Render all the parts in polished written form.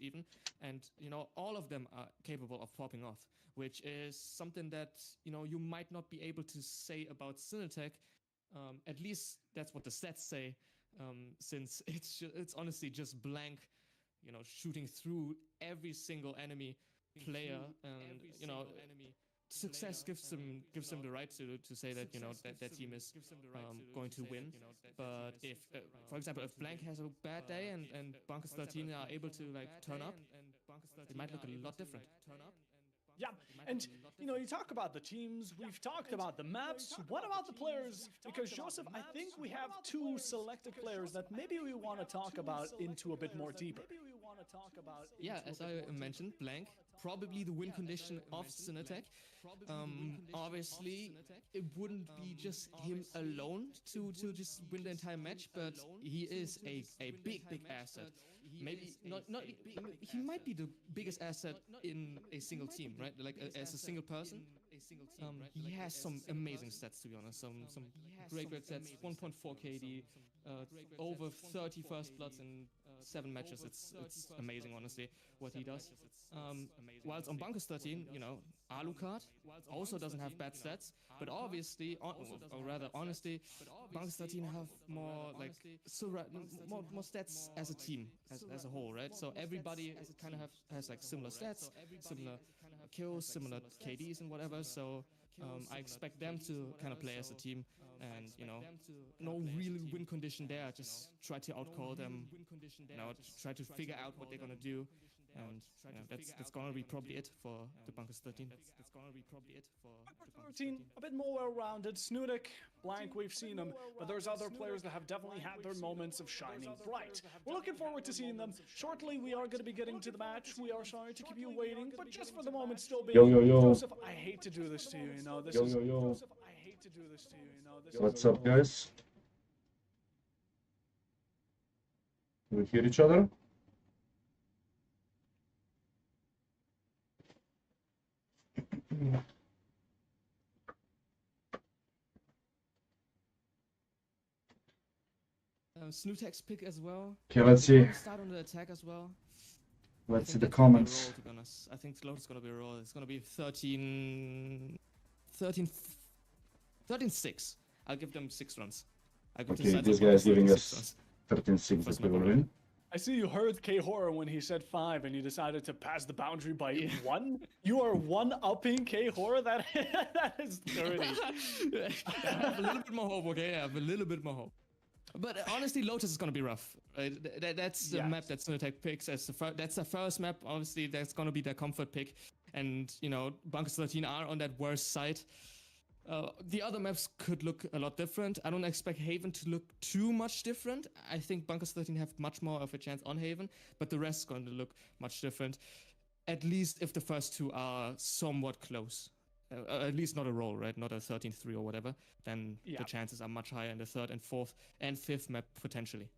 even, and all of them are capable of popping off, which is something that you might not be able to say about SnuTek. At least that's what the stats say, since it's honestly just blank, shooting through every single enemy player, and success gives them the right to say that that team is going to win. But if for example, if blank has a bad day and Bunkers 13 are able to turn up, it might look a lot different. Yeah, and you talk about the teams, we've talked about the maps. What about the players? Because Joseph, I think we have two selected players that maybe we want to talk about into a bit more deeper. Yeah, as I mentioned, blank, probably the win condition of SnuTek. Obviously, it wouldn't be just him alone to just win the entire match, but he is a big asset. Maybe not. He might be the biggest asset in a single team, right? Like as a single person. He has some amazing stats, to be honest. Some great stats. 1.4 KD, over 30 first bloods in 7 matches. It's amazing, honestly, what he does. Whilst on Bunkers 13, Alucard also doesn't have bad stats, but obviously, or rather, honestly, Bunkers 13 have more more stats as a team, as a whole, right? So everybody kind of has similar stats, similar kills, similar KDs and whatever. So I expect them to kind of play as a team, and no real win condition there. Just try to outcall them, try to figure out what they're gonna do, and that's gonna be probably it for the Bunkers 13. That's gonna be probably it for the Bunkers 13. A bit more well-rounded. SnuTek, blank, we've seen them, but there's other players that have definitely had their moments of shining bright. We're looking forward to seeing them. Shortly, we are going to be getting to the match. We are sorry to keep you waiting, but just for the moment, still being. Joseph, I hate to do this to you. Joseph, I hate to do this to you. What's up, guys? Do we hear each other? SnuTek's pick as well. Okay, let's see. Start on the attack as well. Let's see the comments. Roll, to be honest. I think Lotus is gonna be a roll. It's gonna be 13-6. I'll give them 6 runs. Okay, this guy is giving us 13-6 that we will win. I see you heard K-Horror when he said 5 and you decided to pass the boundary by 1. You are 1-upping K-Horror? That is dirty. I have a little bit more hope, okay? I have a little bit more hope. But honestly, Lotus is going to be rough. Right? That's the map that SnuTek picks. That's the first map. Obviously, that's going to be their comfort pick. And, Bunkers 13 are on that worst side. The other maps could look a lot different. I don't expect Haven to look too much different. I think Bunkers 13 have much more of a chance on Haven, but the rest is going to look much different. At least if the first 2 are somewhat close. At least not a roll, right? Not a 13-3 or whatever. Then the chances are much higher in the 3rd and 4th and 5th map potentially.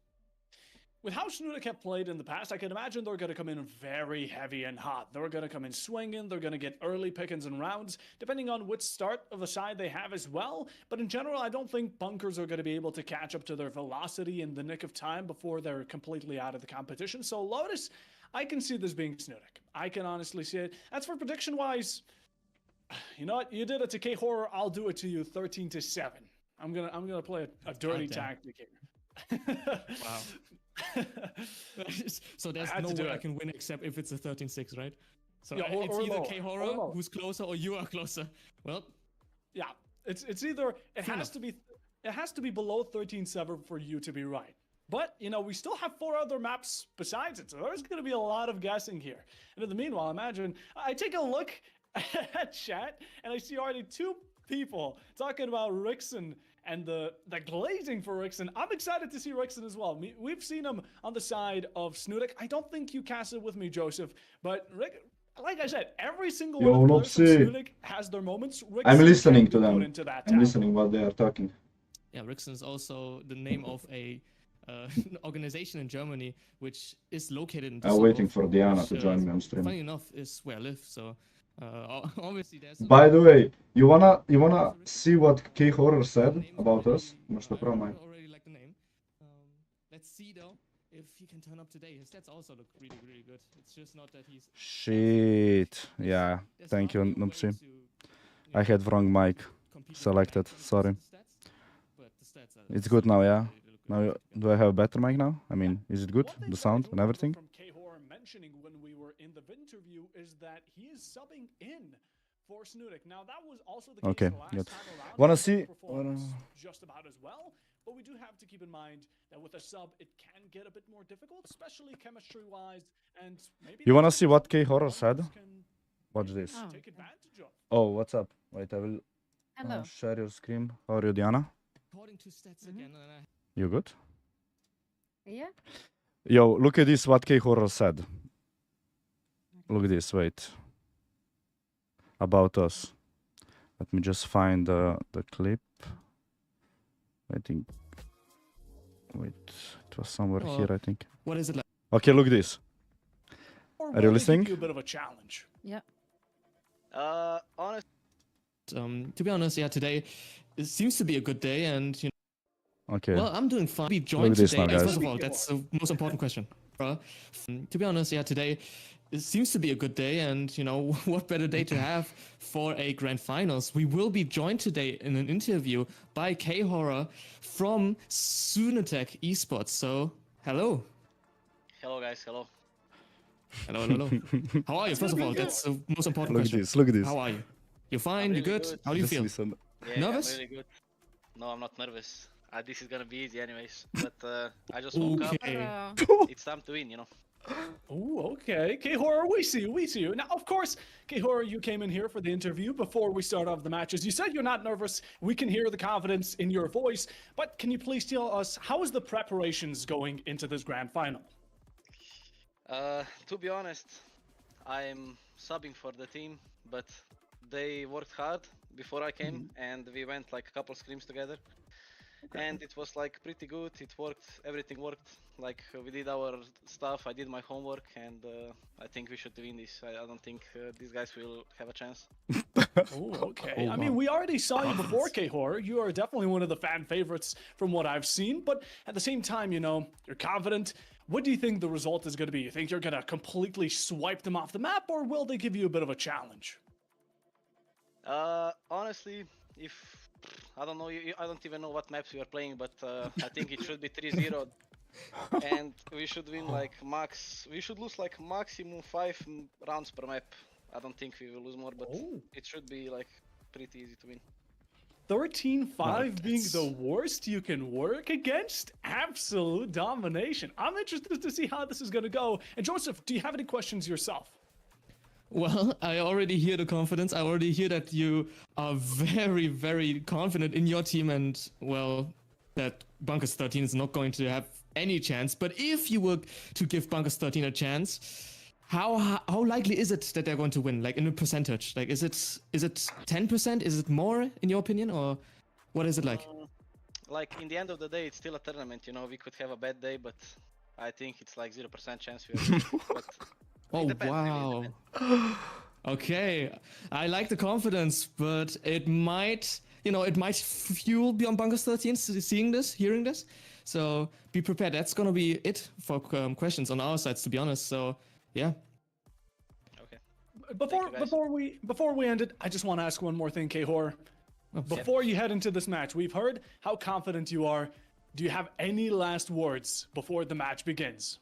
With how SnuTek have played in the past, I can imagine they're going to come in very heavy and hot. They're going to come in swinging. They're going to get early pickings and rounds, depending on which start of the side they have as well. But in general, I don't think Bunkers are going to be able to catch up to their velocity in the nick of time before they're completely out of the competition. So Lotus, I can see this being SnuTek. I can honestly see it. As for prediction-wise, you know what? You did it to K-Horror. I'll do it to you 13-7. I'm gonna play a dirty tactic here. Wow. So there's no way I can win except if it's a 13-6, right? So it's either K-Horror who's closer or you are closer. Well, yeah, it's either it has to be below 13-7 for you to be right. But, we still have 4 other maps besides it, so there's going to be a lot of guessing here. And in the meanwhile, imagine I take a look at chat and I see already 2 people talking about Rixen and the glazing for Rixen. I'm excited to see Rixen as well. We've seen him on the side of SnuTek. I don't think you cast it with me, Joseph, but like I said, every single one of the players from SnuTek has their moments. Rixen I'm listening to them. I'm listening what they are talking. Yeah, Rixen is also the name of a organization in Germany which is located in I'm waiting for Diana to join me on stream. Funny enough, is where I live, so obviously there's By the way, you wanna see what K-Horror said about us? I already like the name. Let's see though if he can turn up today. His stats also look really, really good. It's just not that he's... Shit. Yeah, thank you, Noopsy. I had wrong mic selected, sorry. It's good now, yeah? Now, do I have a better mic now? I mean, is it good? The sound and everything? From Khor mentioning when we were in the interview is that he is subbing in for SnuTek. Now that was also the case the last good. time around. Wanna see? Just about as well, but we do have to keep in mind that with a sub, it can get a bit more difficult, especially chemistry-wise, and maybe. You wanna see what Khor said? Watch this. Take advantage of. Oh, what's up? Wait, I will Hello. share your screen. How are you, Diana? According to stats again, You good? Yeah. Yo, look at this, what Khor said. Look at this, wait. About us. Let me just find the clip. I think... Wait, it was somewhere here, I think. what is it like? Okay, look at this. Or Are you will they give listening? you a bit of a challenge. Yeah. Honestly, To be honest, yeah, today it seems to be a good day, and you Okay. know, well, I'm doing fine. Be Look joined at this today. now, guys. First of all, that's the most important question. To be honest, yeah, today it seems to be a good day, and you know, what better day to have for a grand finals? We will be joined today in an interview by Khor from SnuTek eSports. So, hello. hello guys, hello. Hello, hello, hello. How are you? First of all, that's the most important Look at question. this, look at this. How are you? You fine? You really good? good. How do you Just feel? listen. Yeah, Nervous? I'm really good. No, I'm not nervous. This is gonna be easy anyways. But I just woke up. Okay. It's time to win, you know. Oh, okay. Khor, we see you, we see you. Now, of course, Khor, you came in here for the interview before we start off the matches. You said you're not nervous. We can hear the confidence in your voice. But can you please tell us, how is the preparations going into this grand final? To be honest, I'm subbing for the team, but they worked hard before I came, and we went like a couple scrims together. And it was like pretty good. It worked. Everything worked. Like we did our stuff. I did my homework, and I think we should win this. I don't think these guys will have a chance. Oh, okay. I mean, we already saw you before, Khor. You are definitely one of the fan favorites from what I've seen. But at the same time, you know, you're confident. What do you think the result is going to be? You think you're going to completely swipe them off the map, or will they give you a bit of a challenge? Honestly, if I don't know, I don't even know what maps we are playing, but I think it should be 3-0, and we should win like max. We should lose like maximum 5 rounds per map. I don't think we will lose more, but it should be like pretty easy to win. 13-5 being the worst you can work against? Absolute domination. I'm interested to see how this is going to go. And Joseph, do you have any questions yourself? Well, I already hear the confidence. I already hear that you are very, very confident in your team, and well, that Bunkers 13 is not going to have any chance. But if you were to give Bunkers 13 a chance, how likely is it that they're going to win? Like in a percentage? Like is it 10%? Is it more in your opinion, or what is it like? Like in the end of the day, it's still a tournament. You know, we could have a bad day, but I think it's like 0% chance we are. But Oh depends, wow. Okay, I like the confidence, but it might, you know, it might fuel beyond Bunkers 13 seeing this, hearing this. So be prepared. That's gonna be it for questions on our sides, to be honest. So yeah. Okay. Before we end it, I just want to ask one more thing, Khor. Before you head into this match, we've heard how confident you are. Do you have any last words before the match begins?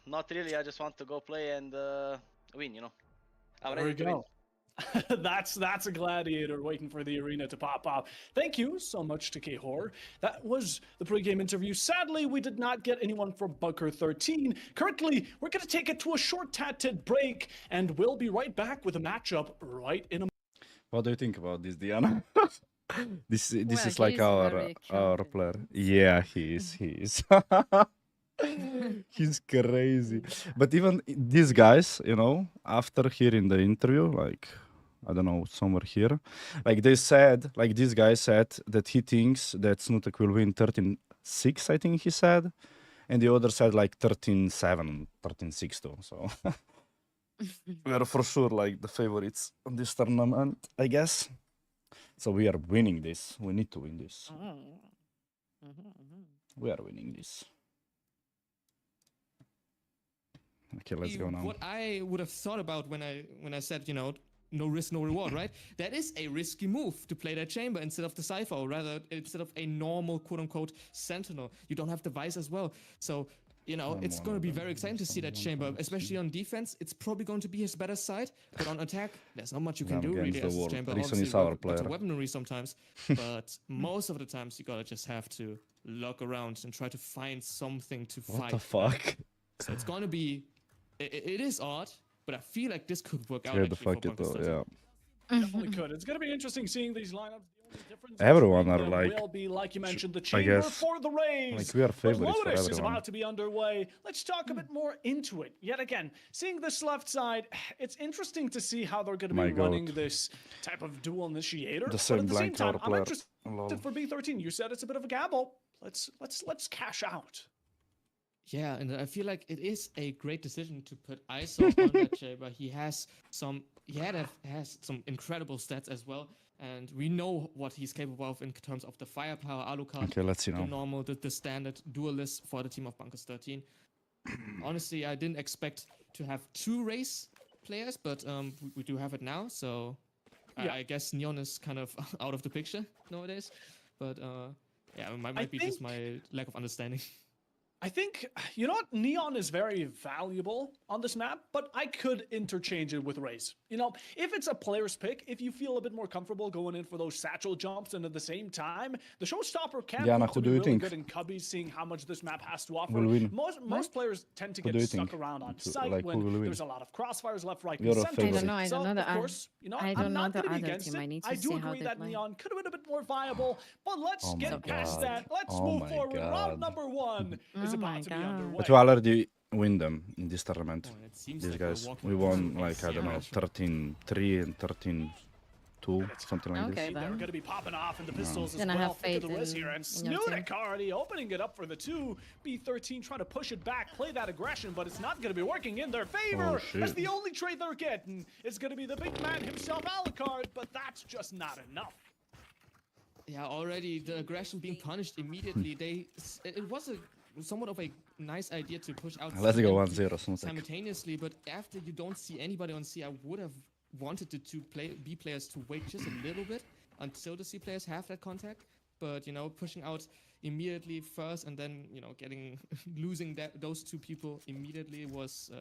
Not really. I just want to go play and win. You know. I'm There ready we to win. go. That's a gladiator waiting for the arena to pop off. Thank you so much to Khor. That was the pregame interview. Sadly, we did not get anyone from Bunker 13. Currently, we're going to take it to a short tad break, and we'll be right back with a matchup right in a What do you think about this, Diana? This Well, is like he's our very player. Yeah, he is. He's crazy. But even these guys, you know, after hearing the interview, like, I don't know, somewhere here, like they said, like this guy said that he thinks that SnuTek will win 13-6, I think he said. And the other said like 13-7, 13-6 too. So we are for sure like the favorites on this tournament, I guess. So we are winning this. We need to win this. We are winning this. Okay, let's go now. What I would have thought about when I said, you know, no risk, no reward, right? That is a risky move to play that chamber instead of the Cypher, or rather instead of a normal quote-unquote Sentinel. You don't have the Vice as well. So, you know, it's going to be very exciting to see that chamber, especially on defense. It's probably going to be his better side, but on attack, there's not much you can do really as a chamber. Reason is Obviously, our lots of player. weaponry sometimes, but most of the times you gotta just have to look around and try to find something to fight. What the fuck? So it's going to be... It is odd, but I feel like this could work out. Scared the actually fuck for it Bunker though, Stars. yeah. Definitely could. It's going to be interesting seeing these lineups. The only difference Everyone between are them like, will be, like you mentioned, the I chamber guess, for the Rays. like we are But favorites for Lotus is everyone. about to be underway. Let's talk a bit more into it. Yet again, seeing this left side, it's interesting to see how they're going to be My running God. this type of dual initiator. The But same at the same blank time, card I'm player. interested for B13. You said it's a bit of a gamble. Let's cash out. Yeah, and I feel like it is a great decision to put ISO on that chamber. He has some incredible stats as well, and we know what he's capable of in terms of the firepower, Alucard, Okay, let's see the now. normal, the standard duelist for the team of Bunkers 13. Honestly, I didn't expect to have 2 race players, but we do have it now, so Yeah. I guess Neon is kind of out of the picture nowadays. But yeah, it might be just my lack of understanding. I think, you know what, Neon is very valuable on this map, but I could interchange it with Raze. You know, if it's a player's pick, if you feel a bit more comfortable going in for those satchel jumps, and at the same time, the showstopper can Diana, also who be do you really think good in cubbies, seeing how much this map has to offer. will win? Most players tend to Who get do you stuck think? around on Who- site like, who will when win? there's a lot of crossfires left, right, You're and a center. favorite. I don't know So, the of course, you know, I I'm don't know not the going to be other against team. I it. need to I see do how agree they that play. Neon could have been a bit more viable, but let's Oh my get past God. that. Let's Oh move my forward. Round God. number 1 is Oh about my to be God. underway. But we already win them in this tournament. Oh, it seems These like we're guys, walking we into won a like, I don't know, scenario. 13-3 and 13-2, something like Okay, this. They're then. going to be popping off in the pistols as Then I well. have Look at the faith Riz in- here, and in your team. SnuTek already opening it up for the 2. B13 trying to push it back, play that aggression, but it's not going to be working in their favor. Oh, That's shit. the only trade they're getting. It's going to be the big man himself, Alucard, but that's just not enough. Yeah, already the aggression being punished immediately. It was somewhat of a nice idea to push out Let's C go and 1-0, D SnuTek. simultaneously, but after you don't see anybody on C, I would have wanted the two B players to wait just a little bit until the C players have that contact. But you know, pushing out immediately first and then losing those 2 people immediately was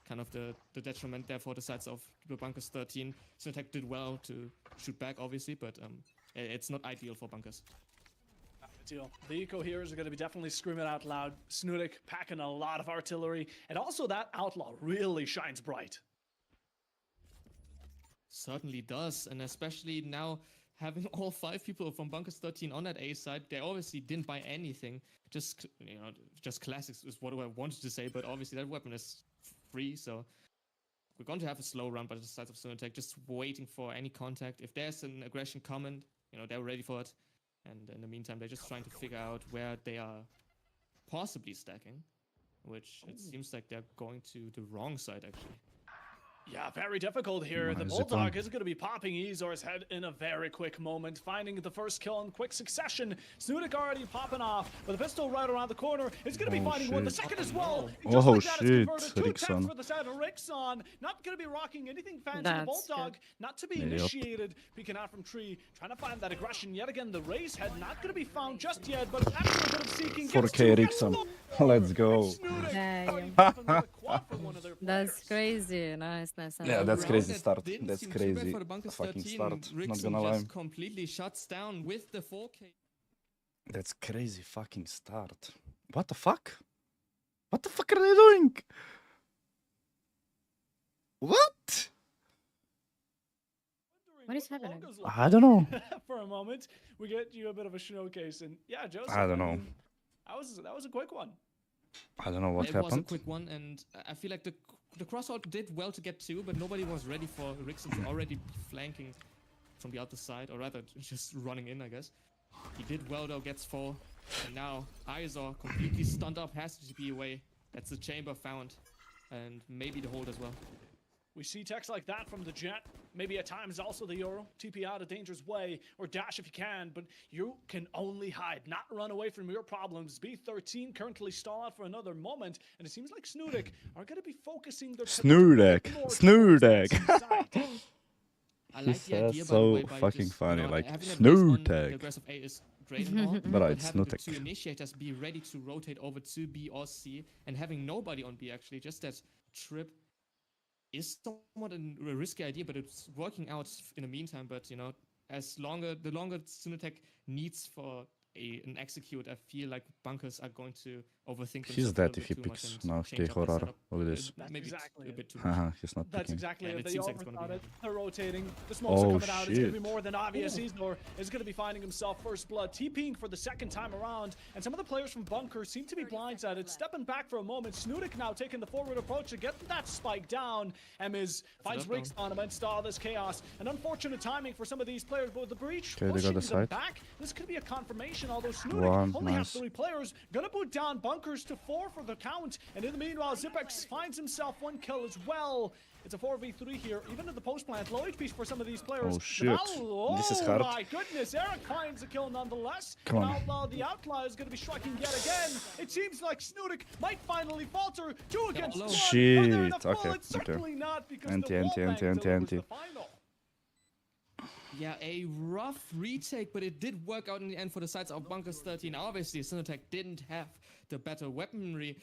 kind of the detriment there for the sides of the Bunkers 13. SnuTek did well to shoot back, obviously, but it's not ideal for Bunkers. Deal. The eco heroes are going to be definitely screaming out loud. SnuTek packing a lot of artillery, and also that outlaw really shines bright. Certainly does, and especially now having all 5 people from Bunkers 13 on that A side, they obviously didn't buy anything. Just just classics is what I wanted to say, but obviously that weapon is free, so we're going to have a slow run by the sides of SnuTek, just waiting for any contact. If there's an aggression coming, they're ready for it. And in the meantime, they're just trying to figure out where they are possibly stacking, which it seems like they're going to the wrong side, actually. Yeah, very difficult here. The Nice Bulldog zip is going to be popping Ezor's head in a very quick moment, finding the first kill in quick succession. SnuTek already popping off, with a pistol right around the corner. He's going to be Oh, finding one. The shit. second as well. Oh, Just like that, it's shit. converted. 2 attacks Rickson. for the side of Rickson. Not going to be rocking anything fancy. The That's Bulldog good. not to be Yep. initiated. Peeking out from tree, trying to find that aggression. Yet again, the Raze head not going to be found just yet, but after a bit of seeking, gets 4K to Rickson. Rickson. Let's go. SnuTek Damn. already popping another quad for one of their That's players. crazy. Nice. Yeah, that's Round crazy that start. didn't That's seem too bad crazy for the Bunkers fucking 13. start. Not Rickson gonna lie. just completely shuts down with the 4K. That's crazy fucking start. What the fuck? What the fuck are they doing? What? What is happening? I don't know. For a moment, we get you a bit of a showcase, and yeah, Joseph. I don't know. mean, that was a quick one. I don't know what It was a happened. quick one, and I feel like the crossout did well to get 2, but nobody was ready for Rickson to already be flanking from the other side, or rather just running in, I guess. He did well though, gets 4, and now Izor completely stunned up, has to be away. That's the chamber found, and maybe the hold as well. We see text like that from the Jet. Maybe at times also the Euro. TP out a dangerous way, or dash if you can, but you can only hide, not run away from your problems. B13 currently stall out for another moment, and it seems like SnuTek are going to be focusing their... SnuTek! I He like the idea, says by the so way, by fucking just, funny, you know, like, having a base on the SnuTek. aggressive A is great and all, But it's having the SnuTek. two initiators be ready to rotate over to B or C, and having nobody on B actually, just that trip is somewhat a risky idea, but it's working out in the meantime. But, you know, the longer SnuTek needs for an execute, I feel like bunkers are going to overthink themselves. He's a dead little if he bit too much picks and now. change Okay, up their horror. setup. Look at this. That's Maybe exactly a it. bit too much. Haha, he's not That's picking. exactly And it. it They seems like it's gonna overthought be it. They're rotating. The smokes are Oh, coming out. It's going to shit. be more than obvious. Isidore is going to be finding himself first blood. TPing for the second time around. And some of the players from Bunker seem to be blindsided. Stepping back for a moment. SnuTek now taking the forward approach to get that spike down. Emiz finds Riggs on amidst all this chaos. An unfortunate timing for some of these players, but with the breach Okay, they got pushing the them side. back, this could be a confirmation. Although SnuTek only has 3 players, gonna put down Bunkers to 4 for the count. And in the meanwhile, Zipex finds himself 1 kill as well. It's a 4v3 here, even at the post plant. Low HP for some of these players. Oh shit, this is hard. Oh my goodness, Eric finds a kill nonetheless. Come on. Outlaw, the Outlaw is going to be striking yet again. It seems like SnuTek might finally falter. 2 against 1. Shit, Are there enough okay, bullets? okay. Certainly not, because Anti, the anti, wall anti, bang anti, delivers anti. the final. Yeah, a rough retake, but it did work out in the end for the sides of Bunkers 13. Obviously, SnuTek didn't have the better weaponry,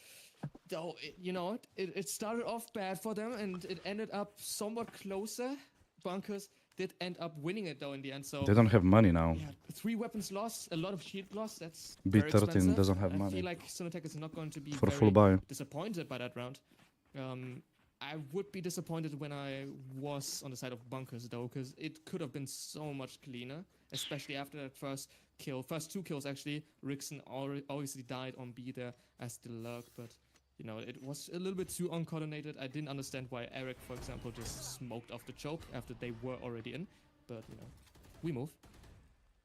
though, you know, it started off bad for them, and it ended up somewhat closer. Bunkers did end up winning it, though, in the end, so... They don't have money now. Yeah, 3 weapons lost, a lot of shield loss, that's very B13 expensive. doesn't have I money. feel like SnuTek is not going to be For a very full buy. disappointed by that round. I would be disappointed when I was on the side of Bunkers, though, because it could have been so much cleaner, especially after that first 2 kills, actually. Rickson obviously died on B there as the lurk, but, you know, it was a little bit too uncoordinated. I didn't understand why Eric, for example, just smoked off the choke after they were already in, but, you know, we move.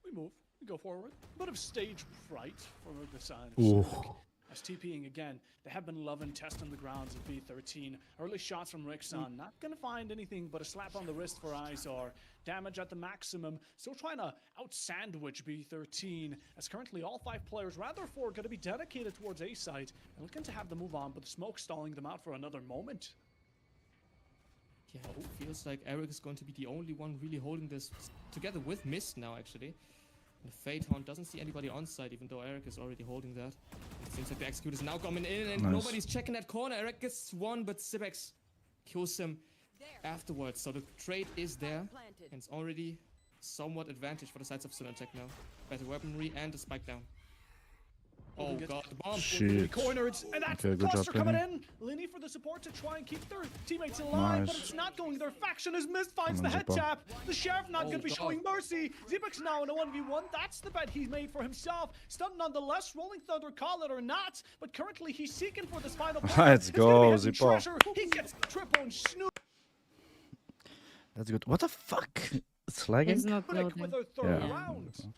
We move. We go forward. A bit of stage fright for the side. Ooh. As TPing again, they have been loving testing the grounds of B13. Early shots from Rickson, not gonna find anything but a slap on the wrist for Izar. Damage at the maximum, still trying to out-sandwich B13, as currently all 5 players, rather 4, gonna be dedicated towards A site and looking to have the move on, but the smoke stalling them out for another moment. Yeah, it feels like Eric is going to be the only one really holding this together with Mist now, actually. And Fate Hound doesn't see anybody on site, even though Eric is already holding that. It seems like the Execute is now coming in, and nobody's checking that corner. Eric gets 1, but Zipex kills him afterwards. So the trade is there, and it's already somewhat advantage for the sides of SnuTek now. Better weaponry and the spike down. Oh god, the bomb. Shit. Cornered, and that's Okay, good job, cluster coming Lenny. in. Lenny for the support to try and keep their teammates alive, but Nice. it's not going. Their faction is missed, finds Come the on, head Zippo. tap. The Sheriff not going to be God. showing mercy. Zipex now in a 1v1. That's the bet he made for himself. Stunned nonetheless. Rolling Thunder, call it or not, but currently he's seeking for this final point. Let's It's gonna be go, hidden Zippo. treasure. He gets the triple and SnuTek That's good. What the fuck? It's lagging? It's not with loading. a third Yeah. round.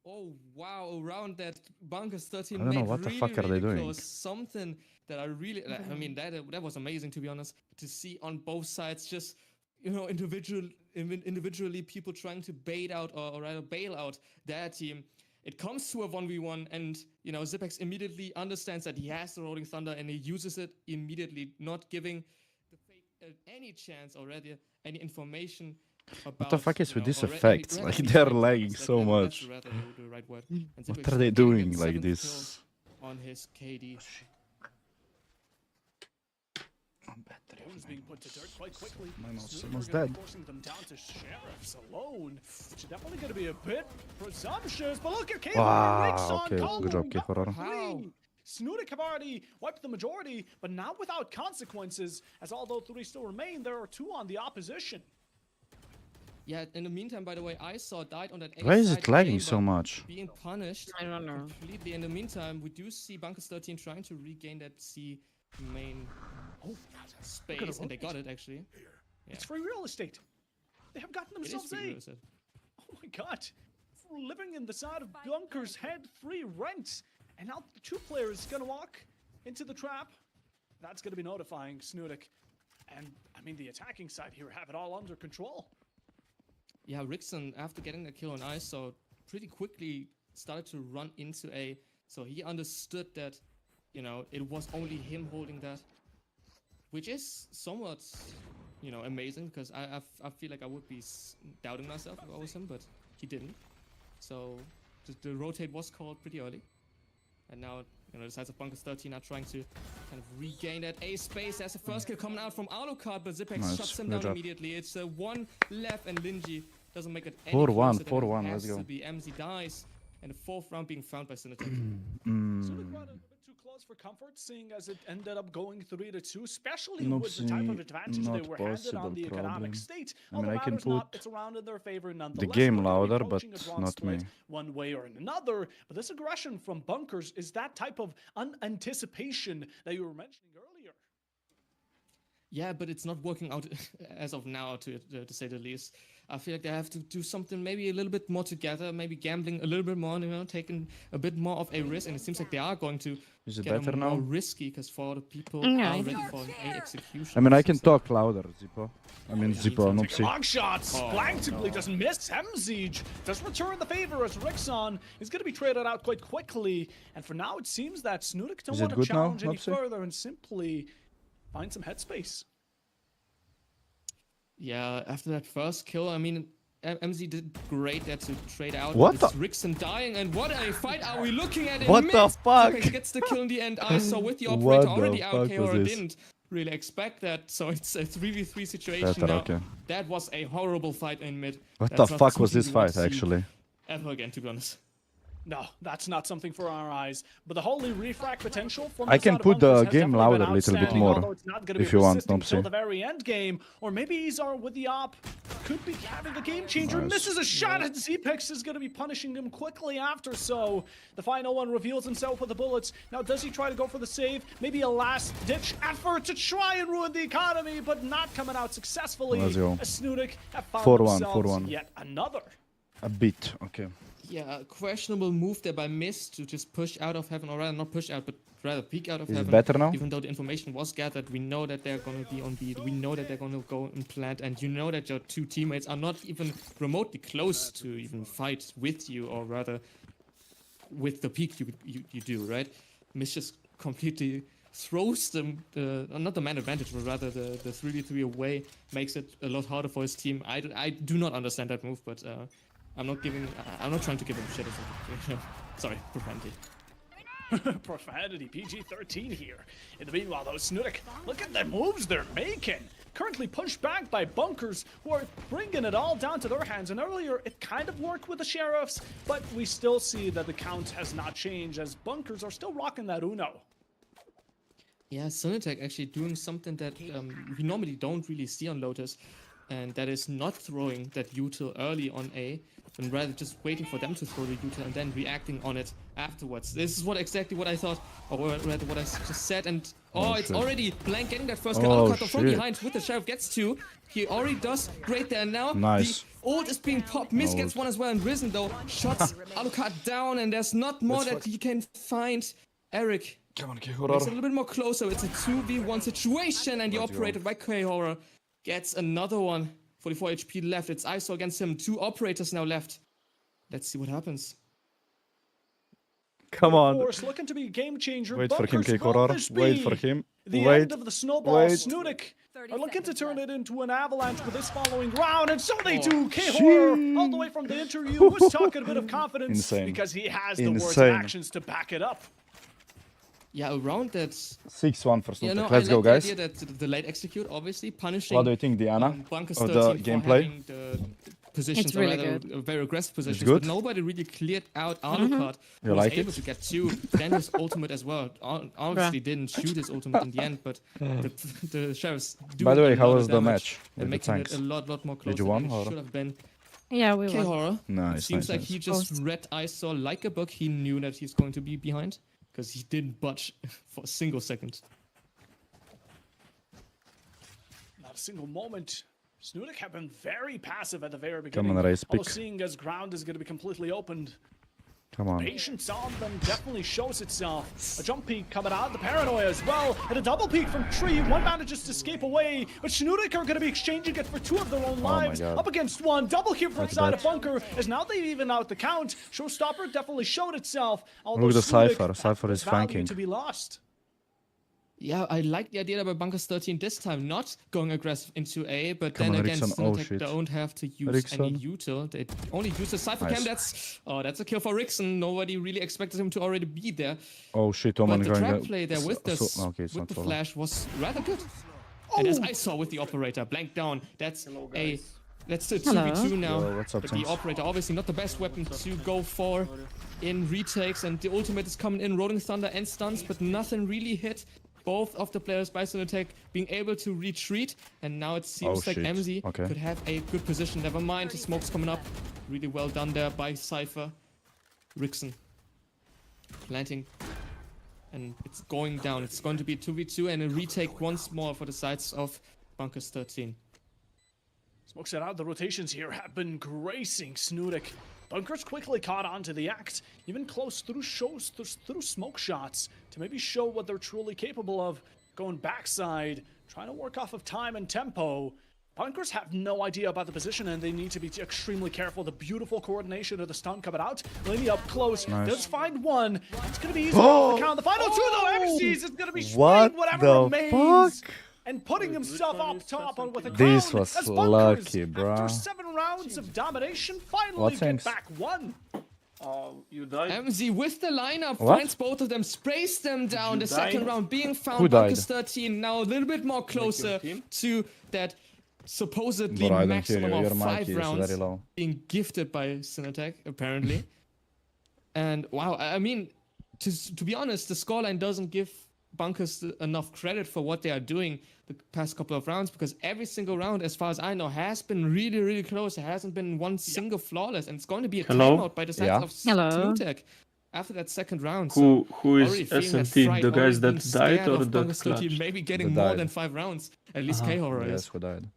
Oh wow, around that Bunkers 13 I don't know, made what the really, fuck are they really doing? close. Something that I really, I mean, that was amazing, to be honest, to see on both sides, just, you know, individually people trying to bait out or rather bail out their team. It comes to a 1v1, and, you know, Zipex immediately understands that he has the Rolling Thunder, and he uses it immediately, not giving the Fate any chance already, any information about, What the fuck is you with know, this or effect? any Like, fight they're points, lagging that's so much. rather the right word. And What Zipex are they getting doing his like 7th this? kill on his KD. Bones being put to dirt quite quickly. My mouse is SnuTek almost are gonna dead. be forcing them down to Sheriffs alone, which is definitely going to be a bit presumptuous. But look at Cable Wow, and Rickson okay, calling good job, them K4R. up How? 3. SnuTek have already wiped the majority, but not without consequences, as although 3 still remain, there are 2 on the opposition. Yeah, in the meantime, by the way, I saw died on that A Why is side it lagging chamber, so much? being punished I don't know. completely. In the meantime, we do see Bunkers 13 trying to regain that C main space, and they got it, actually. Yeah. It's free real estate. They have gotten It is themselves free a... real estate. Oh my god. For living in the side of Bunker's head, free rent. And now the 2 players gonna walk into the trap. That's gonna be notifying SnuTek. And I mean, the attacking side here have it all under control. Yeah, Rickson, after getting the kill on ISO, pretty quickly started to run into A. So he understood that, you know, it was only him holding that, which is somewhat, you know, amazing, because I feel like I would be doubting myself if I was him, but he didn't. So the rotate was called pretty early. And now, you know, the sides of Bunkers 13 are trying to kind of regain that A space. There's the first kill coming out from Alucard, but Zipex shuts him down immediately. It's one left, and Linji doesn't make it any 4-1, closer than it 4-1, has let's go. to be. MZ dies, and the fourth round being found by SnuTek. SnuTek brought it a bit too close for comfort, seeing as it ended up going 3-2, especially with the type of advantage they were handed on the economic state. I mean, I can put it's around in their favor nonetheless. the game We're gonna be louder, but approaching a drawn not split me. one way or another. But this aggression from Bunkers is that type of unanticipation that you were mentioning earlier. Yeah, but it's not working out as of now, to say the least. I feel like they have to do something maybe a little bit more together, maybe gambling a little bit more, you know, taking a bit more of a risk, and it seems like they are going to Is it get better more now? risky, because for the people No, are I ready think- for an A execution. I mean, I can So- talk louder, Zippo. I mean, Zippo, Take a Nupsi. Long shots! Oh, Blankly doesn't miss. Hemsiege does return the favor as Rixon is going to be traded out quite quickly. And for now, it seems that SnuTek don't Is it want to good now, challenge any Nupsi? further and simply find some headspace. Yeah, after that first kill, I mean, MZ did great there to trade out. What It's the- Rickson dying, and what a fight are we looking at in What mid? the fuck? Zipex gets the kill in the end. I saw with the What operator the already out. fuck was KHORA this? didn't really expect that, so it's a 3v3 situation Better, now. okay. That was a horrible fight in mid. What the That's not fuck was something this you wanna fight, see actually? Ever again, to be honest. No, that's not something for our eyes. But the holy refract potential from I the can side of put the Bunkers has game definitely louder been a little bit outstanding, more, although it's not gonna if be you want, persisting till Nopsy. the very end game. Or maybe Izar with the op could be having a game changer. Nice. Misses a shot at Zepex is going to be punishing him quickly after. So the final one reveals himself with the bullets. Now, does he try to go for the save? Maybe a last-ditch effort to try and ruin the economy, but not coming out successfully. Let's go. As SnuTek have found 4-1, themselves 4-1. yet another. A bit, okay. Yeah, a questionable move there by Mist to just push out of heaven, or rather not push out, but rather peek out of Is it heaven. better now? Even though the information was gathered, we know that they're going to be on beat. We know that they're going to go and plant, and you know that your two teammates are not even remotely close to even fight with you, or rather with the peak you do, right? Mist just completely throws them, not the man advantage, but rather the 3v3 away, makes it a lot harder for his team. I do not understand that move, but I'm not trying to give him shit or something. Sorry, profanity. Profanity, PG-13 here. In the meanwhile, though, SnuTek, look at the moves they're making. Currently pushed back by Bunkers, who are bringing it all down to their hands. And earlier, it kind of worked with the Sheriffs, but we still see that the count has not changed, as Bunkers are still rocking that Uno. Yeah, SnuTek actually doing something that we normally don't really see on Lotus, and that is not throwing that util early on A, and rather just waiting for them to throw the util and then reacting on it afterwards. This is exactly what I thought, or rather what I just said, and it's shit. already Blank getting that first kill. Oh, Alucard from shit. behind with the Sheriff gets two. He already does great there. Now Nice. the ult is being popped. Mist gets one as well, and Risen though shots Alucard down, and there's not more that he can find. Eric Come on, makes it a little bit more closer. It's a 2v1 situation, and the operator by KHORA gets another one. 44 HP left. It's ISO against him. 2 operators now left. Let's see what happens. Come on. Force looking to be a game changer. Wait for him, Bunkers, will KHORA. this Wait be for him. The Wait. end of the snowball. Wait. SnuTek are looking to turn it into an avalanche with this following round, and so they do. KHORA, all the way from the interview, was talking a bit of confidence Insane. because he has the words Insane. and actions to back it up. Yeah, around that. 6-1 for SnuTek. You know, Let's I go, like guys. the idea that the late execute, obviously, punishing What do you think, Diana, Bunkers of 13 the for gameplay? having the positions, It's or really rather, good. very aggressive positions, good? but nobody really cleared out Alucard. You Who was like able it? to get 2. Then his ultimate as well. Obviously didn't shoot his ultimate in the end, but the Sheriffs do. By the way, a how lot was of the damage match and with the making it tanks? a lot more closer you won, than or? it should have been. Yeah, we won. KHORA, Nice, seems nice, like nice. he just read ISO like a book. He knew that he's going to be behind, because he didn't budge for a single second. Not a single moment. SnuTek have been very passive at the very beginning. Come on, Race, although pick. seeing as ground is going to be completely opened. Come on. Patience on them definitely shows itself. A jump peek coming out, the paranoia as well, and a double peek from Tree. One manages to escape away, but SnuTek are going to be exchanging it for 2 of their own lives. Up against 1, double kill from inside of Bunker, as now they even out the count. Showstopper definitely showed itself. Look at the Cypher. Cypher is flanking. To be lost. Yeah, I like the idea about Bunkers 13 this time, not going aggressive into A, but Come then on, again, Rickson. Oh, SnuTek shit. don't have to use Rickson. any util. They only use the Cypher cam. That's a kill for Rickson. Nobody really expected him to already be there. Oh shit, But Oman the going trap play there with the okay, it's with not the solo. flash was rather good. And as I saw with the operator, blank down. That's a 2v2 now. Yo, what's up, But the thanks. operator obviously not the best weapon to go for in retakes, and the ultimate is coming in, Rolling Thunder and stuns, but nothing really hit. Both of the players by SnuTek being able to retreat, and now it seems like shit. MZ Okay. could have a good position. Never mind, the smoke's coming up. Really well done there by Cypher. Rickson planting, and it's going down. It's going to be 2v2 and a retake once more for the sides of Bunkers 13. Smokes it out. The rotations here have been gracing SnuTek. Bunkers quickly caught on to the act, even close through smoke shots to maybe show what they're truly capable of. Going backside, trying to work off of time and tempo. Bunkers have no idea about the position, and they need to be extremely careful. The beautiful coordination of the stun coming out. Lady up close. Nice. Does find 1. It's going to be easy off the count. The final 2, though, MCs is going to be spraying whatever the remains. fuck? And putting himself up top on with a This crown was as Bunkers, lucky, bruh. After 7 rounds of domination, finally What get thanks? back 1. You died. MZ with the lineup What? finds both of them, sprays them down. The You second died? round being found. Who died? Bunkers 13 now a little bit more closer team? to that supposedly Bro, I don't hear maximum you. Your of mic 5 is rounds very low. being gifted by SnuTek, apparently. And wow, I mean, to be honest, the scoreline doesn't give Bunkers enough credit for what they are doing the past couple of rounds, because every single round, as far as I know, has been really, really close. There hasn't been one single flawless, and it's going to be a Hello? timeout by the side Yeah. of Hello? SnuTek after that second round. Who already is feeling that S&T? fright, The already guys being that scared died or of that Bunkers 13 clutched? maybe getting That more died. than 5 rounds. At least Uh-huh. K-Horror Yes, is. who died?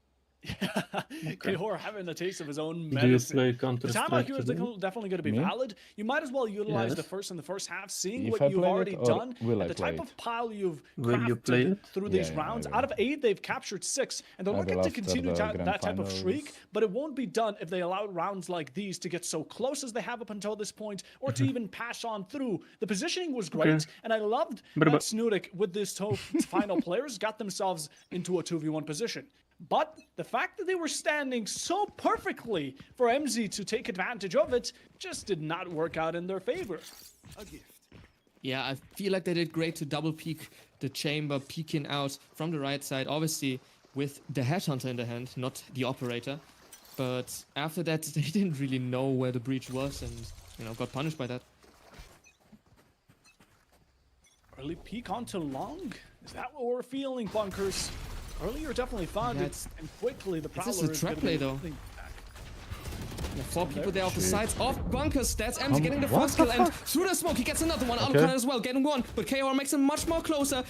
K-Horror having a taste of his own Do you medicine. play The Counter-Strike timeout here is today? definitely going to be Me? valid. You might as well utilize Yes. the first in the first half, seeing If what I you've play it, already or done, will I and the play type it? of pile you've Will you play crafted it? through these Yeah, I rounds. will. Out of 8, they've captured 6, and they're I looking will to after continue the that grand type of finals. streak, but it won't be done if they allow rounds like these to get so close as they have up until this point, or to even pass on through. The positioning was great, Okay. and I loved But- that SnuTek, with this final players, got themselves into a 2v1 position. But the fact that they were standing so perfectly for MZ to take advantage of it just did not work out in their favor. Yeah, I feel like they did great to double peek the chamber, peeking out from the right side, obviously with the headhunter in the hand, not the operator. But after that, they didn't really know where the breach was, and got punished by that. Early peek onto long? Is that what we're feeling, Bunkers? Earlier definitely found Yeah, it, it's- and quickly the Prowler This is a trap gonna play, be though. running back. Yeah, 4 people there off the sides of Bunkers. That's MZ getting the what first the kill, and through the smoke he gets another one. Alucard as well, getting 1, but KOR makes him much more closer.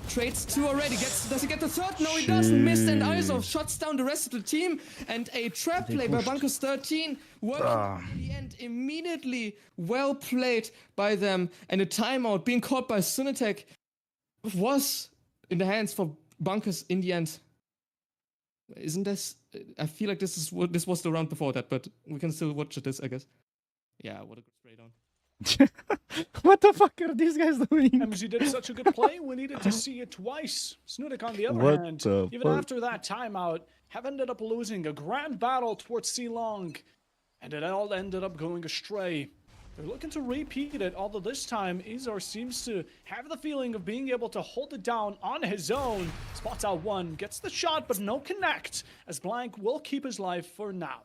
Trades 2 already. Does he get the 3rd? No, he doesn't. Missed, and ISO shuts down the rest of the team. And a trap play by Bunkers 13 working in the end immediately. Well played by them. And a timeout being caught by SnuTek was in the hands for Bunkers in the end. Isn't this? I feel like this was the round before that, but we can still watch this, I guess. Yeah, what a good spray down. What the fuck are these guys doing? MZ did such a good play, we needed to see it twice. SnuTek, on the other What hand, the even fuck? after that timeout, have ended up losing a grand battle towards C-Long, and it all ended up going astray. They're looking to repeat it, although this time Izar seems to have the feeling of being able to hold it down on his own. Spots out 1, gets the shot, but no connect, as Blank will keep his life for now.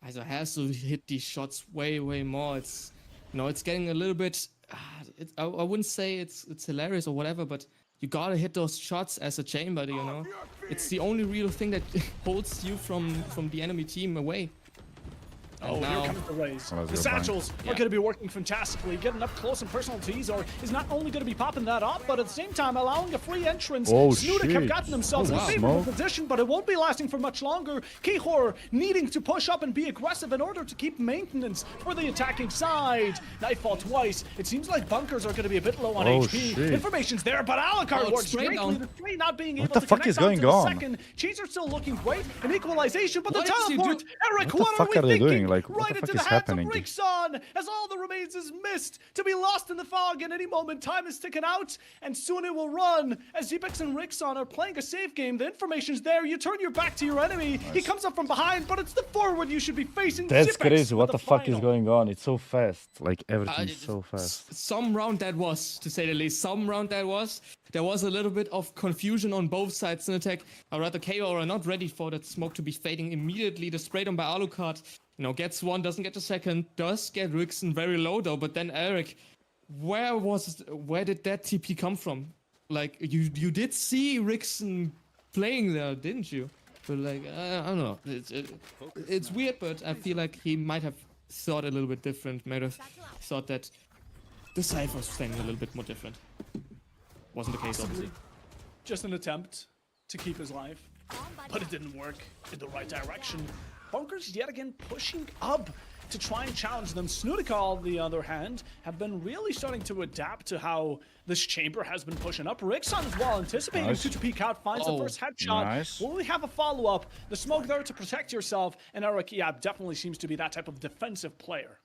Also has to hit these shots way more. It's it's getting a little bit. I wouldn't say it's hilarious or whatever, but you gotta hit those shots as a chamber. It's the only real thing that holds you from the enemy team away. Oh, now, here comes the raise. Oh, that's The a good point. satchels are going to be working fantastically. Getting up close and personal to Ezor is not only going to be popping that up, but at the same time allowing a free entrance. Oh, SnuTek have shit. gotten themselves in a Oh, favorable smoke. position, but it won't be lasting for much longer. Kihor needing to push up and be aggressive in order to keep maintenance for the attacking side. Nightfall twice. It seems like bunkers are going to be a bit low on Oh, HP. shit. Information's there, but Alucard Oh, works straight greatly. down. The three not being able the to fuck connect is onto going the on? second. Cheats are still looking great. An equalization, but What the is he teleport. do- Eric, What the fuck are we are they thinking? doing? Like, what Right the into fuck the is hands happening? of Rixon, as all the remains is missed to be lost in the fog at any moment. Time is ticking out, and soon it will run. As Zepex and Rixon are playing a safe game, the information's there. You turn your back to your enemy. He comes up from behind, but it's the forward you should be facing. That's Zepex crazy. What with the fuck is final. going on? It's so fast. Like everything's it- so fast. Some round that was, to say the least. Some round that was. There was a little bit of confusion on both sides. SnuTek, or rather KO, are not ready for that smoke to be fading immediately. The spray down by Alucard, gets one, doesn't get the second, does get Rixon very low though. But then Eric, where did that TP come from? Like you did see Rixon playing there, didn't you? But like I don't know. It's weird, but I feel like he might have thought a little bit different. Might have thought that the Cypher was playing a little bit more different. Wasn't the case, obviously. Just an attempt to keep his life, but it didn't work in the right direction. Bunkers yet again pushing up to try and challenge them. SnuTek, on the other hand, have been really starting to adapt to how this chamber has been pushing up. Rixon as well, anticipating Nice. to peek out, finds the first headshot. Nice. Will we have a follow-up? The smoke there to protect yourself, and Eric, definitely seems to be that type of defensive player.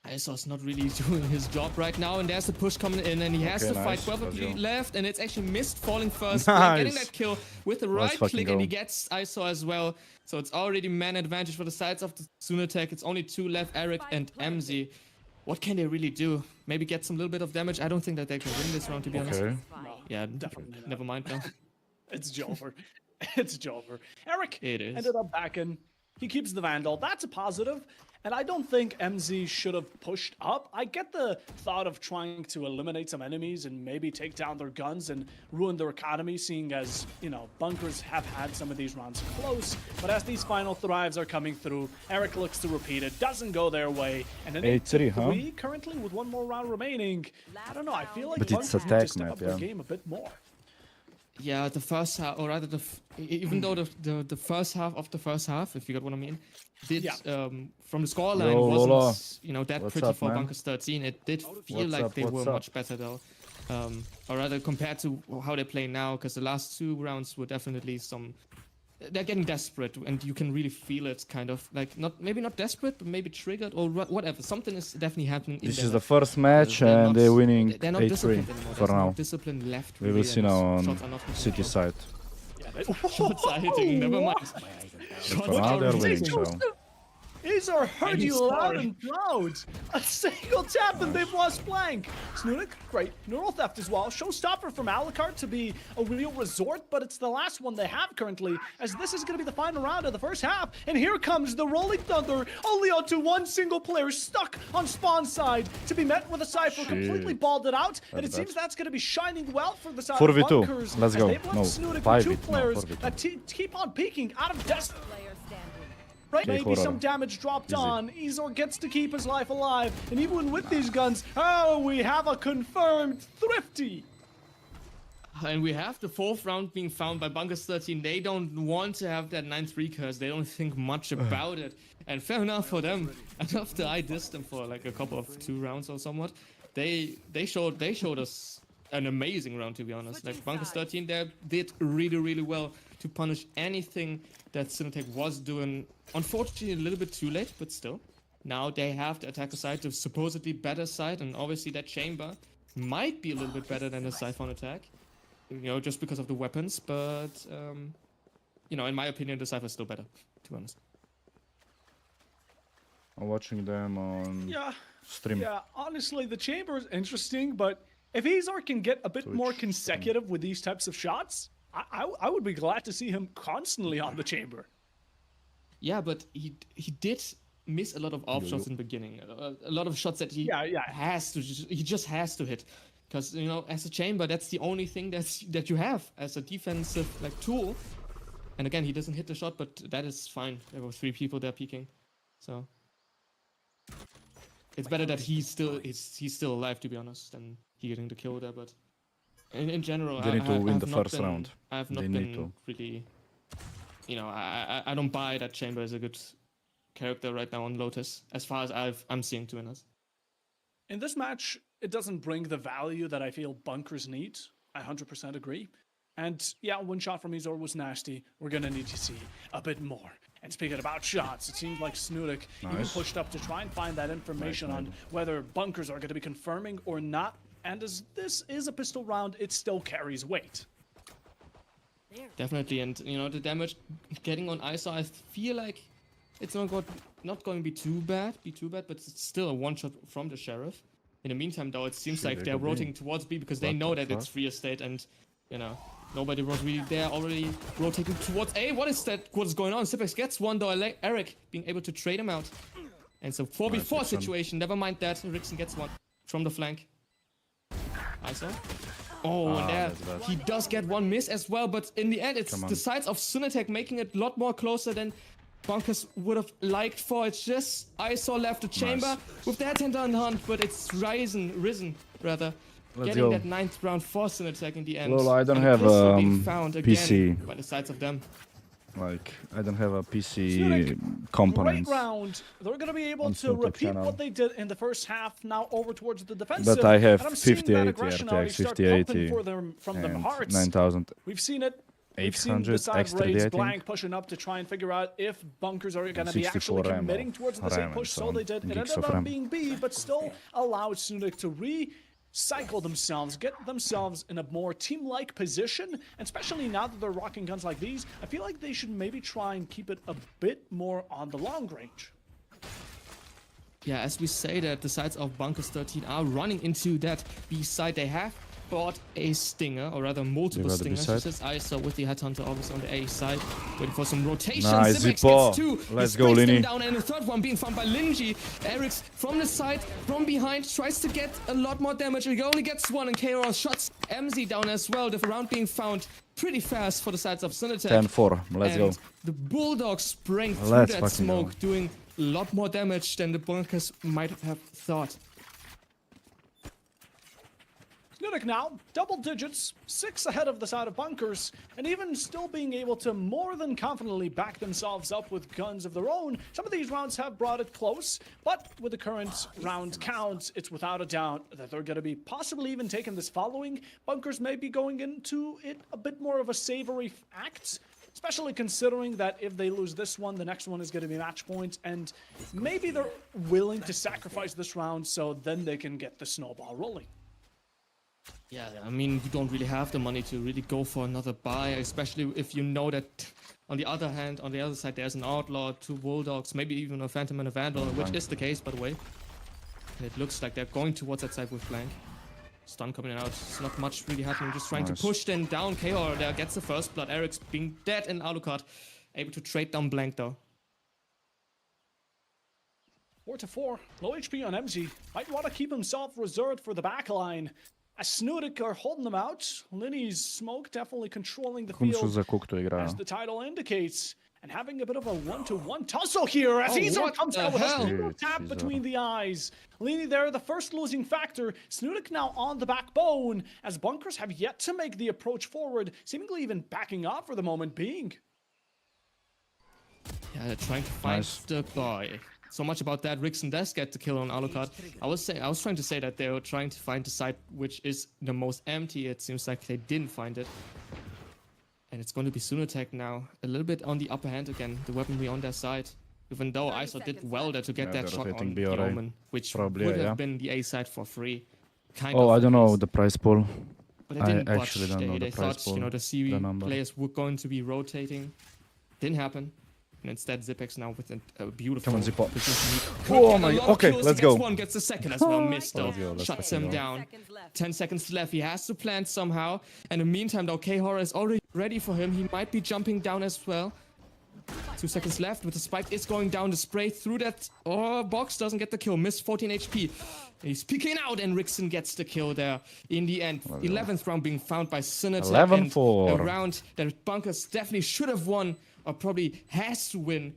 ISO's not really doing his job right now, and there's a push coming in, and he has Okay, to fight nice. 12 Let's people go. left, and it's actually missed falling first, Nice. getting that kill with the right fucking click, and he go. gets ISO as well. So it's already man advantage for the sides of the SnuTek. It's only two left, Eric and MZ. What can they really do? Maybe get some little bit of damage. I don't think that they can win this round, to be honest. Okay. Yeah, Definitely not. never mind now. It's Jover. It's Jover. Eric It is. ended up backing. He keeps the Vandal. That's a positive. And I don't think MZ should have pushed up. I get the thought of trying to eliminate some enemies and maybe take down their guns and ruin their economy, seeing as, bunkers have had some of these rounds close. But as these final thrives are coming through, Eric looks to repeat it. Doesn't go their way. And an 8-3, huh? 8-3 currently with one more round remaining. I don't know. I feel like But it's bunkers need to attack step map, up their yeah. game a bit more. Yeah, the first half, or rather, even though the first half of the first half, if you got what I mean, did from the scoreline Yo, Lola. wasn't that What's pretty up, for man? Bunkers 13. It did feel What's like up, they were what's up? much better though, or rather compared to how they play now, because the last two rounds were definitely they're getting desperate, and you can really feel it, kind of like maybe not desperate, but maybe triggered or whatever. Something is definitely happening. This in is their the first match, they're and not- they're winning They're not 8-3 disciplined anymore. for There's no now. discipline left. We will really, see and now on shots are not city side. Shots are hitting. Never mind. But for now, they're winning, so. Ezor heard And you he's loud sorry. and proud. A single tap and they've lost flank. SnuTek, great. Neural theft as well. Showstopper from Alucard to be a real resort, but it's the last one they have currently, as this is going to be the final round of the first half. And here comes the Rolling Thunder, only onto one single player stuck on spawn side to be met with a Cypher, completely balled it out. And it That's seems that's going to be shining well for the side 4v2. of Bunkers. Let's as go. they've left No, SnuTek with 5v2. two No, players 4v2. that keep on peeking out of destiny. Right, Okay, maybe hold some on. damage dropped Easy. on. Ezor gets to keep his life alive. And even with these guns, we have a confirmed Thrifty. And we have the fourth round being found by Bunkers 13. They don't want to have that 9-3 curse. They don't think much about it. And fair enough for them. And after I dissed them for like a couple of 2 rounds or somewhat, they showed us an amazing round, to be honest. Like Bunkers 13 there did really, really well to punish anything that SnuTek was doing. Unfortunately, a little bit too late, but still. Now they have the attacker side, the supposedly better side, and obviously that chamber might be a little bit better than the Siphon attack. Just because of the weapons, but in my opinion, the Cypher is still better, to be honest. I'm watching them on stream. Yeah, honestly, the chamber is interesting, but if Ezor can get a bit more Twitch, consecutive with these types of shots, I would be glad to see him constantly on the chamber. Yeah, but he did miss a lot of off shots in the beginning. A lot of shots that he just has to hit. Because, as a chamber, that's the only thing that you have as a defensive tool. And again, he doesn't hit the shot, but that is fine. There were 3 people there peeking. So it's better that he's still alive, to be honest, than he getting the kill there. But in general, They need to win the not first been- round. I have not They need been to. really, you know, I don't buy that Chamber is a good character right now on Lotus, as far as I'm seeing, to be honest. In this match, it doesn't bring the value that I feel bunkers need. I 100% agree. And yeah, one shot from Izor was nasty. We're going to need to see a bit more. And speaking about shots, it seems like SnuTek even Nice. pushed up to try and find that information Nice, on nice. whether bunkers are going to be confirming or not. And as this is a pistol round, it still carries weight. Definitely, and you know, the damage getting on ISO, I feel like it's not going to be too bad, but it's still a one shot from the Sheriff. In the meantime, though, it seems Should like it they're be? rotating towards B because they What know the that it's fuck? free estate, and you know, nobody was really there. Already rotating towards A. What is that? What is going on? Sipex gets one, though. Eric being able to trade him out, and so 4v4 Nice, excellent. situation. Never mind that. Rixen gets one from the flank. ISO. Oh, and there that's bad. he does get one miss as well, but in the end, it's Come on. the sides of SnuTek making it a lot more closer than Bonkers would have liked for. It's just ISO left the chamber with the headhunter in hand, but it's risen rather. Let's Getting go. that 9th round for SnuTek in the end. Well, I don't And a have, pistol being found again PC. by the sides of them. Like, I don't have a PC SnuTek, component. Great round. They're going to be able On to SnuTek repeat channel. what they did in the first half, now over towards the defensive. But I have and I'm seeing that 5080 aggression already RTX, start 5080 pumping from them and hearts. 9000. We've seen it. We've seen 800 the side extra raids, I think. blank pushing up to try and figure out if bunkers are going to be 64 actually RAM committing of towards this A RAM push. and So some they did. It gigs ended of up RAM. being B, but still allowed SnuTek to recycle themselves, get themselves in a more team-like position. And especially now that they're rocking guns like these, I feel like they should maybe try and keep it a bit more on the long range. Yeah, as we say that the sides of Bunkers 13 are running into that B side, they have bought a stinger, or rather multiple got the B stingers. side? This is ISO with the headhunter obviously on the A side, waiting for some rotation. Nice, Zipex Zippo. gets two. Let's He go, springs them Lini. down, and the third one being found by Linji. Eric's from the side, from behind, tries to get a lot more damage. He only gets one, and KR shots MZ down as well. The round being found pretty fast for the sides of SnuTek. 10-4. Let's go. And the Bulldogs sprang through Let's that fucking go. smoke, doing a lot more damage than the Bunkers might have thought. SnuTek now, double digits, 6 ahead of the side of bunkers, and even still being able to more than confidently back themselves up with guns of their own. Some of these rounds have brought it close, but with the current round count, it's without a doubt that they're going to be possibly even taking this following. Bunkers may be going into it a bit more of a savory act, especially considering that if they lose this one, the next one is going to be match point, and maybe they're willing to sacrifice this round so then they can get the snowball rolling. Yeah, I mean, you don't really have the money to really go for another buy, especially if you know that on the other hand, on the other side, there's an Outlaw, 2 Bulldogs, maybe even a Phantom and a Vandal, which is the case, by the way. And it looks like they're going towards that side with flank. Stun coming out, it's not much really happening, just trying Nice. to push them down. KO there gets the first blood. Eric's being dead in Alucard, able to trade down blank though. 4-4, low HP on MZ. Might want to keep himself reserved for the backline. As SnuTek are holding them out, Lini's smoke definitely controlling the Kumsu field, za Kuktu igrają. as the title indicates. And having a bit of a one-to-one tussle here as Oh, Izor what comes the out with a hell? single Dude, tap Izor. between the eyes. Lini there, the first losing factor. SnuTek now on the backbone, as bunkers have yet to make the approach forward, seemingly even backing off for the moment being. Yeah, they're trying to find Nice. the boy. So much about that. Rixen does get the kill on Alucard. I was trying to say that they were trying to find the side which is the most empty. It seems like they didn't find it. And it's going to be SnuTek now. A little bit on the upper hand again. The weaponry on their side. Even though ISO did well there to get Yeah, that they're shot rotating on B the already. Omen. Which Probably, would yeah. have been the A side for free. Kind Oh, of I don't at know least. the price pool. But they I didn't actually budge. don't know They the price thought, pool, you know, the CB the number. players were going to be rotating. Didn't happen. And instead, Zipex now with a beautiful Come on, Zippo. position. He could Oh get a my- lot of okay, kills. let's He gets go. one, gets the second as well. Missed though. Let's go, let's Shuts fucking him go. down. 10 seconds left. He has to plant somehow. And in the meantime, though, K-Horror is already ready for him. He might be jumping down as well. 2 seconds left, but the spike is going down. The spray through that box doesn't get the kill. Missed 14 HP. He's peeking out, and Rixen gets the kill there in the end. 11th round being found by SnuTek. 11-4. And a round that Bunkers definitely should have won, or probably has to win.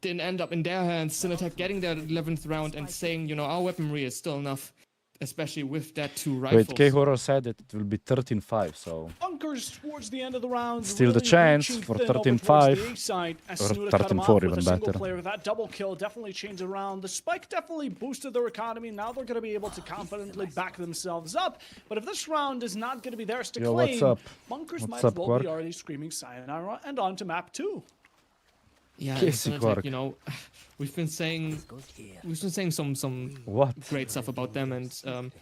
didn't end up in their hands. SnuTek getting their 11th round and saying, you know, our weaponry is still enough, especially with that 2 rifles. Wait, K-Horror said that it will be 13-5, so... Bunkers towards the end of the round. Still the really chance reaching for thin over 13-5, towards the A side, as or SnuTek cut him off 13-4 with even a single better. player. That double kill definitely changed the round. The spike definitely boosted their economy. Now they're going to be able to confidently back themselves up. But if this round is not going to be theirs to Yo, claim, what's up? Bunkers What's might up, as well Quark? be already screaming sayonara and on to map 2. Yeah, Casey SnuTek, Quark. you know, we've been saying some What? great stuff about them, and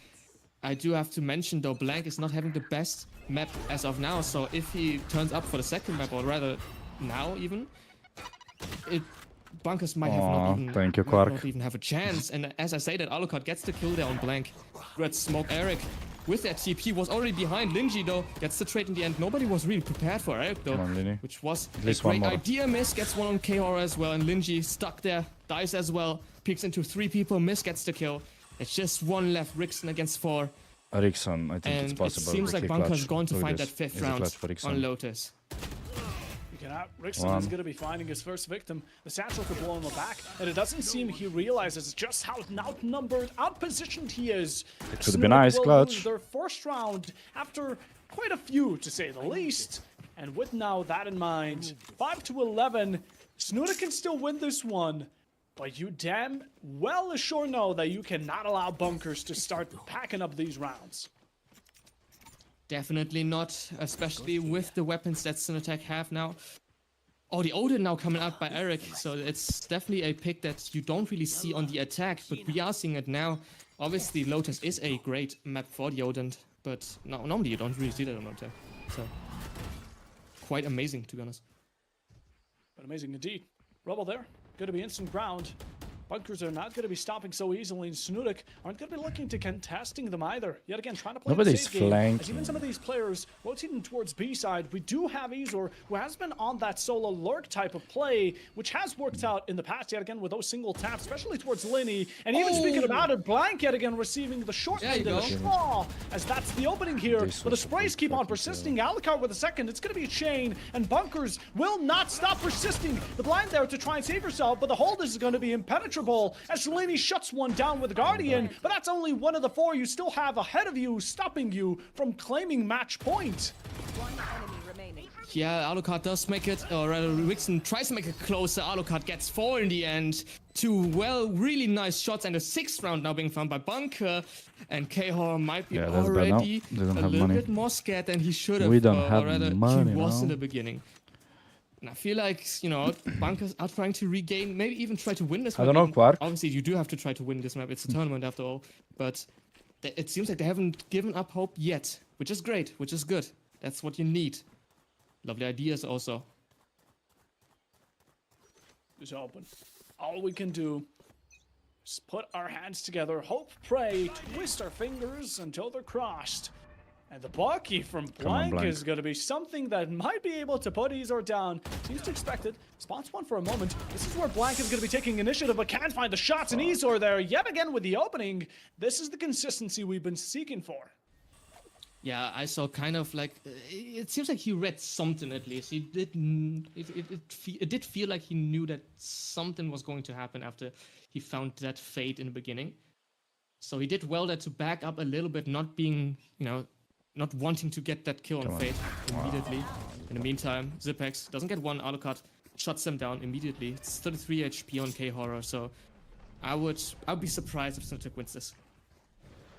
I do have to mention though, Blank is not having the best map as of now. So if he turns up for the second map, or rather now even, Bunkers might have not even, thank you, might Quark. not even have a chance. And as I say, that Alucard gets the kill there on Blank. Red Smoke Eric with that TP was already behind. Linji though gets the trade in the end. Nobody was really prepared for Eric though, Come on, Lini. which was At a least one great more. idea. Miss gets one on KR as well, and Linji stuck there, dies as well, peeks into 3 people. Miss gets the kill. It's just 1 left. Rickson against 4. Ericsson, I think it's And it possible. seems like Ricky Bunker's clutch. going to Look at find that this. 5th Easy round clutch for Ericsson. on Lotus. Rickson is going to be finding his first victim. The satchel could blow him back, and it doesn't seem he realizes just how outnumbered, outpositioned he is. It would be nice, will clutch. lose their first round after quite a few, to say the least. And with now that in mind, 5-11, SnuTek can still win this one. But you damn well sure know that you cannot allow Bunkers to start packing up these rounds. Definitely not, especially with the weapons that SnuTek have now. Oh, the Odin now coming out by Eric, so it's definitely a pick that you don't really see on the attack, but we are seeing it now. Obviously, Lotus is a great map for the Odin, but no, normally you don't really see that on attack. So, quite amazing, to be honest. But amazing indeed. Rubble there. Going to be instant ground. Bunkers are not going to be stopping so easily, and SnuTek aren't going to be looking to contesting them either. Yet again, trying to play Nobody's the safe game. As flanking. even some of these players rotating towards B side, we do have Ezor, who has been on that solo lurk type of play, which has worked out in the past yet again with those single taps, especially towards Linny. And even speaking about it, Blank yet again receiving the short There end you and the go. straw, as that's the opening here. This But the was sprays keep on fucking persisting. Alucard with a second. It's going to be a chain, and Bunkers will not stop persisting. The blind there to try and save herself, but the hold is going to be impenetrable as Linny shuts one down with the Guardian, but that's only one of the 4 you still have ahead of you, stopping you from claiming match point. Yeah, Alucard does make it, or rather, Rickson tries to make it closer. Alucard gets 4 in the end. 2, well, really nice shots, and the 6th round now being found by Bunker. And K-Horror might be Yeah, that's bad now. already They don't a have little money. bit more scared than he should have. We don't or have rather, money he was now. in the beginning. And I feel like, you know, Bunkers are trying to regain, maybe even try to win this map. I don't know, even. Quark. Obviously, you do have to try to win this map. It's a tournament after all. But it seems like they haven't given up hope yet, which is great, which is good. That's what you need. Lovely ideas also. Is open. All we can do is put our hands together, hope, pray, twist our fingers until they're crossed. And the Bucky from Blank Blank. is going to be something that might be able to put Ezor down. Seems to expect it. Spots one for a moment. This is where Blank is going to be taking initiative, but can't find the shots. And Ezor there yet again with the opening. This is the consistency we've been seeking for. Yeah, I saw kind of like, it seems like he read something at least. He didn't, it did feel like he knew that something was going to happen after he found that fade in the beginning. So he did well there to back up a little bit, not being, you know, not wanting to get that kill on fade immediately. In the meantime, Zipex doesn't get one, Alucard shuts him down immediately. It's 33 HP on K-Horror, so I'd be surprised if SnuTek wins this.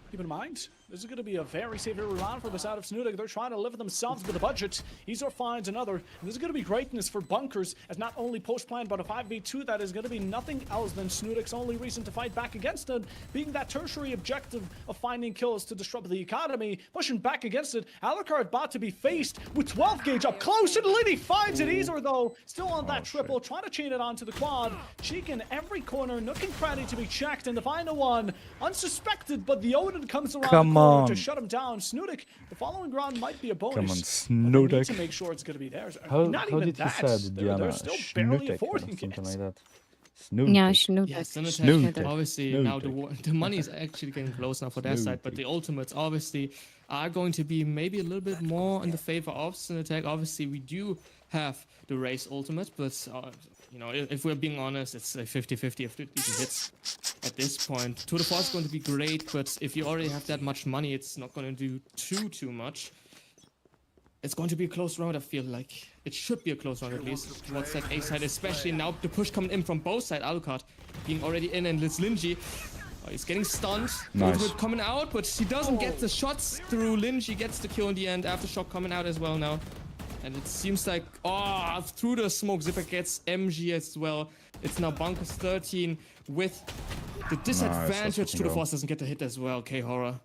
Keep in mind, this is going to be a very safe round for the side of SnuTek. They're trying to live themselves with a budget. Ezor finds another. And this is going to be greatness for Bunkers, as not only post-plan, but a 5v2 that is going to be nothing else than SnuTek's only reason to fight back against it, being that tertiary objective of finding kills to disrupt the economy, pushing back against it. Alucard about to be faced with 12 gauge up close, and Liddy finds it. Ezor, though, still on that triple, trying to chain it onto the quad. Cheek in every corner, nook and cranny to be checked, and the final one, unsuspected, but the Odin comes around Come the corner on. to shut him down. SnuTek, the following round might be a bonus. Come on, but they need SnuTek. to make sure it's going to be theirs. How Not even did he that. say, They're Diana? still barely SnuTek or affording something it. like that. Yeah, SnuTek. Yeah, SnuTek. SnuTek, obviously now SnuTek. the money is actually getting close now for their side, but the ultimates obviously are going to be maybe a little bit more in the favor of SnuTek. Obviously, we do have the race ultimate, but you know, if we're being honest, it's a 50-50 if it even hits at this point. Tour de Force is going to be great, but if you already have that much money, it's not going to do too much. It's going to be a close round, I feel like. It should be a close round at least towards that A side, especially now the push coming in from both sides. Alucard being already in, and it's Linji. Oh, he's getting stunned. Nice. Ultimate coming out, but he doesn't get the shots through. Linji gets the kill in the end. Aftershock coming out as well now. And it seems like, oh, through the smoke, Zipper gets MG as well. It's now Bunkers 13 with the disadvantage. To the Force doesn't get the hit as well. K-Horror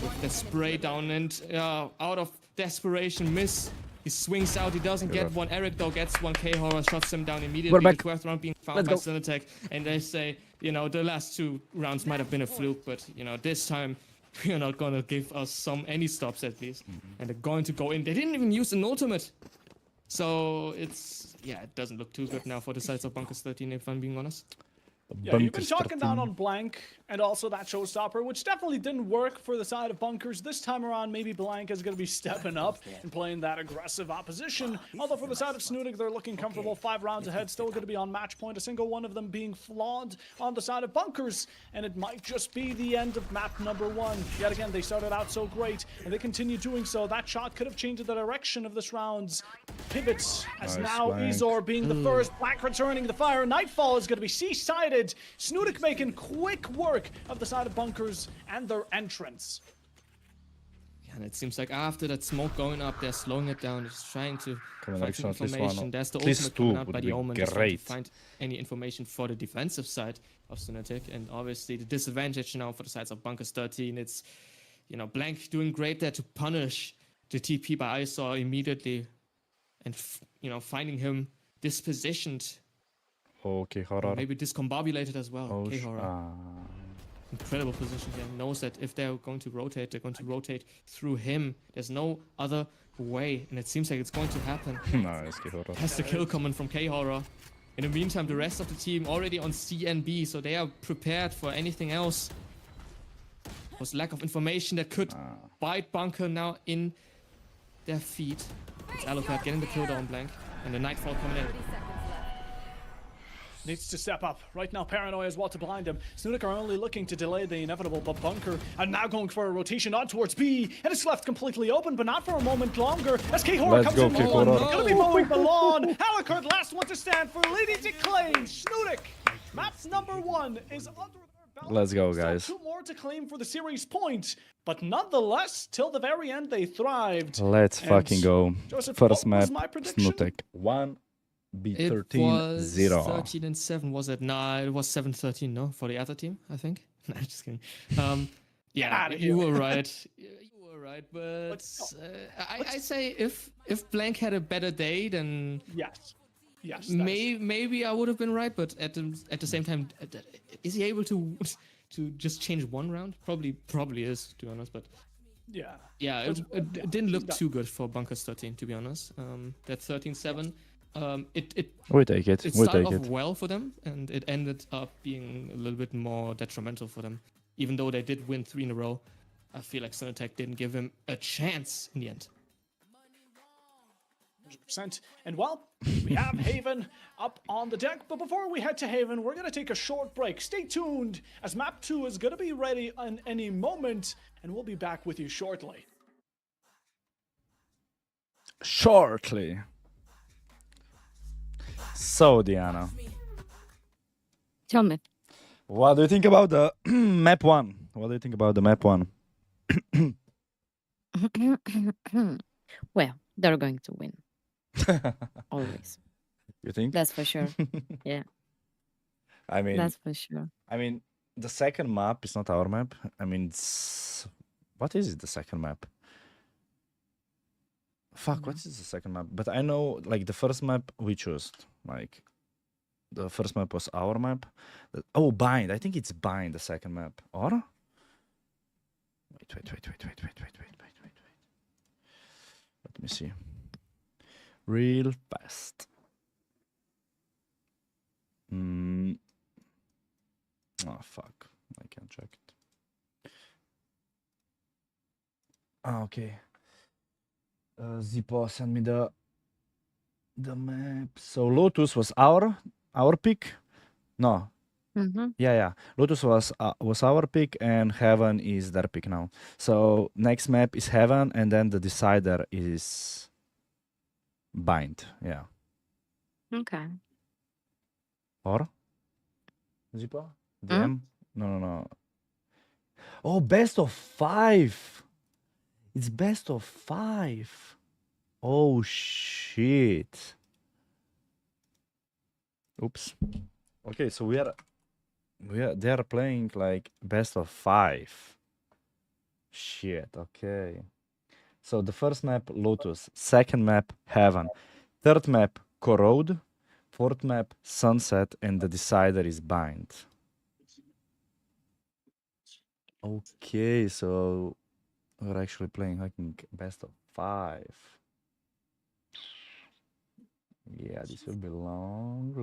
with the spray down, and out of desperation, miss. He swings out, he doesn't get one. Eric though gets one. K-Horror shots him down immediately. We're back. The 12th round being found by SnuTek. And they say, you know, the last 2 rounds might have been a fluke, but you know, this time we're not gonna give us any stops at least. And they're going to go in. They didn't even use an ultimate. So it's, yeah, it doesn't look too good now for the sides of Bunkers 13, if I'm being honest. Yeah, you've been talking down on Blank and also that showstopper, which definitely didn't work for the side of Bunkers. This time around, maybe Blank is going to be stepping up and playing that aggressive opposition. Although for the side of SnuTek, they're looking comfortable 5 rounds ahead, still going to be on match point, a single one of them being flawed on the side of Bunkers. And it might just be the end of map number 1. Yet again, they started out so great, and they continue doing so. That shot could have changed the direction of this round's pivots, as Nice, now Blank. Ezor being the first, Blank returning the fire. Nightfall is going to be C-sided. SnuTek making quick work of the side of Bunkers and their entrance. Yeah, and it seems like after that smoke going up, they're slowing it down, just trying to Come on, find some Alex, at least information. one. There's the At least ultimate coming 2 out by would the be Omen, just trying to great. find any information for the defensive side of SnuTek. And obviously the disadvantage now for the sides of Bunkers 13, it's, you know, Blank doing great there to punish the TP by Isor immediately, and you know, finding him dispositioned, Okay, horror. maybe discombobulated as well. Oh, K-Horror. Incredible position here. Knows that if they're going to rotate, they're going to rotate through him. There's no other way, and it seems like it's going to happen. Nice, K-Horror. Has the kill coming from K-Horror. In the meantime, the rest of the team already on C and B, so they are prepared for anything else. Was lack of information that could bite Bunker now in their feet. It's Alucard getting the kill down Blank, and the Nightfall coming in. Needs to step up. Right now, Paranoia is what to blind him. SnuTek are only looking to delay the inevitable, but Bunker are now going for a rotation on towards B, and it's left completely open, but not for a moment longer, as K-Horror Let's comes go, in. K-Horror. Gonna be mowing the lawn. Alucard, last one to stand for leading to claim. SnuTek, map number 1 is under their belt. Let's go, Still guys. 2 more to claim for the series point, but nonetheless, till the very end, they thrived. Let's And fucking go. Joseph, First what was map, my prediction? SnuTek. 1, It was 13-0. 13-7, was it? Nah, it was 7-13, no? For the other team, I think. Nah, just kidding. Yeah, outta you here. were right. You were right, but I say if Blank had a better day, then Yes. Yes. that is- maybe I would have been right. But at the same time, is he able to just change one round? Probably is, to be honest. But Yeah. yeah, it didn't look too good for Bunkers 13, to be honest. That 13-7. It We take it. it We started take off it. well for them, and it ended up being a little bit more detrimental for them. Even though they did win 3 in a row, I feel like SnuTek didn't give him a chance in the end. 100%. And well, we have Haven up on the deck. But before we head to Haven, we're going to take a short break. Stay tuned, as map 2 is going to be ready in any moment, and we'll be back with you shortly. Shortly. So, Diana, Tell me. what do you think about the map 1? What do you think about the map 1? Well, they're going to win. Always. You think? That's for sure. Yeah, I mean, that's for sure. the second map is not our map. What is it, the second map? Fuck, what is the second map? But I know, like, the first map we chose, like, the first map was our map. Oh, Bind. I think it's Bind, the second map. Or? Wait. Let me see. Real fast. Oh, fuck. I can't check it. Ah, okay. Zippo, send me the map. So Lotus was our pick? No. Mm-hmm. Yeah. Lotus was our pick, and Heaven is their pick now. So next map is Heaven, and then the decider is Bind. Yeah. Okay. Or Zippo? Hmm? DM? No. Oh, best of 5. It's best of 5. Oh shit. Oops. Okay, so they are playing like best of 5. Shit, okay. So the first map, Lotus. Second map, Heaven. Third map, Corrode. Fourth map, Sunset. And the decider is Bind. Okay, so we're actually playing, I think, best of 5. Yeah, this will be long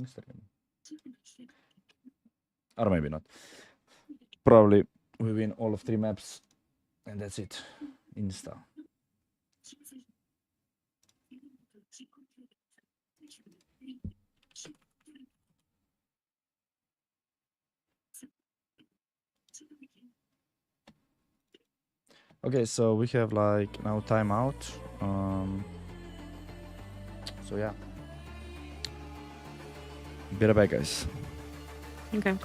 stream. Or maybe not. Probably we win all of 3 maps. And that's it. Insta. Okay, so we have like now timeout. So yeah. Be right back, guys. Okay.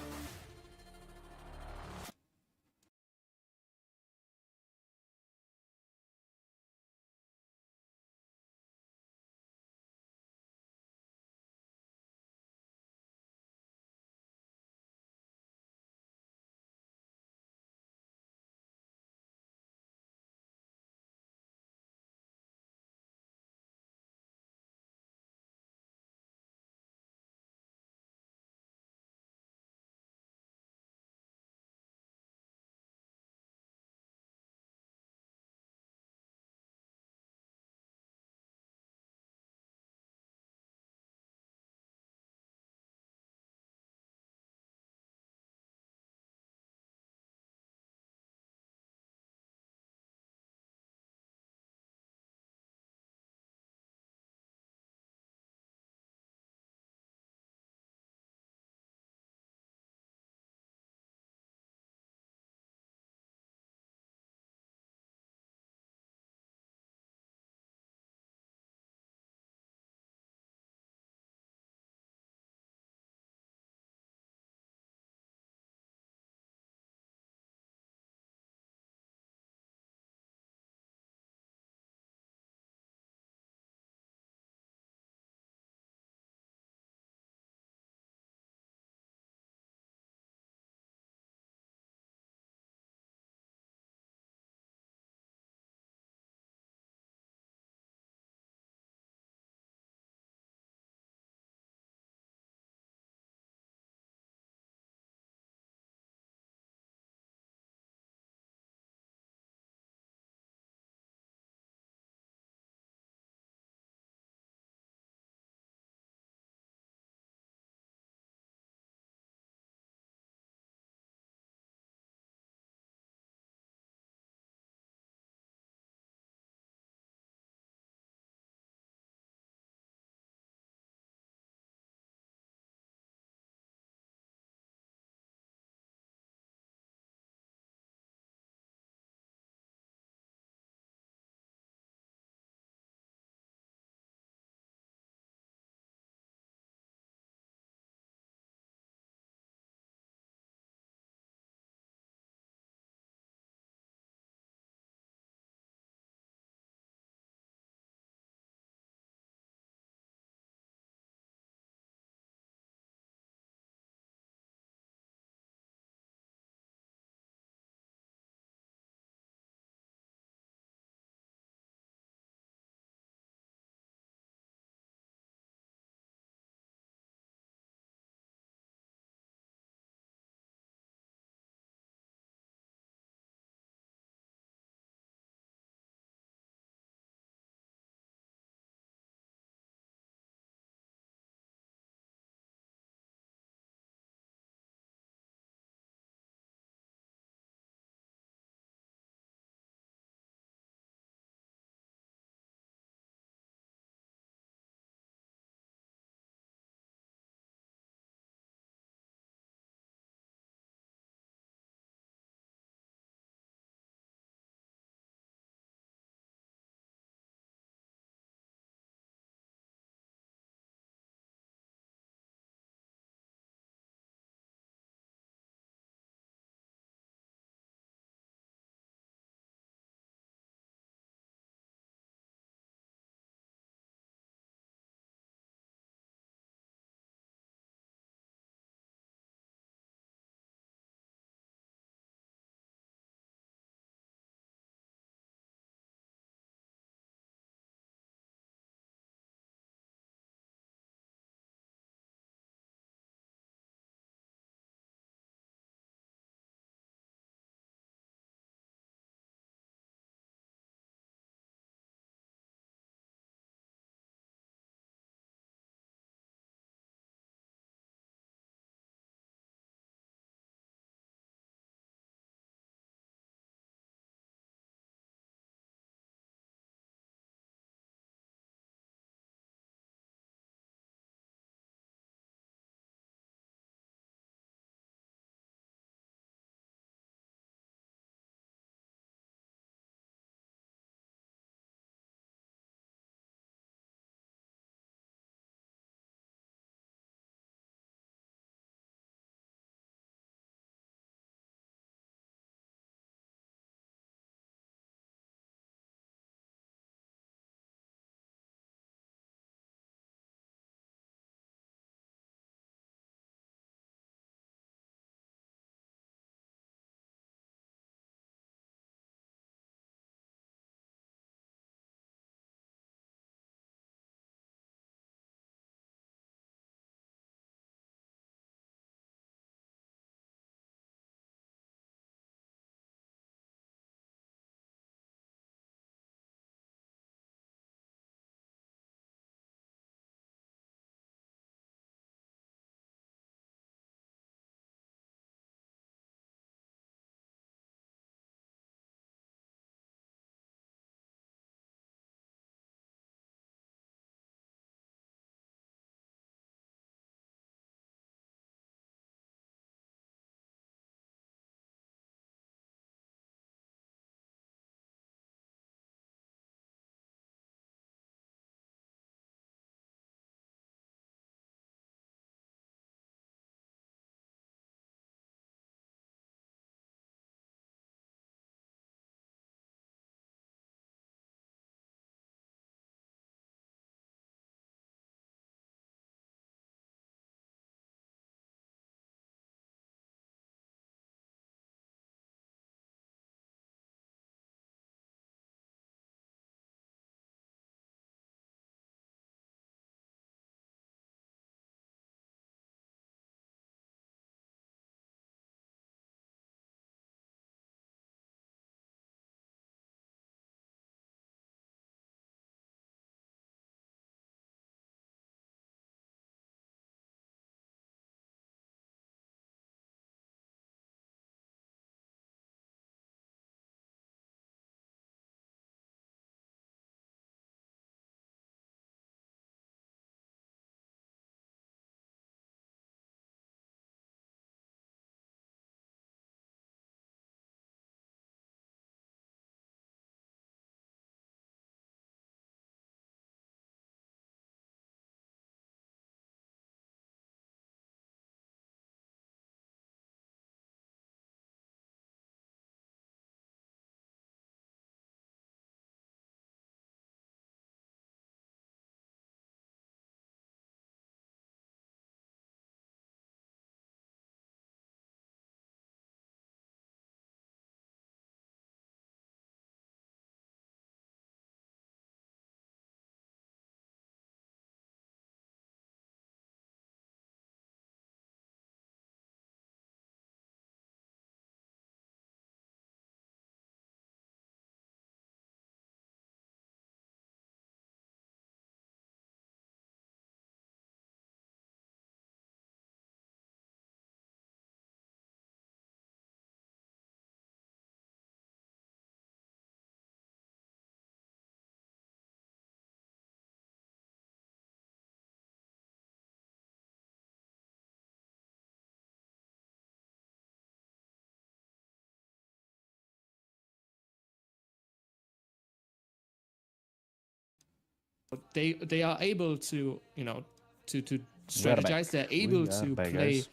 they are able to, you know, to back. strategize. They're able We are to back, play guys.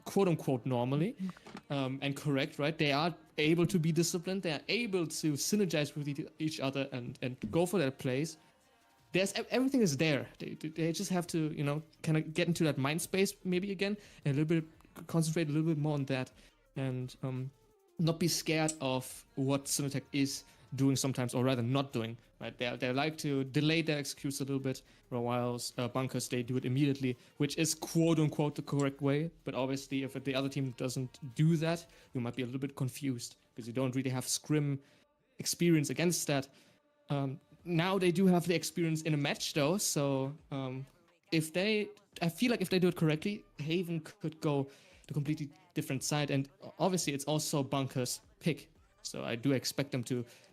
quote unquote normally and correct, right? They are able to be disciplined. They are able to synergize with each other and go for their plays. Everything is there. They just have to, you know, kind of get into that mind space maybe again and a little bit concentrate a little bit more on that and not be scared of what SnuTek is doing sometimes, or rather not doing. Right? They like to delay their executes a little bit, whilst Bunkers, they do it immediately, which is quote unquote the correct way. But obviously, if the other team doesn't do that, you might be a little bit confused because you don't really have scrim experience against that. Now they do have the experience in a match though, so I feel like if they do it correctly, Haven could go the completely different side, and obviously it's also Bunkers' pick, so I do expect them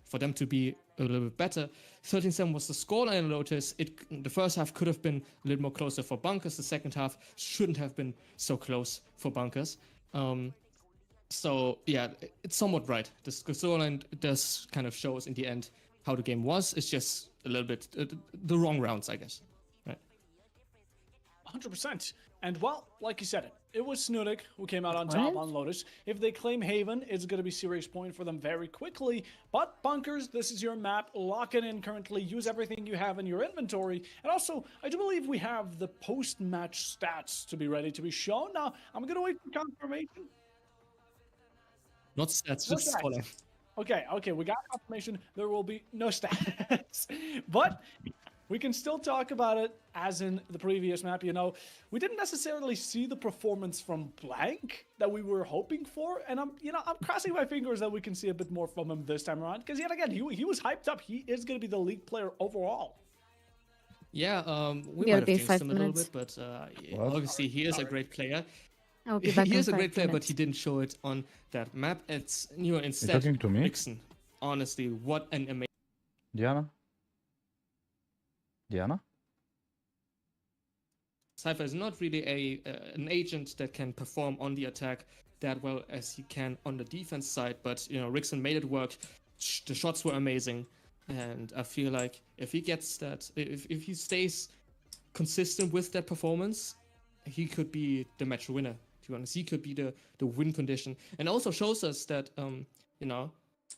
for them to be a little bit better. 13-7 was the scoreline in Lotus. The first half could have been a little more closer for Bunkers. The second half shouldn't have been so close for Bunkers. So yeah, it's somewhat right. The scoreline does kind of show us in the end how the game was. It's just a little bit the wrong rounds, I guess. Right. 100%. And well, like you said, it was SnuTek who came out on top on Lotus. If they claim Haven, it's going to be serious point for them very quickly. But Bunkers, this is your map. Lock it in currently. Use everything you have in your inventory. And also, I do believe we have the post-match stats to be ready to be shown. Now, I'm going to wait for confirmation. Not stats, No just stats. scoreline. Okay, we got confirmation. There will be no stats. But we can still talk about it as in the previous map. You know, we didn't necessarily see the performance from Blank that we were hoping for. And I'm crossing my fingers that we can see a bit more from him this time around. Because yet again, he was hyped up. He is going to be the league player overall. Yeah, we Yeah, might have be jinxed 5 him a little minutes. bit, but obviously he is a great player. I'll be back He in is a 5 great player, but minutes. he didn't show it on that map. It's instead talking to me? Nixon. Honestly, what an amazing. Diana? Cypher is not really an agent that can perform on the attack that well as he can on the defense side, but you know, Rickson made it work. The shots were amazing, and I feel like if he gets that, if he stays consistent with that performance, he could be the match winner. To be honest, he could be the win condition, and also shows us that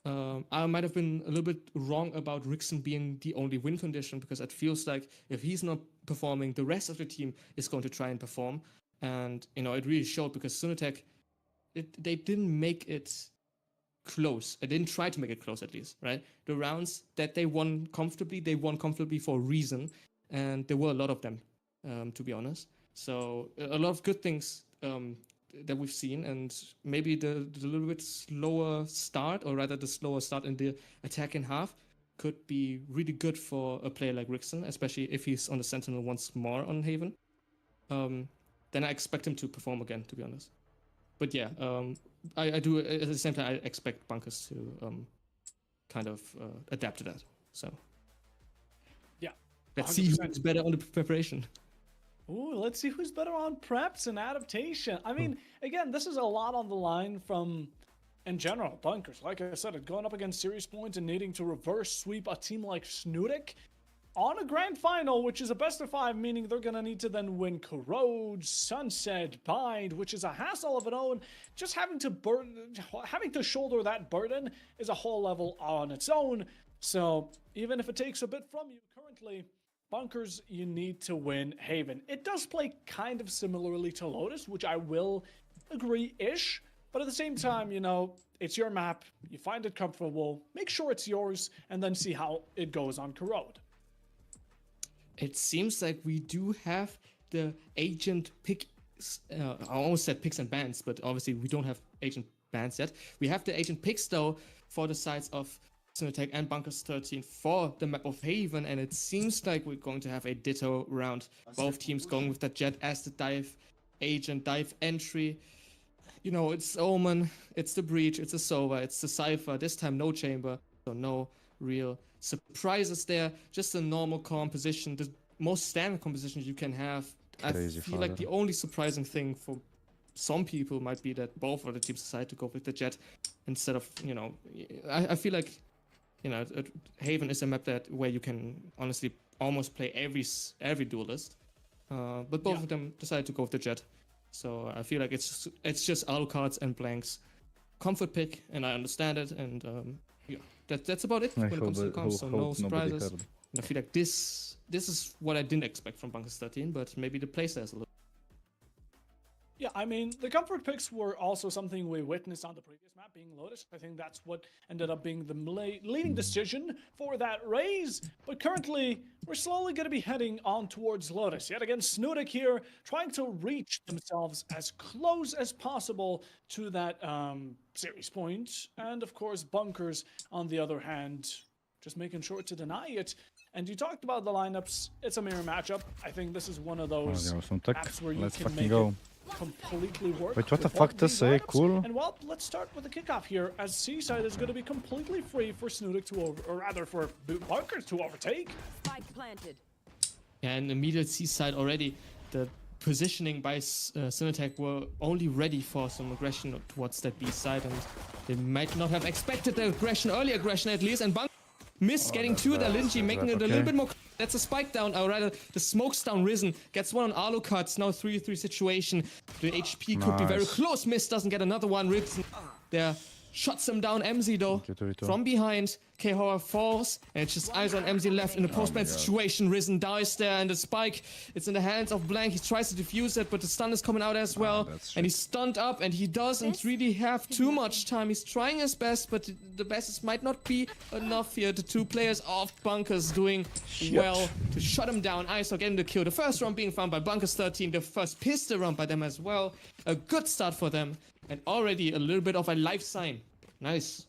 I might have been a little bit wrong about Rickson being the only win condition, because it feels like if he's not performing, the rest of the team is going to try and perform. And, you know, it really showed, because SnuTek, they didn't make it close. They didn't try to make it close, at least, right? The rounds that they won comfortably for a reason. And there were a lot of them, to be honest. So a lot of good things that we've seen, and maybe the little bit slower start, or rather the slower start in the attacking half, could be really good for a player like Rickson, especially if he's on the Sentinel once more on Haven. Then I expect him to perform again, to be honest. But yeah, I do at the same time I expect Bunkers to kind of adapt to that. So Yeah, let's see 100%. who's better on the preparation. Ooh, let's see who's better on preps and adaptation. I mean, again, this is a lot on the line from, in general, Bunkers. Like I said, going up against Serious Point and needing to reverse sweep a team like SnuTek on a grand final, which is a best of 5, meaning they're going to need to then win Corrode, Sunset, Bind, which is a hassle of its own. Just having to shoulder that burden is a whole level on its own. So even if it takes a bit from you currently, Bunkers, you need to win Haven. It does play kind of similarly to Lotus, which I will agree-ish, but at the same time, you know, it's your map, you find it comfortable, make sure it's yours, and then see how it goes on Corrode. It seems like we do have the agent pick. I almost said picks and bans, but obviously we don't have agent bans yet. We have the agent picks though for the sides of SnuTek and Bunkers 13 for the map of Haven, and it seems like we're going to have a ditto round. Both teams going with the Jet as the dive agent, dive entry. You know, it's Omen, it's the Breach, it's the Sova, it's the Cypher. This time no chamber, so no real surprises there. Just a normal composition, the most standard composition you can have. Crazy I feel like father. the only surprising thing for some people might be that both of the teams decide to go with the Jet instead of, you know, I feel like, you know, Haven is a map where you can honestly almost play every duelist. But both of them decided to go with the Jet. So I feel like it's just Alucards and Blanks. Comfort pick, and I understand it, and that's about it when it comes to the comps, so no surprises. And I feel like this is what I didn't expect from Bunkers 13, but maybe the playstyle is a little. Yeah, I mean, the comfort picks were also something we witnessed on the previous map, being Lotus. I think that's what ended up being the leading decision for that raise. But currently, we're slowly going to be heading on towards Lotus. Yet again, SnuTek here, trying to reach themselves as close as possible to that series point. And of course, Bunkers, on the other hand, just making sure to deny it. And you talked about the lineups. It's a mirror matchup. I think this is one of those maps where you can make it completely work. Wait, what the fuck to say? Cool. And well, let's start with the kickoff here, as Seaside is going to be completely free for SnuTek to or rather for Bunkers to overtake. Spike planted. Yeah, and immediate Seaside already. The positioning by SnuTek were only ready for some aggression towards that B side, and they might not have expected the aggression, early aggression at least, and Bunkers missed getting to the Linji, making it a little bit more. That's a spike down, or rather, the smoke's down Risen. Gets one on Alucard, now 3-3 situation. The HP could be very close. Miss doesn't get another one. Risen there shuts him down. MZ though, from behind. K-Horror falls, and it's just eyes on MZ left in a post-ban situation. Risen dies there, and the spike, it's in the hands of Blank. He tries to defuse it, but the stun is coming out as well. And he's stunned up, and he doesn't really have too much time. He's trying his best, but the best might not be enough here. The two players of Bunkers doing well to shut him down. ISO getting the kill. The first round being found by Bunkers 13. The first pistol round by them as well. A good start for them, and already a little bit of a life sign. Nice.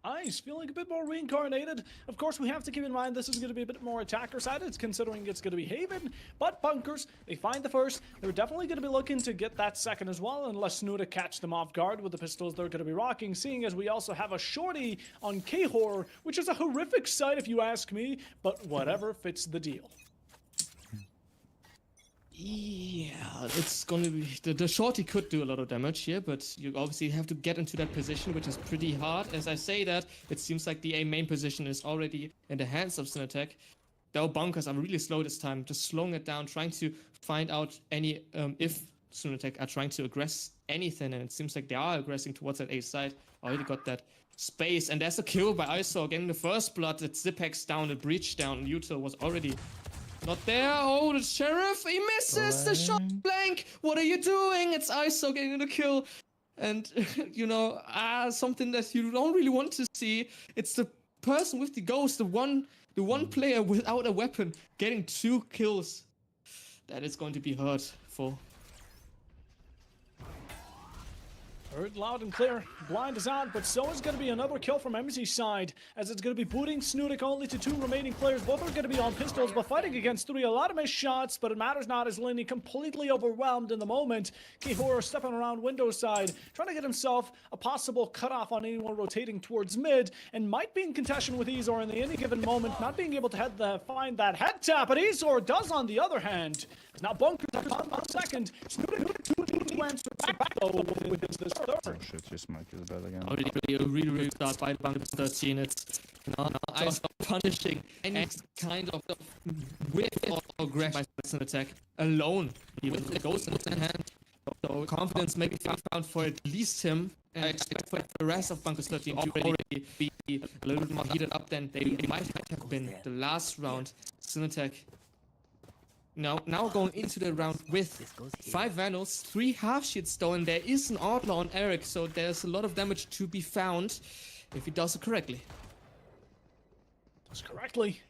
Nice, feeling a bit more reincarnated. Of course, we have to keep in mind this is going to be a bit more attacker-sided, considering it's going to be Haven. But Bunkers, they find the first. They're definitely going to be looking to get that second as well, unless SnuTek catch them off guard with the pistols they're going to be rocking, seeing as we also have a shorty on K-Horror, which is a horrific sight if you ask me, but whatever fits the deal. Yeah, it's gonna be the shorty could do a lot of damage here, but you obviously have to get into that position, which is pretty hard. As I say that, it seems like the A main position is already in the hands of SnuTek. Though Bunkers are really slow this time, just slowing it down, trying to find out any if SnuTek are trying to aggress anything, and it seems like they are aggressing towards that A side. Already got that space, and there's a kill by ISO getting the first blood. It's Zipex down, the breach down. Util was already not there. Oh, the Sheriff, he misses the shot. Blank, what are you doing? It's ISO getting the kill. And, you know, something that you don't really want to see. It's the person with the ghost, the one player without a weapon, getting 2 kills. That is going to be hurtful. Heard loud and clear. Blind is out, but so is going to be another kill from MZ's side, as it's going to be booting SnuTek only to 2 remaining players. Both are going to be on pistols, but fighting against 3. A lot of missed shots, but it matters not, as Lenny completely overwhelmed in the moment. K-Horror stepping around window side, trying to get himself a possible cutoff on anyone rotating towards mid, and might be in contention with Ezor in any given moment, not being able to find that head tap, but Ezor does on the other hand. Now Bunkers on second. SnuTek lands back though with this third. Oh shit, his mic is bad again. Really start by Bunkers 13. It's now ISO punishing any kind of whiff or aggression by SnuTek alone. Even with the ghost in his hand. So confidence may be found for at least him, and I expect for the rest of Bunkers 13 to already be a little bit more heated up than they might have been the last round. SnuTek now going into the round with 5 Vandals, 3 half-sheets though, and there is an Outlaw on Eric, so there's a lot of damage to be found if he does it correctly. Does correctly.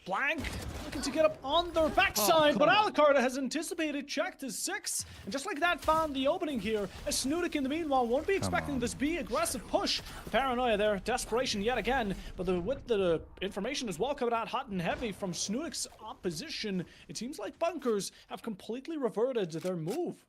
Blank looking to get up on their backside, but Alucard has anticipated, checked his 6, and just like that found the opening here, as SnuTek in the meanwhile won't be expecting this B aggressive push. The paranoia there, desperation yet again, but with the information as well coming out hot and heavy from SnuTek's opposition, it seems like Bunkers have completely reverted their move.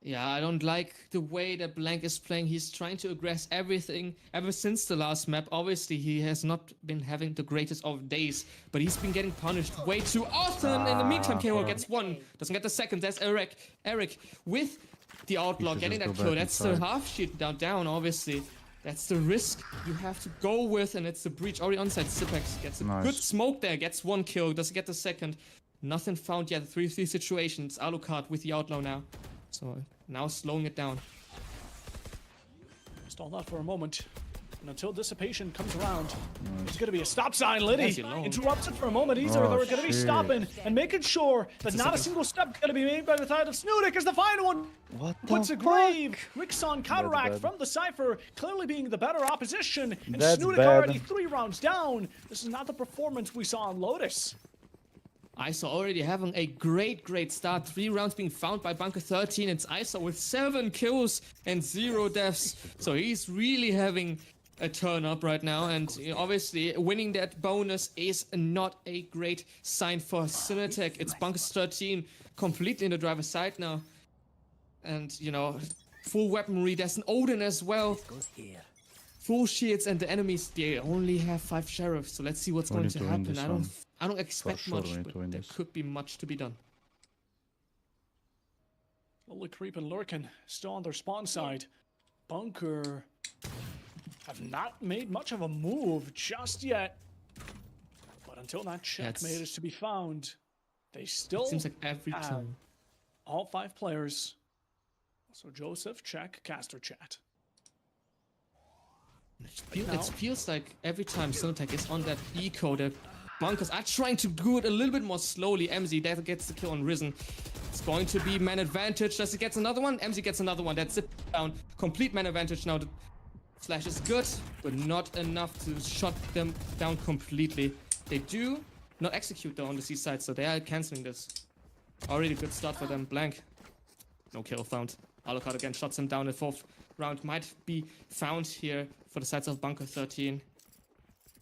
Yeah, I don't like the way that Blank is playing. He's trying to aggress everything ever since the last map. Obviously, he has not been having the greatest of days, but he's been getting punished way too often. In the meantime, KO gets 1, doesn't get the second. There's Eric with the Outlaw getting that kill. That's the half sheet down, obviously. That's the risk you have to go with, and it's the breach already onside. Sipex gets a good smoke there, gets 1 kill, doesn't get the second. Nothing found yet. 3-3 situation. It's Alucard with the outlaw now. So now slowing it down. Stall that for a moment. And until dissipation comes around, there's going to be a stop sign. Liddy interrupts it for a moment. Either they're going to be stopping and making sure that not a single step is going to be made by the side of SnuTek as the final one. Puts a grave. Rickson counteract from the Cypher, clearly being the better opposition. And SnuTek already 3 rounds down. This is not the performance we saw on Lotus. ISO already having a great start. 3 rounds being found by Bunker 13. It's ISO with 7 kills and 0 deaths. So he's really having a turn up right now, and obviously winning that bonus is not a great sign for SnuTek. It's Bunker 13 completely in the driver's side now, and full weaponry. There's an Odin as well, full shields, and the enemies, they only have 5 sheriffs. So let's see what's going to happen. I don't expect much, but there could be much to be done. Slowly creeping, lurking, still on their spawn side. Bunker have not made much of a move just yet. But until that checkmate is to be found, they still seems like every have time. all 5 players. So Joseph, check, caster chat. It feels like every time SnuTek is on that eco, the Bunkers are trying to do it a little bit more slowly. MZ, that gets the kill on Risen. It's going to be man advantage. Does it get another one? MZ gets another one. That's it down. Complete man advantage now. The flash is good, but not enough to shut them down completely. They do not execute though on the C side, so they are canceling this. Already a good start for them. Blank. No kill found. Alucard again shuts him down. The 4th round might be found here for the sides of Bunker 13.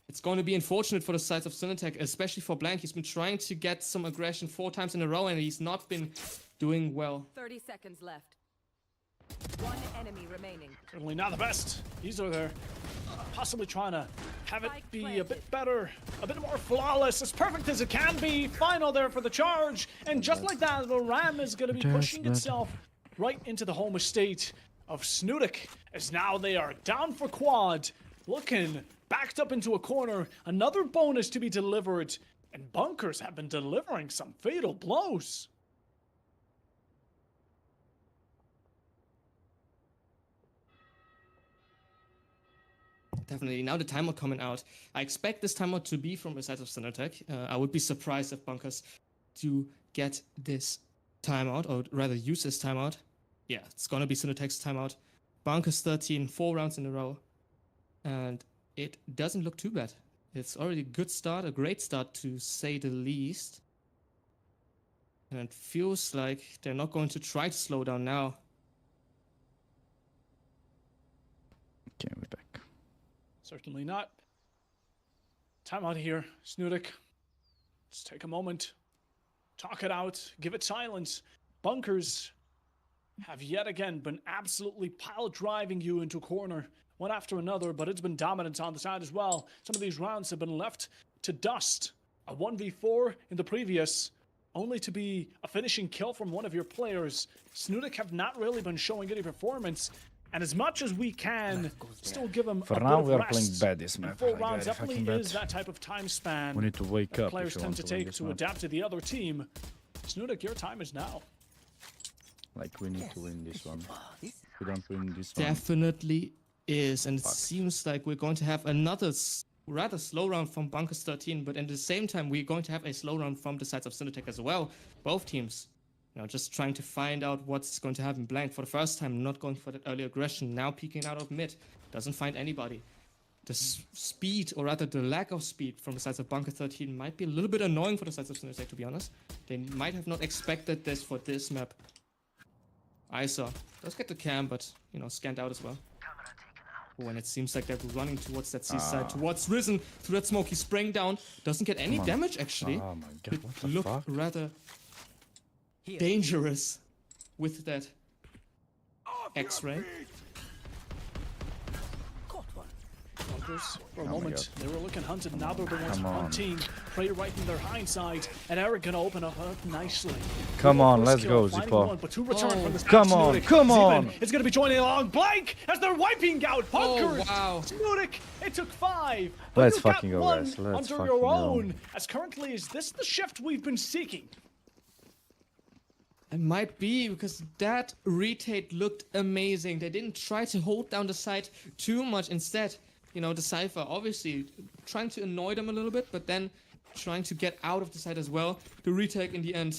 It's going to be unfortunate for the sides of SnuTek, especially for Blank. He's been trying to get some aggression 4 times in a row, and he's not been doing well. 30 seconds left. 1 enemy remaining. Certainly not the best. These are there. Possibly trying to have it be a bit better, a bit more flawless, as perfect as it can be. Final there for the charge. And just like that, the Ram is going to be pushing itself right into the home estate of SnuTek, as now they are down for quad, looking backed up into a corner. Another bonus to be delivered, and Bunkers have been delivering some fatal blows. Definitely. Now the timeout coming out. I expect this timeout to be from the side of SnuTek. I would be surprised if Bunkers do get this timeout, or rather use this timeout. Yeah, it's gonna be SnuTek's timeout. Bunkers 13, 4 rounds in a row. And it doesn't look too bad. It's already a good start, a great start to say the least. And it feels like they're not going to try to slow down now. Okay, we're back. Certainly not. Timeout here, SnuTek. Let's take a moment. Talk it out. Give it silence. Bunkers have yet again been absolutely pile driving you into a corner, one after another, but it's been dominant on the side as well. Some of these rounds have been left to dust. A 1v4 in the previous, only to be a finishing kill from one of your players. SnuTek have not really been showing any performance, and as much as we can, still give them For a now, bit we of are playing rest. bad this map. 4 Like, rounds very definitely fucking is bad. that type of time span We need to wake that up players if you tend want to to win take this to map. adapt to the other team. SnuTek, your time is now. Like, we need to win this one. If we don't win this one, Definitely is, and it seems like we're going to have another rather slow round from Bunkers 13, but at the same time we're going to have a slow round from the sides of SnuTek as well. Both teams, just trying to find out what's going to happen. Blank for the first time, not going for that early aggression, now peeking out of mid, doesn't find anybody. The speed, or rather the lack of speed from the sides of Bunker 13 might be a little bit annoying for the sides of SnuTek, to be honest. They might have not expected this for this map. ISO does get the cam, but scanned out as well. When it seems like they're running towards that C side, towards Risen, through that smoke, he's spraying down. Doesn't get any damage actually. Oh my god, It what the looked fuck? rather dangerous with that X-ray. Bunkers, for a my moment, they were looking hunted. Now they're the ones Come on. hunting. Prey right in their hindsight. And Eric gonna open up nicely. Come on, First let's kill, go, finding Zipo. one, but two return from this Come match, on, SnuTek. come Zeeman on. is gonna be joining along. Blank as they're wiping out Bunkers. wow. SnuTek, it took 5. But Let's you got fucking go, one guys. Let's under fucking your go. own. As currently, is this the shift we've been seeking? It might be, because that retake looked amazing. They didn't try to hold down the side too much. Instead, you know, the Cypher obviously trying to annoy them a little bit, but then trying to get out of the side as well. The retake in the end,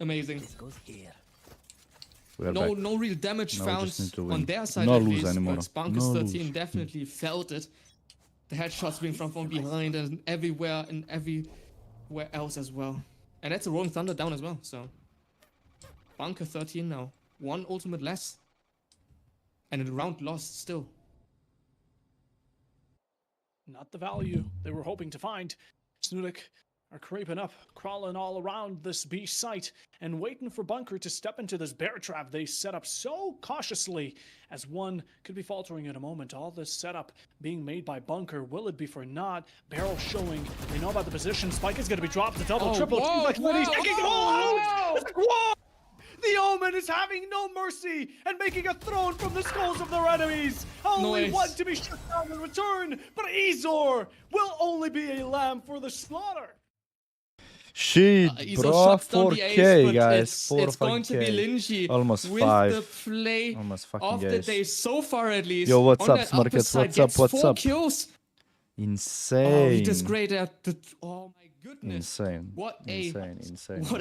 amazing. We're No, back. no real damage Now we found just need to on win. their side No at lose least, anymore. but Bunkers No 13 lose. definitely felt it. The headshots being from behind and everywhere else as well. And that's a Rolling Thunder down as well, so. Bunker 13 now. One ultimate less. And a round lost still. Not the value they were hoping to find. SnuTek are creeping up, crawling all around this B site, and waiting for Bunker to step into this bear trap they set up so cautiously, as one could be faltering in a moment. All this setup being made by Bunker, will it be for naught? Barrel showing, they know about the position. Spike is going to be dropped, the double, triple, whoa, like Liddy's whoa, taking whoa, it all out! The Omen is having no mercy and making a throne from the skulls of their enemies. Only Nice. one to be shut down in return, but Ezor will only be a lamb for the slaughter. Shit, Iso bro, shuts down the 4K, ace, but guys. it's going to be 4K. Linji Almost with 5. the play Almost fucking of the guys. day so far at least. Yo, what's On up, that upper Smarkets? side, What's up? gets What's 4 up? kills. Insane. Oh, he just great at the. Oh my goodness. Insane. What Insane.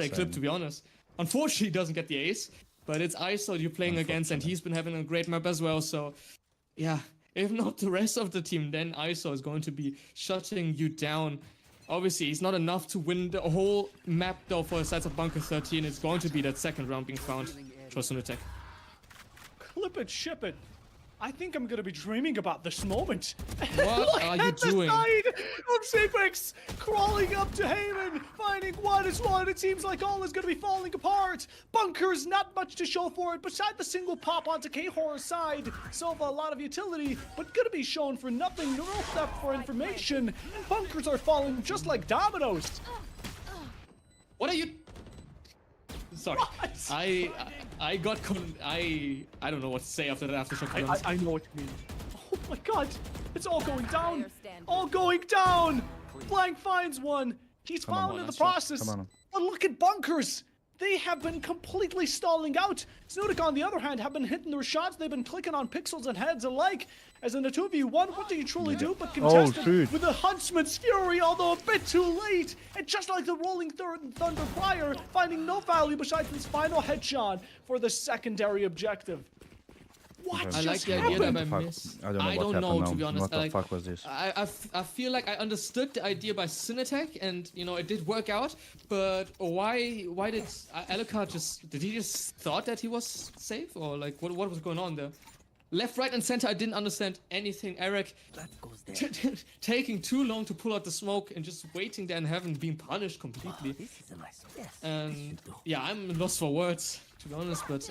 a clip, to be honest. Unfortunately, he doesn't get the ace, but it's ISO you're playing against, and he's been having a great map as well. So, yeah, if not the rest of the team, then ISO is going to be shutting you down. Obviously, he's not enough to win the whole map, though, for the sides of Bunker 13. It's going to be that second round being found for SnuTek. Clip it, ship it. I think I'm gonna be dreaming about this moment. What Look are you at the doing? side of Apex crawling up to Heyman, finding one is one. It seems like all is gonna be falling apart. Bunker's not much to show for it, beside the single pop onto K-Horror's side. Sova, a lot of utility, but gonna be shown for nothing. No theft for information, and Bunkers are falling just like dominoes. What are you? Sorry, What? I got I don't know what to say after that aftershock. to be honest. I know what you mean. Oh my god, it's all going down. All going down. Blank finds one. He's Come on, found in the nice shot. process. Come on. But look at Bunkers. They have been completely stalling out. SnuTek, on the other hand, have been hitting their shots. They've been clicking on pixels and heads alike. As in a 2v1, what do you truly do but contest it shoot. with the Huntsman's Fury, although a bit too late. And just like the Rolling Thunder prior, finding no value besides this final headshot for the secondary objective. What I like just the idea that happened? I missed. I don't know what know, happened to now. be honest. What the Like, fuck was this? I feel like I understood the idea by SnuTek, and you know it did work out. But why did Alucard did he just thought that he was safe, or like what was going on there? Left, right, and center, I didn't understand anything. Eric taking too long to pull out the smoke and just waiting there and having been punished completely. And yeah, I'm lost for words, to be honest. But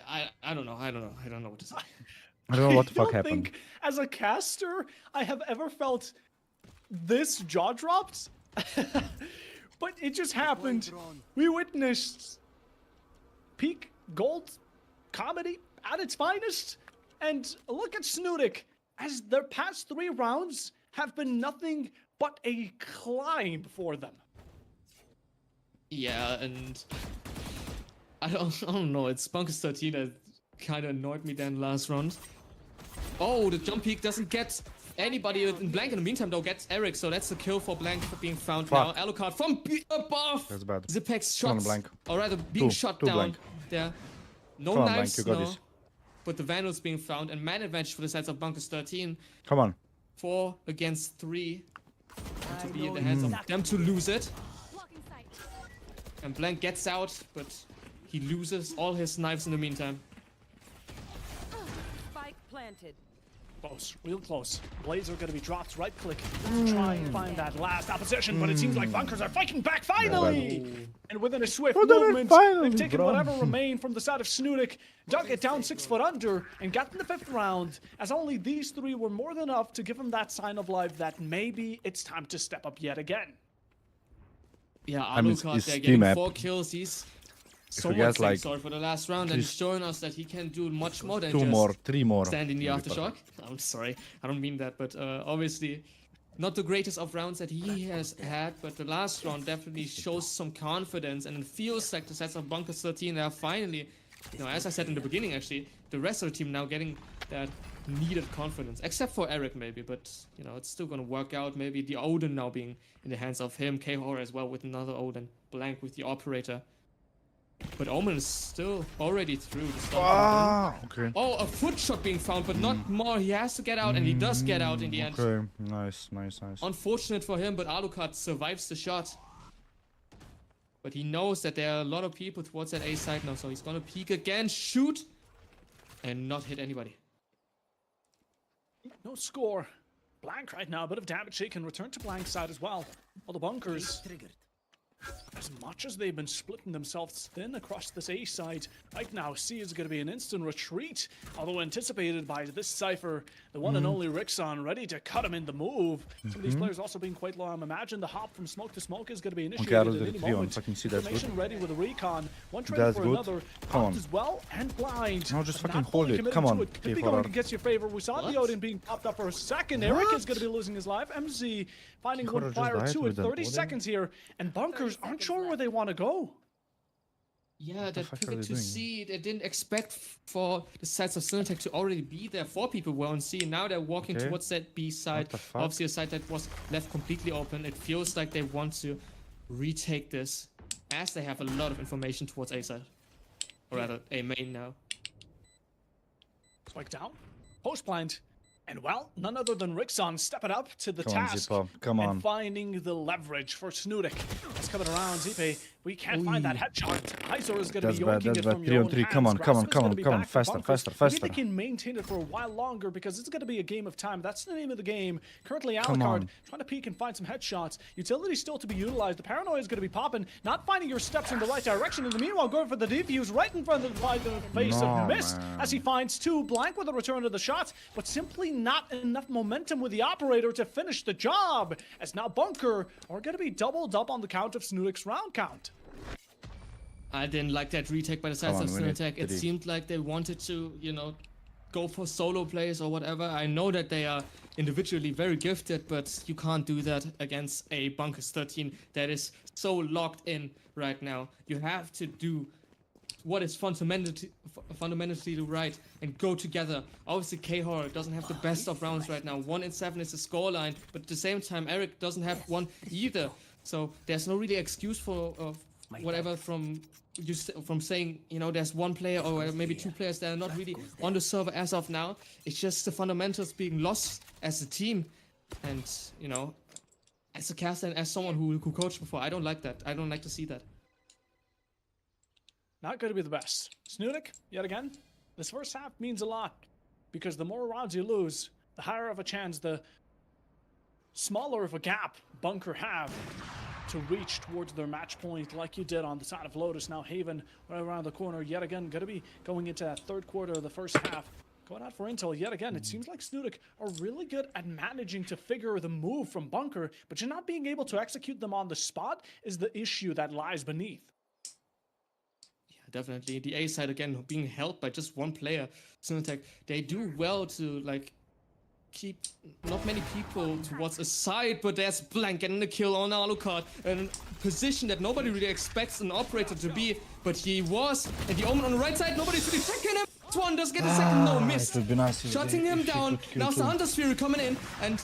I don't know. I don't know what to say. I don't know what the fuck I don't happened. think, as a caster, I have ever felt this jaw dropped. But it just happened. We witnessed peak gold comedy at its finest. And look at SnuTek, as their past 3 rounds have been nothing but a climb for them. Yeah, and I don't know. It's Bunkers 13 that kind of annoyed me then last round. Oh, the jump peak doesn't get anybody in Blank. In the meantime, though, gets Eric. So that's a kill for Blank for being found Fuck. now. Alucard from above. That's bad. Zipex Come on, shots, Blank. or rather being Two shot down Blank. there. No Come on, Blank, knives, you got no. this. But the Vandals being found, and man advantage for the sides of Bunkers 13. Come on. 4 against 3. To be in the hands of them to lose it. And Blank gets out, but he loses all his knives in the meantime. Spike planted. Close, real close. Blades are going to be dropped. Right click to try and find that last opposition, but it seems like Bunkers are fighting back finally! And within a swift movement, they've taken whatever remained from the side of SnuTek, dug it down 6 foot under, and got in the 5th round, as only these 3 were more than enough to give him that sign of life that maybe it's time to step up yet again. Yeah, I mean, Alucard, it's they're team getting app. 4 kills. He's so forget, much like, sorry for the last round, and he's showing us that he can do much more than 2 just more, 3 more. stand in the maybe aftershock. I'm sorry, I don't mean that, but obviously not the greatest of rounds that he has had, but the last round definitely shows some confidence, and it feels like the sets of Bunkers 13 are finally, as I said in the beginning actually, the rest of the team now getting that needed confidence, except for Eric maybe, but it's still gonna work out. Maybe the Odin now being in the hands of him, K-Horror as well with another Odin, Blank with the operator. But Omen is still already through the start. Okay. Oh, a foot shot being found, but not more. He has to get out, and he does get out in the end. Okay, nice. Unfortunate for him, but Alucard survives the shot. But he knows that there are a lot of people towards that A side now, so he's gonna peek again, shoot, and not hit anybody. No score. Blank right now, a bit of damage taken. Return to Blank side as well. All the Bunkers, as much as they've been splitting themselves thin across this A side, right now C is going to be an instant retreat, although anticipated by this Cypher, the one and only Rixon, ready to cut him in the move. Some of these players also being quite low. Imagine the hop from smoke to smoke is going to be initiated at any moment. Fucking see that's good. Information ready with a recon. One trade That's for good. another. Come on. As well and blind. No, just But fucking not hold fully it. committed Come to on. it. Could be K-Horror. going against your favor. We saw the Odin being popped up for a second. Eric is going to be losing his life. MZ finding K-Horror one just fire died two in with an 30 Odin? seconds here. And Bunkers aren't sure where they want to go. Yeah, that fuck are pivot they to doing? C, they didn't expect for the sides of SnuTek to already be there. 4 people were on C, and now they're walking Okay. towards that B side. the fuck? Obviously a side that was left completely open. It feels like they want to retake this, as they have a lot of information towards A side. Or rather, A main now. Spike down. Post blind. And well, none other than Rixon stepping up to the Come on, task. Zippo. Come on. And finding the leverage for SnuTek. It's coming around, Zipe. We can't find that headshot. Hyzor is going to That's be bad, yoinking that's it bad. from 3 your on own 3. hands. Come on. Grasp is gonna be back for Faster. Bunkers. Maybe Faster. they can maintain it for a while longer because it's going to be a game of time. That's the name of the game. Currently, Come Alucard on. trying to peek and find some headshots. Utility still to be utilized. The paranoia is going to be popping. Not finding your steps in the right direction. In the meanwhile, going for the defuse right in front of the face No, of Mist man. as he finds 2. Blank with a return to the shots, but simply not enough momentum with the operator to finish the job. As now Bunker are going to be doubled up on the count of SnuTek's round count. I didn't like that retake by the sides Come of on, we need SnuTek. It 3. seemed like they wanted to, go for solo plays or whatever. I know that they are individually very gifted, but you can't do that against a Bunkers 13 that is so locked in right now. You have to do what is fundamentally right and go together. Obviously, K-Horror doesn't have the best of rounds right now. 1 in 7 is the scoreline, but at the same time, Eric doesn't have one either. So there's no really excuse for whatever from saying, there's one player or maybe 2 players that are not really on the server as of now. It's just the fundamentals being lost as a team. And, as a caster and as someone who coached before, I don't like that. I don't like to see that. Not going to be the best. SnuTek, yet again, this first half means a lot because the more rounds you lose, the higher of a chance, the smaller of a gap Bunker have to reach towards their match point like you did on the side of Lotus. Now Haven right around the corner yet again, going to be going into that 3rd quarter of the first half. Going out for intel yet again. It seems like SnuTek are really good at managing to figure the move from Bunker, but you're not being able to execute them on the spot is the issue that lies beneath. Definitely. The A side, again, being held by just one player. SnuTek, they do well to, keep not many people towards a side, but there's Blank getting the kill on Alucard. And a position that nobody really expects an operator to be, but he was. And the Omen on the right side, nobody's really checking him. One does get a second, no, missed. It would be nice if Shutting they- him if he down. could kill Now it's the too. Hunter's Fury coming in, and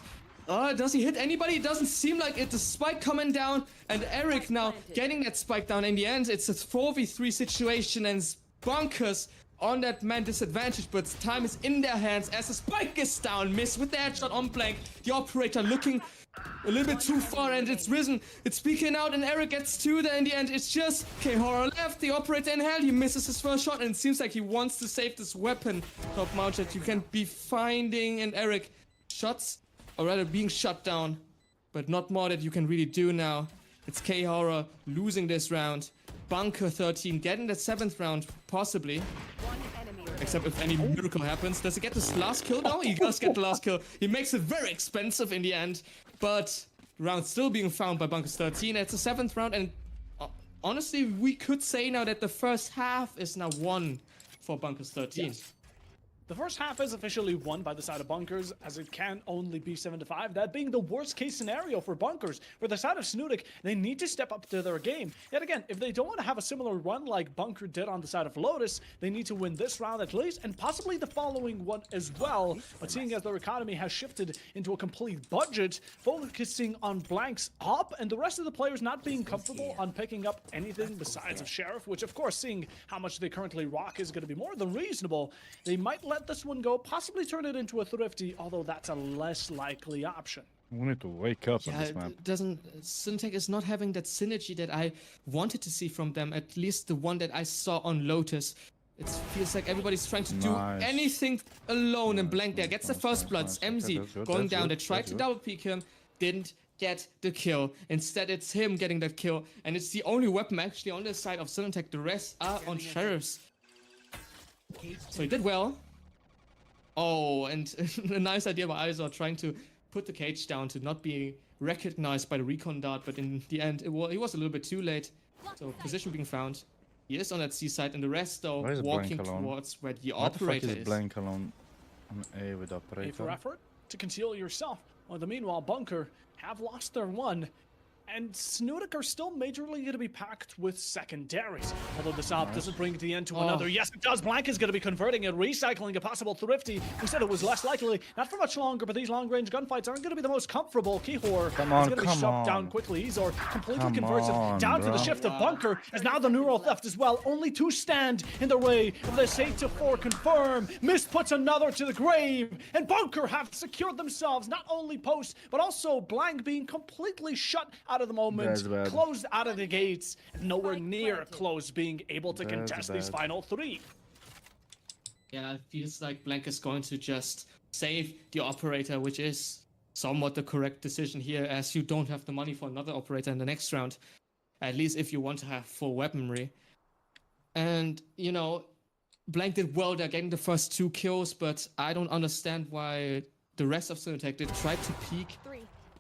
does he hit anybody? It doesn't seem like it. The spike coming down, and Eric now getting that spike down. In the end, it's a 4v3 situation, and Bunkers on that man disadvantage, but time is in their hands as the spike is down. Miss with the headshot on Blank. The operator looking a little bit too far, and it's risen. It's peeking out, and Eric gets two there in the end. It's just K-Horror left. The operator in hell, he misses his first shot, and it seems like he wants to save this weapon. Top Mount that you can be finding, and Eric shots, or rather being shut down, but not more that you can really do now. It's K-Horror losing this round. Bunker 13 getting the 7th round, possibly. Except if any miracle happens. Does he get this last kill now? He does get the last kill. He makes it very expensive in the end. But the round still being found by Bunker 13. It's the 7th round, and honestly, we could say now that the first half is now won for Bunker 13. Yes. The first half is officially won by the side of Bunkers, as it can only be 7-5, that being the worst case scenario for Bunkers. For the side of SnuTek, they need to step up to their game. Yet again, if they don't want to have a similar run like Bunker did on the side of Lotus, they need to win this round at least, and possibly the following one as well. But seeing as their economy has shifted into a complete budget, focusing on blanks up, and the rest of the players not being comfortable on picking up anything besides of Sheriff, which of course, seeing how much they currently rock is going to be more than reasonable, they might let this one go, possibly turn it into a Thrifty, although that's a less likely option. We need to wake up on this map. SnuTek is not having that synergy that I wanted to see from them, at least the one that I saw on Lotus. It feels like everybody's trying to do anything alone, and Blank there gets the first blood. MZ going down. They tried to double peek him, didn't get the kill. Instead, it's him getting that kill, and it's the only weapon actually on the side of SnuTek. The rest are on Sheriffs. So he did well. Oh, and a nice idea by Izor trying to put the cage down to not be recognized by the recon dart, but in the end, it was a little bit too late. So position being found. He is on that C side, and the rest, though, walking towards where the operator is. Blank alone on A with operator? A for effort to conceal yourself. Well, the meanwhile, Bunker have lost their one. And SnuTek are still majorly going to be packed with secondaries. Although this op doesn't bring the end to another. Yes, it does. Blank is going to be converting it, recycling a possible Thrifty. We said it was less likely. Not for much longer, but these long-range gunfights aren't going to be the most comfortable. Keyhor is going to be shoved down quickly. Izor completely converts it down to the shift of Bunker, as now the neural theft as well. Only two stand in their way of this 8-4 confirm. Mist puts another to the grave, and Bunker have secured themselves not only post, but also Blank being completely shut out of the moment, closed out of the gates, and nowhere near close being able to contest these final three. Yeah, it feels like Blank is going to just save the operator, which is somewhat the correct decision here, as you don't have the money for another operator in the next round, at least if you want to have full weaponry. And, you know, Blank did well, they're getting the first 2 kills, but I don't understand why the rest of SnuTek did try to peek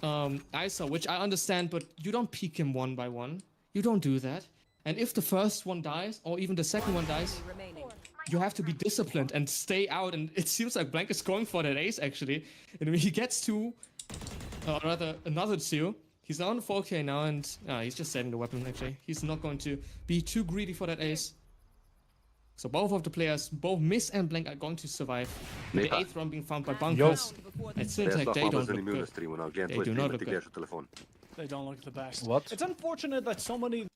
ISO, which I understand, but you don't peek him one by one. You don't do that. And if the first one dies, or even the second one dies, you have to be disciplined and stay out. And it seems like Blank is going for that ace, actually. And when he gets 2, or rather another 2, he's on 4k now, and he's just saving the weapon, actually. He's not going to be too greedy for that ace. So both of the players, both Miss and Blank, are going to survive. The 8th round being found by Bunkers. At SnuTek, they don't look good. They do not look good. They don't look the best. What? It's unfortunate that so many...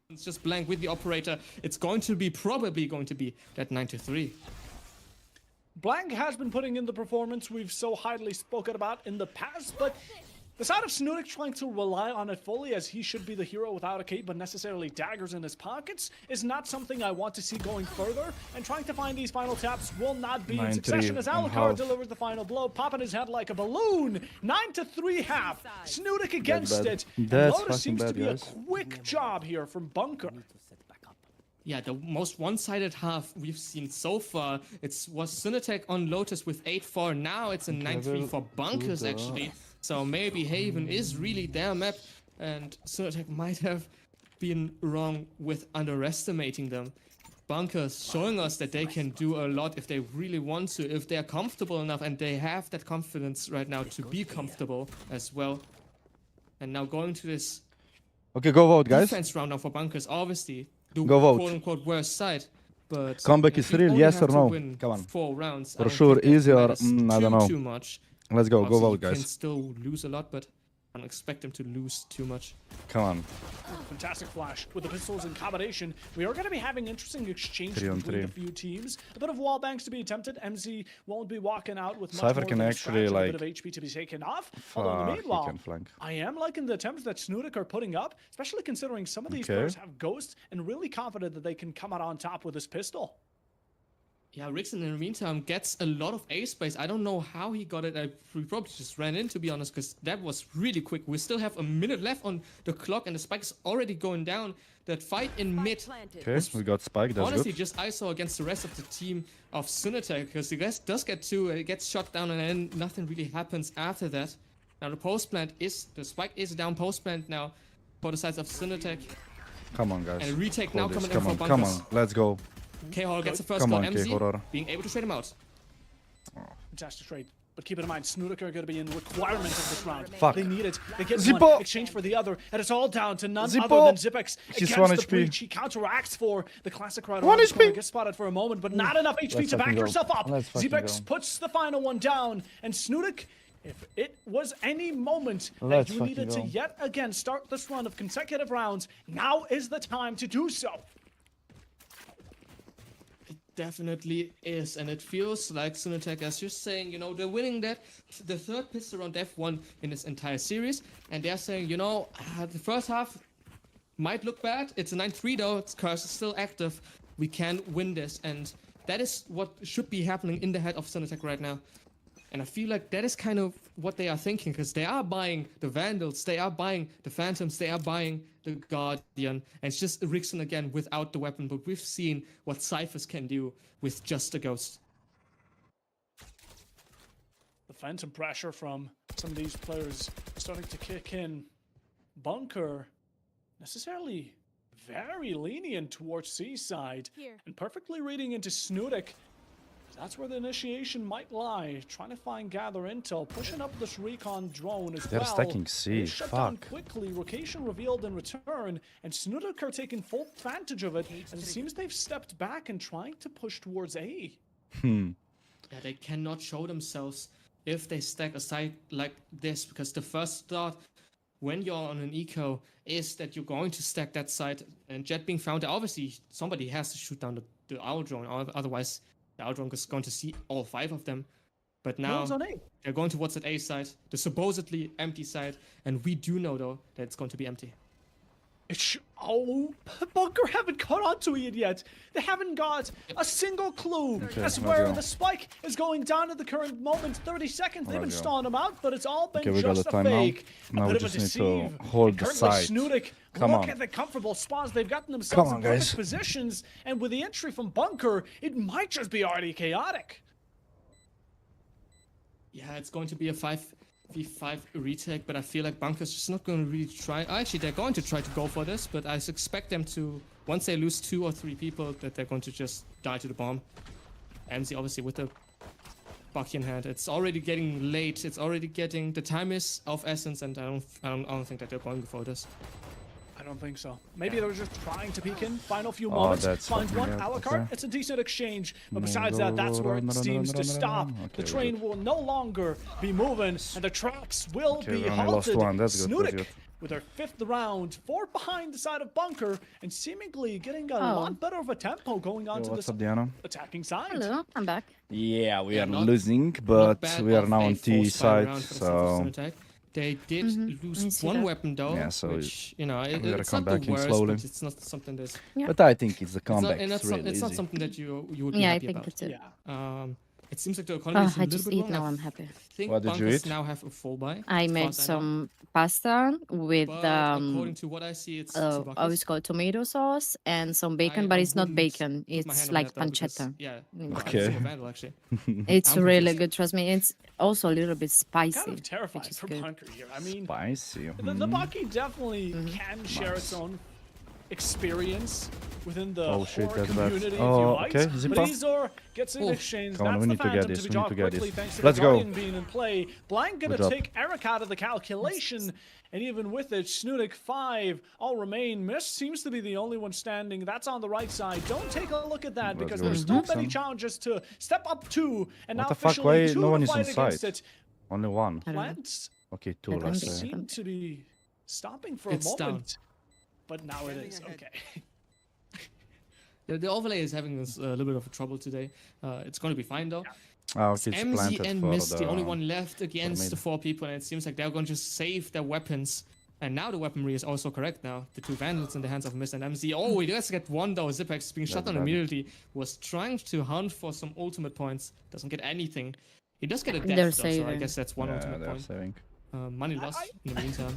It's just Blank with the operator. It's going to be, probably going to be, that 9-3. Blank has been putting in the performance we've so highly spoken about in the past, but the side of SnuTek trying to rely on it fully, as he should be the hero without a cape, but necessarily daggers in his pockets, is not something I want to see going further. And trying to find these final taps will not be in succession, as Alucard delivers the final blow, popping his head like a balloon. 9-3 half. SnuTek against it. And Lotus seems to be a quick job here from Bunker. yeah, the most one-sided half we've seen so far. Was SnuTek on Lotus with 8-4. Now it's a 9-3 for Bunkers, actually. So maybe Haven is really their map, and SnuTek might have been wrong with underestimating them. Bunkers showing us that they can do a lot if they really want to, if they're comfortable enough, and they have that confidence right now to be comfortable as well. And now going to this Okay, go vote, guys. defense round now for Bunkers, obviously the Go vote. quote-unquote worst side. But Comeback if is you real, only yes have or to no? win Come on. 4 rounds, For I don't sure, think that easy or matters I don't know. too much. Let's go. Go Obviously, vote, you can guys. still lose a lot, but I don't expect them to lose too much. Come on. Fantastic flash with the pistols in combination. We are going to be having interesting exchanges 3 on between 3. a few teams. A bit of wall banks to be attempted. MZ won't be walking out with much Cypher more can than a actually, scratch and like, a bit of HP to be taken off. Although in the He meanwhile, can flank. I am liking the attempts that SnuTek are putting up, especially considering some of these Okay. players have ghosts and really confident that they can come out on top with this pistol. Yeah, Rixon in the meantime gets a lot of A space. I don't know how he got it. We probably just ran in, to be honest, because that was really quick. We still have a minute left on the clock, and the spike is already going down. That fight in mid, Okay, we got Spike. That's honestly, good. just ISO against the rest of the team of SnuTek, because the rest does get 2, it gets shot down, and then nothing really happens after that. Now the the spike is down post plant now for the sides of SnuTek. Come on, guys. And a retake now Hold this. coming in Come for on, come Bunkers. on. Let's go. K-Horror gets the first Come goal. on, MZ K-Horror. being able to trade him out. Fantastic trade. But keep in mind, SnuTek are going to be in requirement of this round. Fuck. They need it. They get Zippo. one exchange for the other, and it's all down to none Zippo. other than Zipex He's against 1 the HP. breach. He counteracts for the classic rider. 1 HP. Gets spotted for a moment, but not enough HP to back fucking go. yourself up. Let's fucking Zipex go. puts the final one down, and SnuTek, if it was any moment Let's that you fucking needed to go. yet again start this run of consecutive rounds, now is the time to do so. Definitely is, and it feels like SnuTek, as you're saying, you know, they're winning the 3rd pistol round they've won in this entire series, and they're saying, you know, the first half might look bad. It's a 9-3 though, it's Curse is still active. We can win this, and that is what should be happening in the head of SnuTek right now. And I feel like that is kind of what they are thinking, because they are buying the Vandals, they are buying the Phantoms, they are buying the Guardian. And it's just Rixon again without the weapon, but we've seen what Cyphers can do with just a Ghost. The phantom pressure from some of these players starting to kick in. Bunker necessarily very lenient towards Seaside and perfectly reading into SnuTek. That's where the initiation might lie. Trying to find gather intel, pushing up this recon drone as They're well. stacking C, They shut down fuck. quickly. Location revealed in return, and SnuTek are taking full advantage of it. And it seems they've stepped back and trying to push towards A. Yeah, they cannot show themselves if they stack a site like this, because the first thought when you're on an eco is that you're going to stack that site, and Jet being found, obviously somebody has to shoot down the owl drone, otherwise the owl drone is going to see all 5 of them. But now Drone's on A. they're going towards that A side, the supposedly empty side, and we do know though that it's going to be empty. Oh, Bunker haven't caught on to it yet. They haven't got a single clue as let's where go. the spike is going down at the current moment. 30 seconds. They've been Let's go. stalling them out, but it's all been Okay, we got just the a time now. fake. Now a we bit of a just need to deceive. hold And the currently site. SnuTek, Come look on. at the comfortable spawns. They've gotten themselves Come in on, perfect guys. positions, and with the entry from Bunker, it might just be already chaotic. Yeah, it's going to be a 5v5 retake, but I feel like Bunker's just not going to really try. Actually, they're going to try to go for this, but I expect them to, once they lose 2 or 3 people, that they're going to just die to the bomb. MZ obviously with the Bucky in hand. It's already getting late. It's already getting, the time is of essence, and I don't think that they're going for this. I don't think so. Maybe they were just trying to peek in. Final few Oh, moments. that's Finds one fucking a la good. carte. Okay. It's a decent exchange. But besides that, that's where it seems to stop. Okay, The train will no longer be moving, and the tracks will Okay, be we only lost halted. 1. That's good. That's SnuTek good. with their 5th round, 4 behind the side of Bunker, and seemingly getting a lot better of a tempo going on Yo, to what's this up, Diana? attacking side. Hello, I'm back. Yeah, we are not- losing, Not but bad we are of now a on T forced fire side, round for the so SnuTek. They did I lose see 1 that. weapon though, Yeah, so which, you know, we gotta it's come not the back in worst, slowly. but it's not something that's... Yeah. but I think it's a It's not, comeback. and It's it's, not, really it's not easy. something that you would be Yeah, I happy think about. that's it. Yeah. It seems like the economy is a I little just bit eat wrong. now. I I'm happy. think What did you bunkers eat? now have a full buy. I as far made as I know. some pasta with But according to what I see, it's two buckets. always called tomato sauce and some bacon, but I it's not wouldn't bacon. put my It's hand on like that, though, because, pancetta. yeah, Mm. I'm Okay. a vandal, actually. It's I'm really confused. good. Trust me. It's also a little bit spicy. Kind of terrified is for good. Bunker here. I mean, Spicy. the Bucky definitely can share its own experience within the Oh, shit, horror that's bad. community, Oh, if you like. okay, But Zipper. Azor gets in Oh. exchange. Come on, That's we the need to get Phantom this, to be we need dropped to get quickly this. thanks to Let's the go. Guardian being in play. Blank gonna Good job. take Eric out of the calculation. And even with it, SnuTek 5 all remain. Mist seems to be the only one standing. That's on the right side. Don't take a look at that Let's because go, there's still Jackson. many challenges to step up to. And What now the fuck? officially Why two no to one is fight on against site? it. Only one. I don't know. Plants Okay, two, I don't let's think say. so. seem to be stopping for It's a down. moment. But now it is. Okay. The overlay is having us a little bit of trouble today. It's going to be fine, though. Ah, okay, it's MZ planted and for Mist, the only the... one left against mid. the 4 people, and it seems like they're going to save their weapons. And now the weaponry is also correct now. The 2 vandals in the hands of Mist and MZ. Oh, he does get one though. Zipex is being shut That's down bad. immediately. Was trying to hunt for some ultimate points. Doesn't get anything. He does get a They're death though, so I saving. guess that's one Yeah, ultimate they're point. saving. Money lost in the meantime.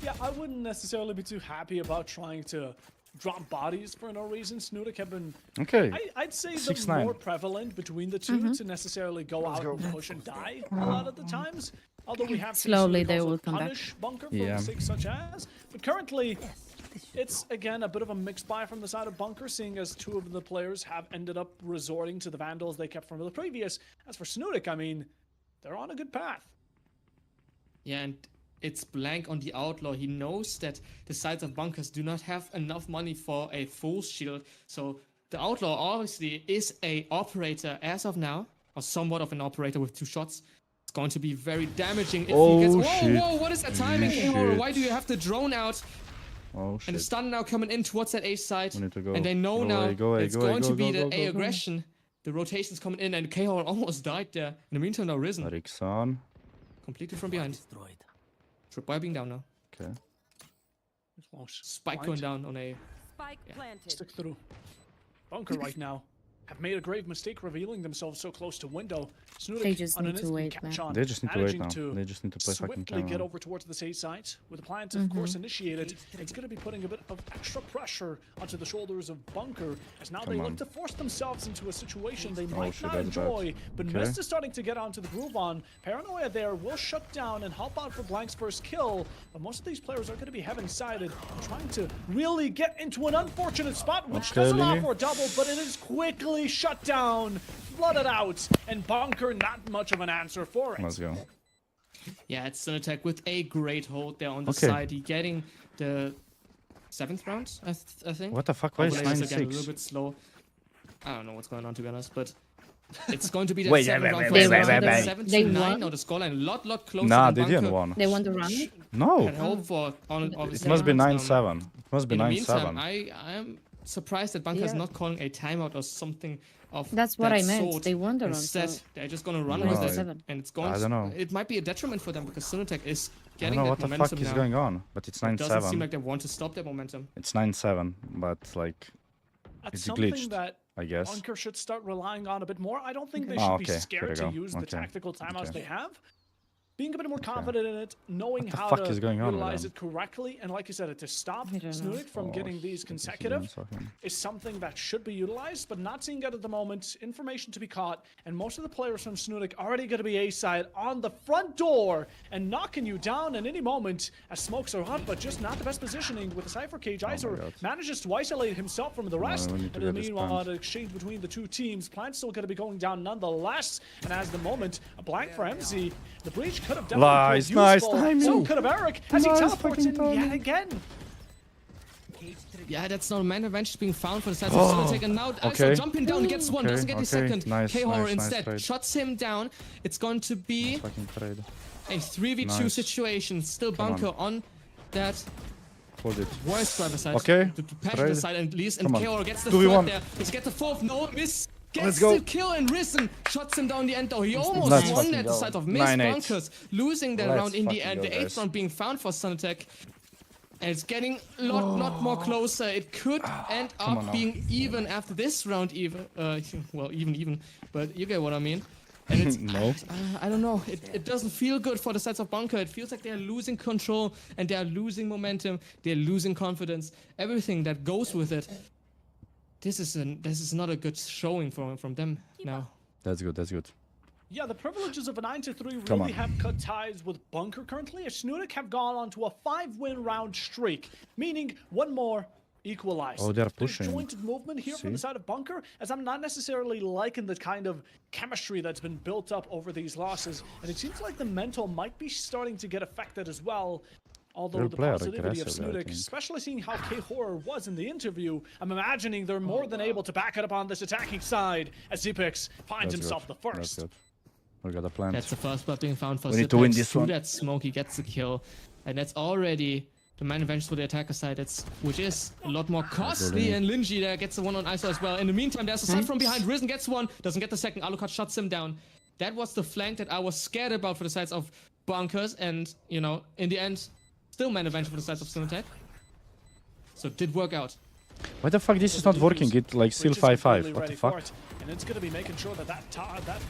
Yeah, I wouldn't necessarily be too happy about trying to drop bodies for no reason. SnuTek have been, Okay. I'd say, the 6-9. more prevalent between the 2 to necessarily go out and push and die a lot of the times. Although we have seen Slowly SnuTek they also will come back. punish Bunker for Yeah. mistakes such as. But currently, it's again a bit of a mixed buy from the side of Bunker, seeing as 2 of the players have ended up resorting to the Vandals they kept from the previous. As for SnuTek, I mean, they're on a good path. Yeah, and it's blank on the Outlaw. He knows that the sides of Bunkers do not have enough money for a full shield. So the Outlaw obviously is a operator as of now, or somewhat of an operator with 2 shots. It's going to be very damaging if he gets... Oh, Whoa, shit. whoa, what is that timing? Shit. K-Horror, why do you have the drone out? Oh, And the shit. stun now coming in towards that A side. We need to go. And they know Go now away, go away, it's go away, going go, to be go, the go, A go, go. aggression. The rotation's coming in, and K-Horror almost died there. In the meantime, now Risen. Rickson. Completely from behind. Tripwire being down now. Okay. Spike going down on A. Spike planted. Stick through. Bunker right now have made a grave mistake revealing themselves so close to window. SnuTek They just on an need to instant wait, catch man. on, They just need to wait managing now. to They just need to play fucking swiftly get camera. over towards the safe side. With the plan to, of course, initiate it, it's going to be putting a bit of extra pressure onto the shoulders of Bunker, as now they Come look on. to force themselves into a situation they might shit, not that's bad. enjoy. But Okay. Mist is starting to get onto the groove on. Paranoia there will shut down and help out for Blank's first kill, but most of these players are going to be heaven-sided and trying to really get into an unfortunate spot, which Okay, does allow Lily. for a double, but it is quickly shut down, flooded out, and Bunker not much of an answer for it. Let's go. Yeah, it's an attack with a great hold there on the Okay. side. He getting the 7th round, I think. What the fuck? Why is Overlay is again a 9-6? little bit slow. I don't know what's going on, to be honest, but it's going to be the Wait, 7th wait, round wait, for wait, Seven. wait, That's wait. 7 They to 9. won? Now the scoreline a lot closer Nah, than they didn't Bunker won. They want to run? No. had hoped for. It must be 9-7. It must be In the meantime, 9-7. I'm surprised that Bunker is Yeah. not calling a timeout or something of That's what that I meant. sort. They won the run, Instead, so- they're just going to run No, with I- it, 7. and it's going. I don't know. It might be a detriment for them because SnuTek is I getting don't know that what the momentum fuck is now. going on, but it's It doesn't seem 9-7. like they want to stop their momentum. It's 9-7, but like, That's It's something glitched, that I guess. Bunker should start relying on a bit more. I don't think they Oh, should okay. be scared There to you go. use the Okay. tactical timeouts Okay. they have. Being a bit more confident in it, knowing What the how fuck to is going on with utilize them? it correctly, and like you said, to stop I don't know. SnuTek from Oh, getting these shit, this is consecutive insane. is something that should be utilized, but not seeing it at the moment. Information to be caught, and most of the players from SnuTek already going to be A-side on the front door and knocking you down at any moment as smokes are hot, but just not the best positioning with the Cypher Cage. Iser God. manages to isolate himself from the rest, we need and to in the get this meanwhile, plant. the exchange between the 2 teams, Plant's still going to be going down nonetheless, and as the moment, a blank for MZ, the breach could have definitely Nice, proved nice useful. timing. So could have Eric, as he Nice teleports in fucking yet timing. again. Yeah, that's not a man advantage being found for the side of SnuTek, and now Iso Okay. jumping down, gets one, Okay, doesn't get the okay. second. Nice, K-Horror nice, nice instead trade. shuts him down. It's going to be Fucking trade. a 3v2 Nice. situation. Still Come on. Bunker on that Hold it. worst driver side. Okay, The passenger trade. side at least, and Come on. K-Horror gets the 2v1. third there. Let's get the 4th. No, miss. Gets Let's go. the kill, and Risen shuts him down the end though. He almost Let's won fucking at the go. side of Miss 9-8. Bunkers, losing that Let's round in the fucking end. go, The 8th guys. round being found for SnuTek. And it's getting a lot more closer. It could end on up now. being even after this round, even. Well, even. But you get what I mean. And it's, No. I don't know. It doesn't feel good for the sides of Bunker. It feels like they're losing control and they're losing momentum. They're losing confidence. Everything that goes with it. This is not a good showing from them now. That's good. That's good. Yeah, the privileges of a 9-3 Come really on. have cut ties with Bunker currently, as SnuTek have gone on to a 5-win round streak, meaning one more equalized. Oh, they're There's pushing. joint movement here from the See? side of Bunker, as I'm not necessarily liking the kind of chemistry that's been built up over these losses, and it seems like the mental might be starting to get affected as well. Although They'll the play positivity of aggressively, I SnuTek, think. especially seeing how K-Horror was in the interview, I'm imagining they're more than able to back it up on this attacking side, as Zipix finds That's himself good. the That's first. good. We got a plan. That's the first blood being found for We need to win Zipex. this Through one. that smoke, he gets the kill. And that's already the man advantage for the attacker side, which is a lot more costly. And Linji there gets the one on ISO as well. In the meantime, there's a shot from behind. Risen gets one, doesn't get the second. Alucard shuts him down. That was the flank that I was scared about for the sides of Bunkers. And, you know, in the end, still man advantage for the sides of SnuTek. So it did work out. Why the fuck this is not working? It like still 5-5. What the fuck? And it's going to be making sure that that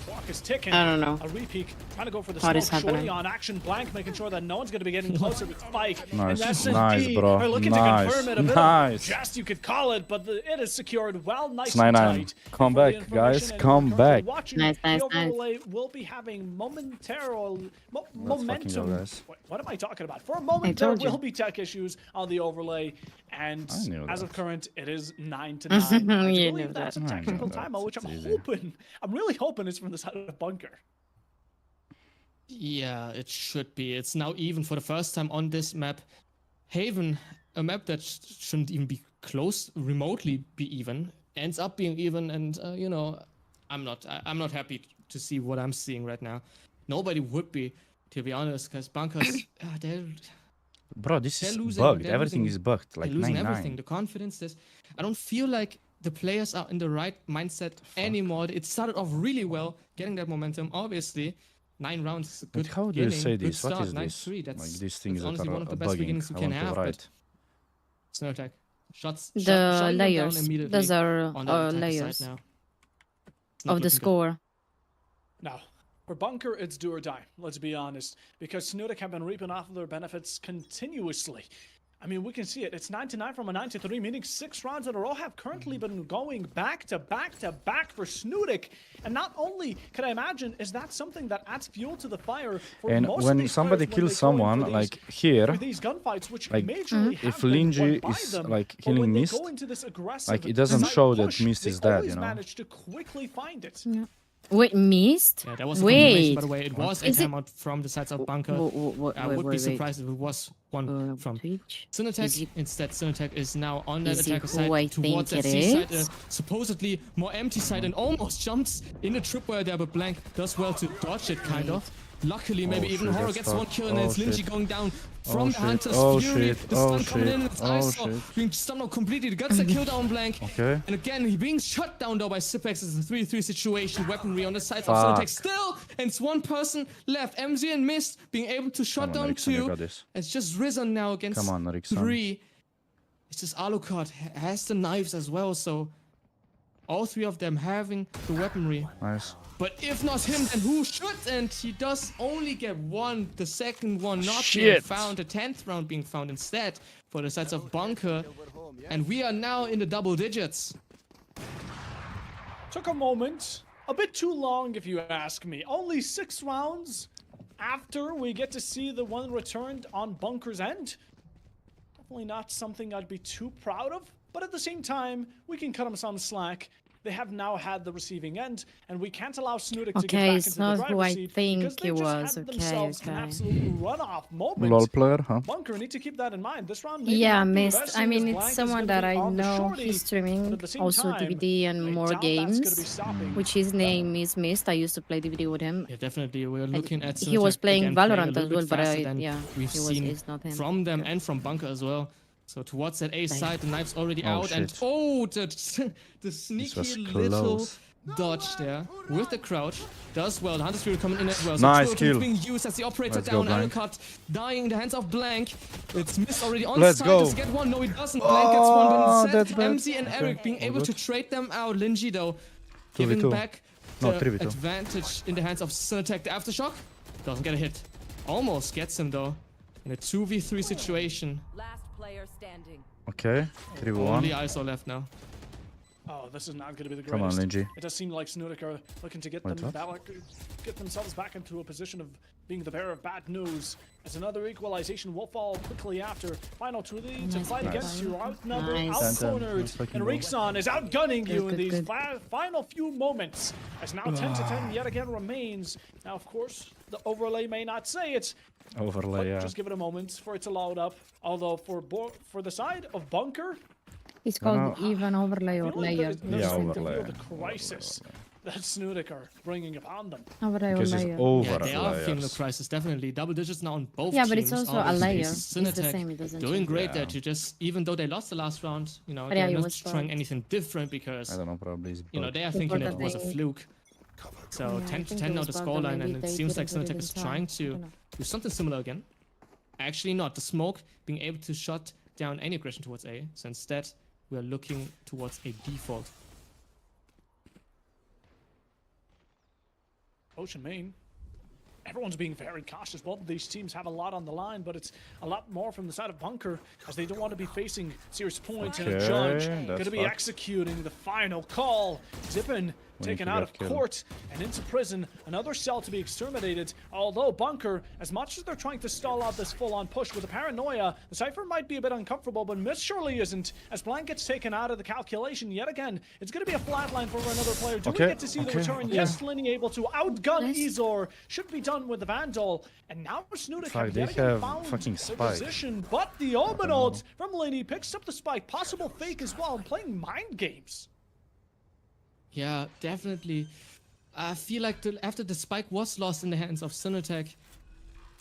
clock is ticking. I don't know. A repeat, trying to go for the What is smoke shorty happening? on action blank, making sure that no one's going to be getting closer with Spike. Nice, and that's nice, bro. are looking to Nice, confirm it. A bit nice. of jest, you could call it, but it is secured well, nice It's and 9-9. tight. Come For the back, information, guys, and come we're currently back. watching Nice, the nice, nice. overlay will be having momentum. fucking go, guys. What am I talking about? For a moment, there told you. will be tech issues on the overlay, and I knew as that. of current, it is 9-9. I You believe knew that's a that. I knew technical that. timeout, which It's I'm easy. I'm really hoping it's from the side of Bunker. Yeah, it should be. It's now even for the first time on this map. Haven, a map that shouldn't even be close, remotely be even, ends up being even, and you know, I'm not happy to see what I'm seeing right now. Nobody would be, to be honest, because Bunkers, Bro, this They're is losing- bugged. they're Everything losing- is bugged. Like they're losing everything. 9-9. The confidence, I don't feel like the players are in the right mindset anymore. It started off really well, getting that momentum. Obviously, 9 rounds is a good But how do you beginning, say good this? What start, is this? 9-3. That's, Like these things that's that honestly are one of the best bugging. beginnings you I can want to have. But write. SnuTek shots The shutting them down layers. immediately Those are on the attacker side layers now. It's not of the looking good. score. Now, for Bunker, it's do or die, let's be honest, because SnuTek have been reaping off of their benefits continuously. I mean, we can see it. It's 9-9 from a 9-3, meaning 6 rounds in a row have currently been going back to back to back for SnuTek. And not only can I imagine, is that something that adds fuel to the fire for And most of when these somebody players when kills they go in someone, for these- like here, for these gunfights, which like, majorly if have been won Linji by is, them, like, but killing when they Mist, go into this aggressive like, it doesn't side show that push, Mist they is dead, always you know? manage to quickly find it. Wait, missed? Yeah, that was a confirmation, by Wait. the way. It was a Is it- timeout from the sides of Bunker. I I would be surprised if it was one from Twitch. SnuTek. Is it- Instead, SnuTek is now on that is it attacker who side I towards think that it C side, is? supposedly more empty side, and almost jumps in the tripwire there, but Blank does well to dodge it, kind of. Luckily, maybe Oh, even shit, Horror that's gets tough. one kill, and Oh, it's Linji shit. going down from Oh, the shit. Hunter's Oh, Fury. shit. The Oh, stun coming in, shit. it's Oh, ISO shit. being stunned out completely. He gets the kill down, Blank. Okay. And again, he being shut down though by Zipex. It's a 3-3 situation. Weaponry on the side of Fuck. SnuTek still, and it's one person left. MZ and Mist being able to shut Come on, down Eriksson, you 2. got this. It's just Risen now against Come on, Eriksson. 3. It's just Alucard has the knives as well, so all 3 of them having the weaponry. Nice. But if not him, then who should? And he does only get one, the second one not being Shit. found, the 10th round being found instead for the sides of Bunker. And we are now in the double digits. Took a moment, a bit too long if you ask me. Only 6 rounds after we get to see the one returned on Bunker's end. Definitely not something I'd be too proud of, but at the same time, we can cut them some slack. They have now had the receiving end, and we can't allow SnuTek to get Okay, back it's into not the who driver's I seat think because they it just was. had Okay, themselves an okay. absolute runoff moment. LOL player, huh? Bunker need to keep that in mind. This round, maybe Yeah, not be the missed. best I thing, mean, as it's Blank is someone gonna that be I on the know. shorty, He's but streaming at the same also time, DVD and I more doubt that's gonna be games, stopping. which his name is Mist. I used to play DVD with him. Yeah, definitely. We're looking at He was SnuTek playing again, playing a Valorant little as well, bit but faster I, than yeah, we've he was, seen it's not him. from them and from Bunker as well. So towards that A side, the knife's already Oh, out, and shit. oh, the sneaky was little close. dodge there with the crouch. Does well. The Hunter Spirit coming in as well. Nice so kill. being used as the operator Let's go, down. Blank. Alucard dying in the hands of Blank. It's missed already on Let's side. go. Does he get one? No, he doesn't. Blank gets one, but Oh, instead that's bad. MZ and Okay. Eric being able to Good. trade them out. Linji though, 2v2. giving back No, the 3v2. advantage in the hands of SnuTek. The aftershock doesn't get a hit. Almost gets him though. In a 2v3 situation. Last player standing. Okay, 3v1. Only ISO left now. Oh, this is not going to be the greatest. Come on, Linji. It does seem like SnuTek are looking to get Wait, what? get themselves back into a position of being the bearer of bad news. As another equalization will fall quickly after. Final 2 leads to Nice fight play. against you. Outnumbered, Nice. outcornered, Nice fucking and goal. Rixon is outgunning you in Good, these good. final few moments. As now 10 to 10 yet again remains. Now, of course, the overlay may not say it, but Overlay, yeah. just give it a moment for it to load up. Although for the side of Bunker, It's called even overlay or I feel like layer. there's Yeah, something to overlay. feel the crisis that SnuTek are bringing upon them. Overlay or Because it's layer. Yeah, they are feeling the overlayers. crisis, definitely. Double digits now on both Yeah, teams. but it's also a obviously. layer. It's the SnuTek same, it doesn't doing change. great Yeah. there to just, even though they lost the last round, you know, But yeah, they're it not was trying fun. anything different because, I don't know, probably it's you know, both. they are thinking it Important was a they- fluke. So Yeah, I 10 to think 10 it now was the bad, but scoreline, maybe and it they seems like didn't put it SnuTek in is time. trying I to don't know. do something similar again. Actually not. The smoke being able to shut down any aggression towards A. So instead, we are looking towards a default. Ocean Main. Everyone's being very cautious. Both of these teams have a lot on the line, but it's a lot more from the side of Bunker, as they don't want to be facing serious points and a Okay, judge that's going to be fucked. executing the final call. Zippin taken to out get of killed. court and into prison. Another cell to be exterminated. Although Bunker, as much as they're trying to stall out this full-on push with the paranoia, the Cypher might be a bit uncomfortable, but Miss surely isn't. As Blank gets taken out of the calculation yet again, it's going to be a flatline for another player. Do we Okay, get to see the okay, return? okay. Yes, Linny able to outgun Nice. Ezor. Should be done with the Vandal. And now SnuTek Fuck, have they yet again have found fucking their spike. position. But the Omen ult from Linny picks up the spike. Possible fake as well, and playing mind games. Yeah, definitely. I feel like after the spike was lost in the hands of SnuTek,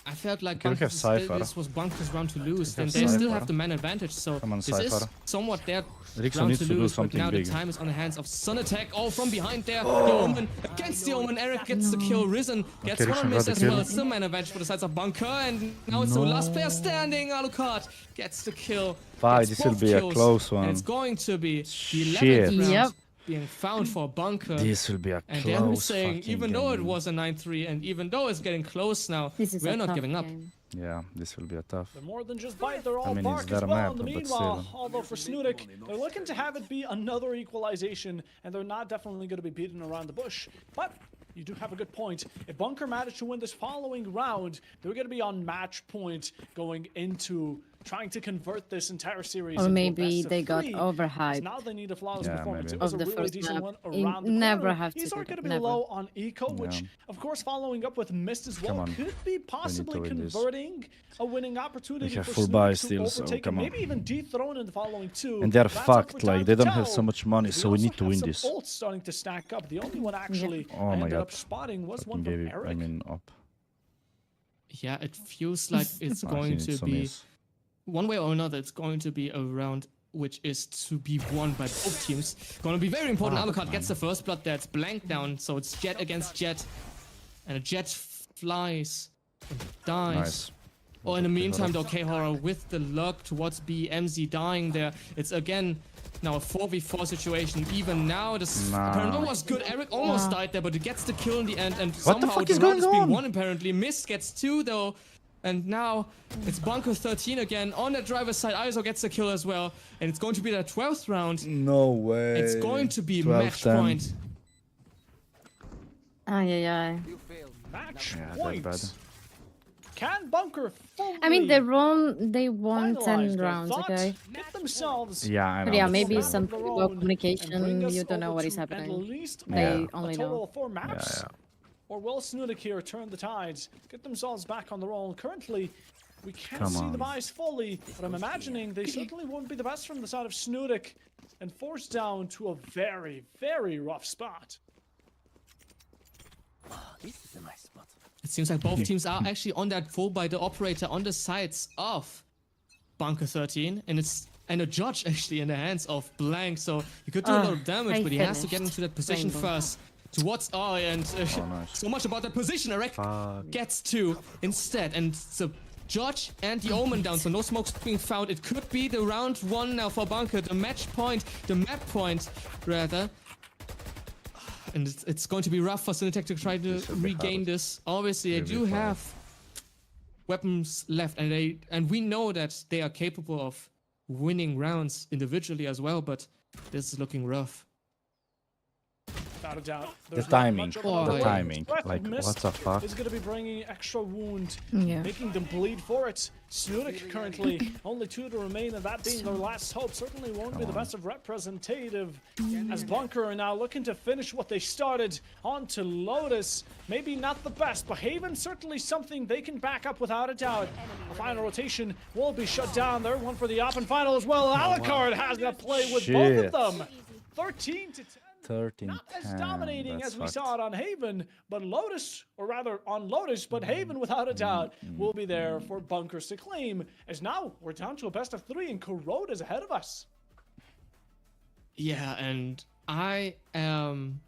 I felt like Okay, we have Cypher. this was Bunker's round to lose, and have they still Cypher. have the man advantage. So Come on, this is Cypher. somewhat their Rixon round needs to to do lose, but something now big. the time is on the hands of SnuTek. Oh, from behind there, the Omen against the Omen. Eric gets the kill. Risen gets Okay, one Rixon miss got as the well. kill. Still man advantage for the sides of Bunker, and now it's the last player standing. Alucard gets the kill. Fuck, Gets this will both be a kills, close And one. it's going to be the Shit. 11th round Yep. being found for Bunker. This will be a And close they're saying, fucking even though it game. was a 9-3, and even though it's getting close now, This is we're a not tough giving up. game. Yeah, this will be a tough. They're more than just bite, they're all mean, bark it's as their well map, in the but meanwhile. still. Although for SnuTek, they're looking to have it be another equalization, and they're not definitely going to be beaten around the bush. But you do have a good point. If Bunker managed to win this following round, they're going to be on match point going into trying to convert this entire series Or into a maybe best they of got 3. overhyped. Now they need a flawless Yeah, performance. maybe. It was Of a the really first decent map. one You around the never corner. have to These do are that, going to be never. low on eco, which Yeah. of course following up with mist as well Come on. could be possibly win this. converting a winning opportunity We have for full SnuTek buy to still, so overtake come and on. maybe even dethrone in the following 2. And they're That's up fucked, for like, time they to don't have tell. so much money, so we also need to have win some this. ults starting to stack up. The only one actually Oh I my ended god. up spotting was Fucking one from gave it, Eric. I mean, up. Yeah, it feels like it's Ah, going he to needs to be, miss. one way or another, it's going to be a round which is to be won by both teams. Going to be very important. Alucard gets the first blood there. It's blank down, so it's Jet against Jet. And a Jet flies and dies. Nice. Oh, in the meantime, though, K-Horror with the luck towards B, MZ dying there. It's again now a 4v4 situation. Even now, this apparently was good. Eric almost died there, but he gets the kill in the end. And What the somehow fuck the is round going being on? won, apparently. Mist gets 2, though. And now it's Bunker 13 again. On the driver's side, ISO gets the kill as well. And it's going to be their 12th round. No way. It's going to be 12, match 10. point. Ay. Match Yeah, point. that's bad. Can Bunker fully I mean, they won 10 finalize their rounds, thoughts, okay? get themselves Yeah, I know. But yeah, but maybe still. some low communication, you don't know what is At happening. least They a only total know. of 4 maps. Yeah. Or will SnuTek here turn the tides, get themselves back on the roll? Currently, we can't Come see the on. buys fully, but I'm imagining they certainly won't be the best from the side of SnuTek and forced down to a very, very rough spot. It seems like both teams are actually on that full by the operator on the sides of Bunker 13. And it's and a judge actually in the hands of Blank. So he could do a lot of damage, I but he has to get finished. into that position Rainbow. first. Towards and nice. so much about that position. Arek Fuck. gets to instead, and the Judge and the Omen down, so no smokes being found. It could be the round 1 now for Bunker, the match point, the map point rather. And it's going to be rough for SnuTek to try to regain this. Obviously, they do have weapons left, and we know that they are capable of winning rounds individually as well, but this is looking rough. Without a doubt. The There's not timing, much of Oh, a the way. timing. Breath Like, mist what the fuck? is going to be bringing extra wound, Yeah. making them bleed for it. SnuTek currently only 2 to remain, and that being their last hope certainly won't be the best of representative. As Bunker are now looking to finish what they started on to Lotus. Maybe not the best, but Haven certainly something they can back up without a doubt. A final rotation will be shut down there. One for the open final as well. Alucard has that play with both of them. 13 to 10. 13, Not as 10, dominating that's as we fucked. saw it on Haven, but Lotus, or rather on Lotus, but Haven without a doubt will be there for Bunkers to claim. As now we're down to a best of 3 and Corrode is ahead of us. Yeah, and I am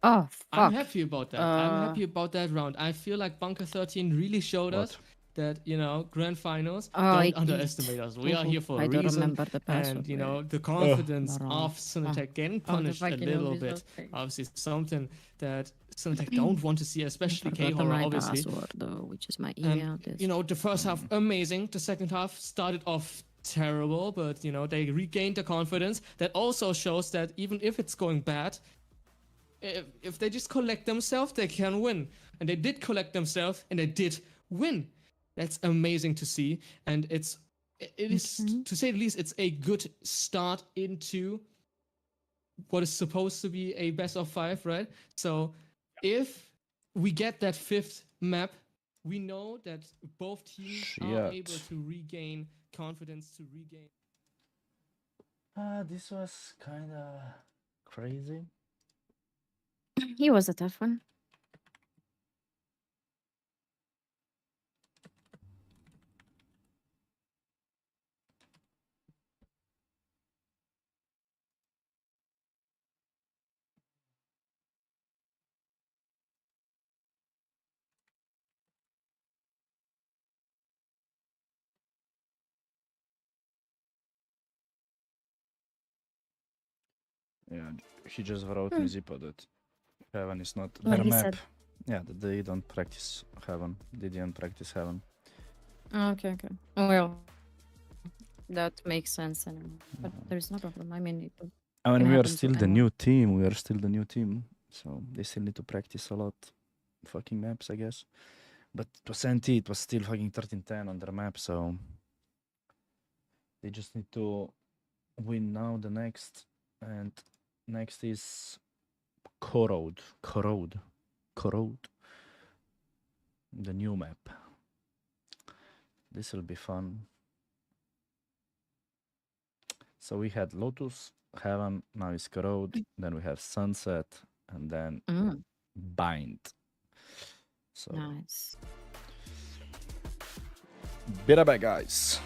Oh, I'm fuck. happy about that. I'm happy about that round. I feel like Bunker 13 really showed us that, you know, grand finals, don't underestimate us. We are here for a I don't reason. remember the password. And, you know, the confidence Wrong. of SnuTek getting the punished a fucking little is bit. okay. Obviously, something that SnuTek don't want to see, especially Forgot K-Horror, my obviously. password, though, which is my And, email. address. you know, the first half, amazing. The second half started off terrible, but, you know, they regained the confidence. That also shows that even if it's going bad, if they just collect themselves, they can win. And they did collect themselves, and they did win. That's amazing to see. And it is, to say the least, it's a good start into what is supposed to be a best of 5, right? So if we get that 5th map, we know that both teams are able to regain confidence, to regain. This was kind of crazy. He was a tough one. Yeah, he just wrote me Zippo that Heaven is not What their he map. said. Yeah, that they don't practice Heaven. They didn't practice Heaven. Okay. Well, that makes sense. But there's no problem. I mean, I mean, can we are happen to still the anyone. new team. We are still the new team. So they still need to practice a lot. Fucking maps, I guess. But it was NT, it was still fucking 13-10 on their map, so they just need to win now the next. And next is Corrode. The new map. This will be fun. So we had Lotus, Heaven, now is Corrode, then we have Sunset, and then Bind. So Nice. be right back, guys.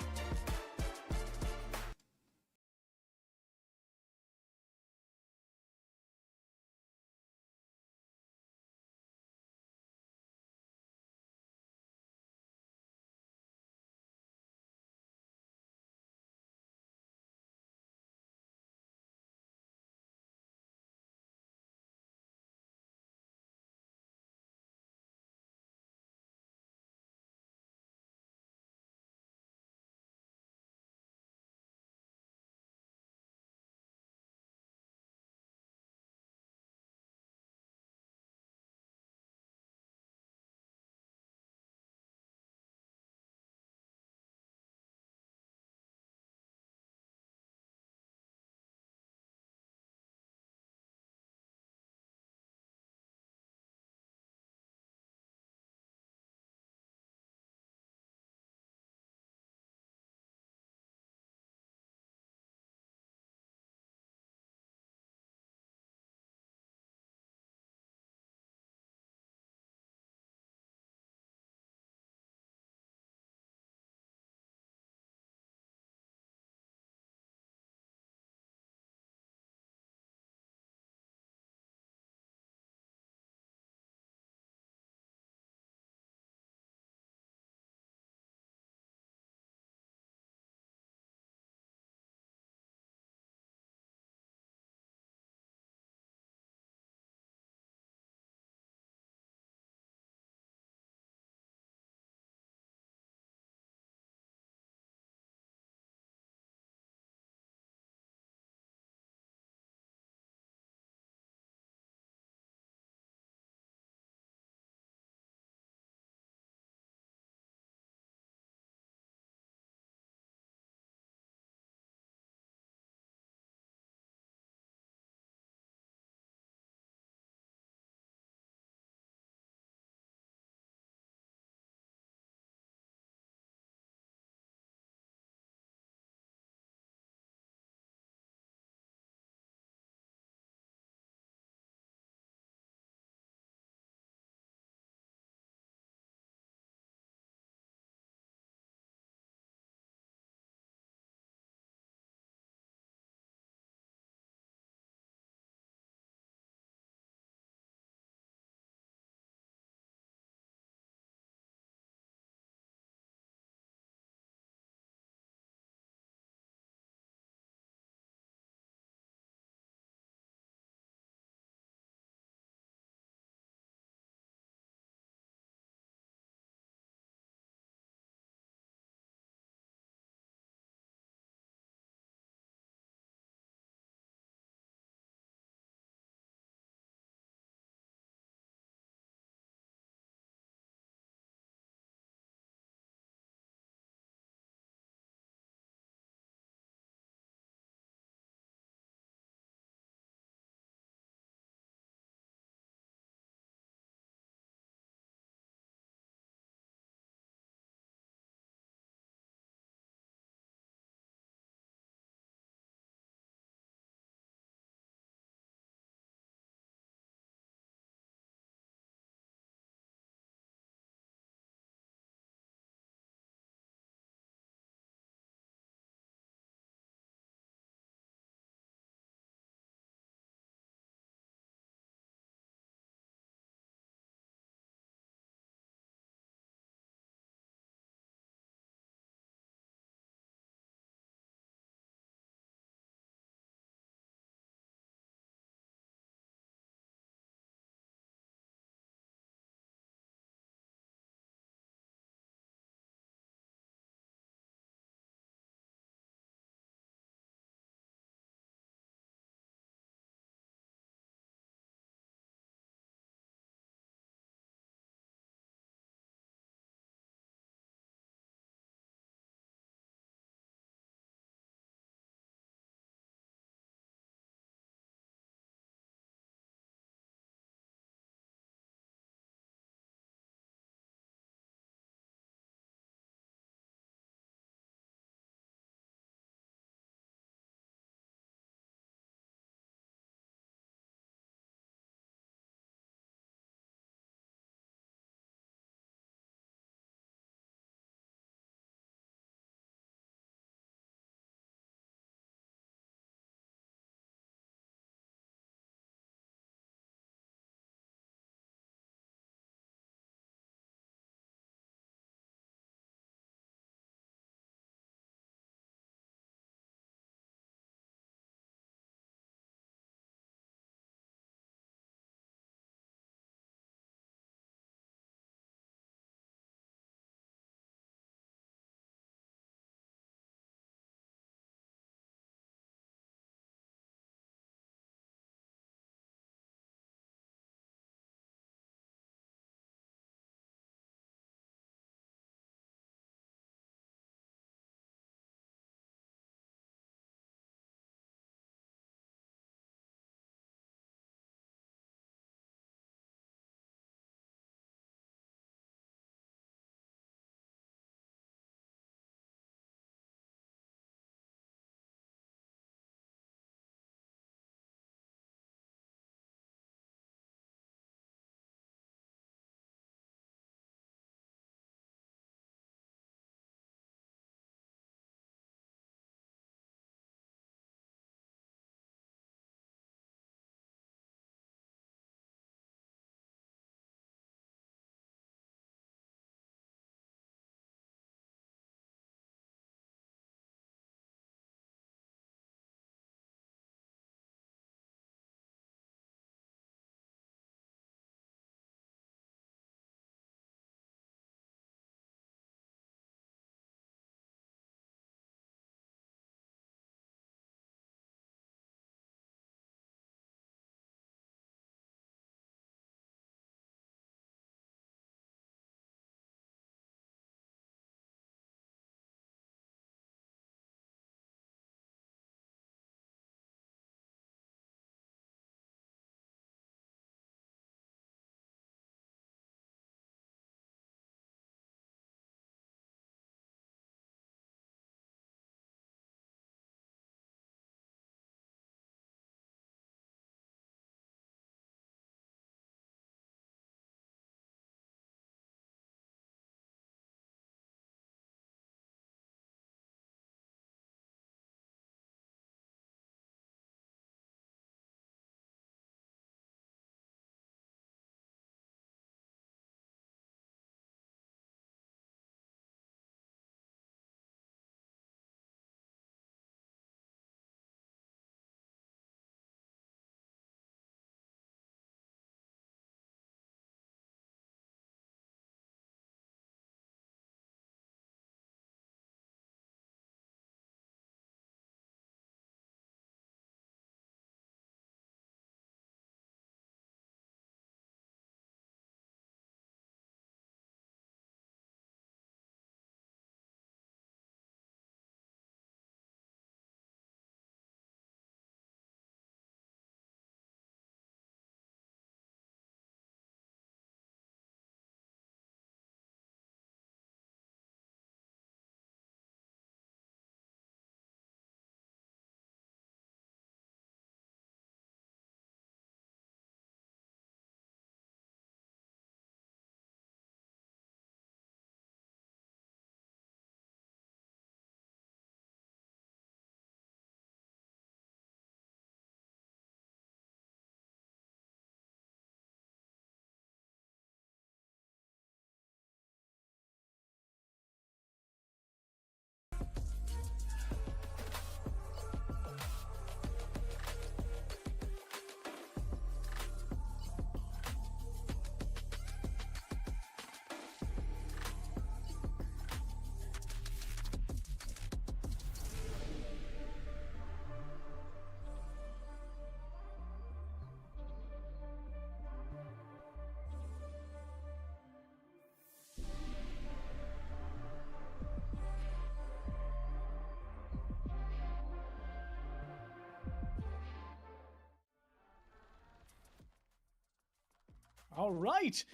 All right.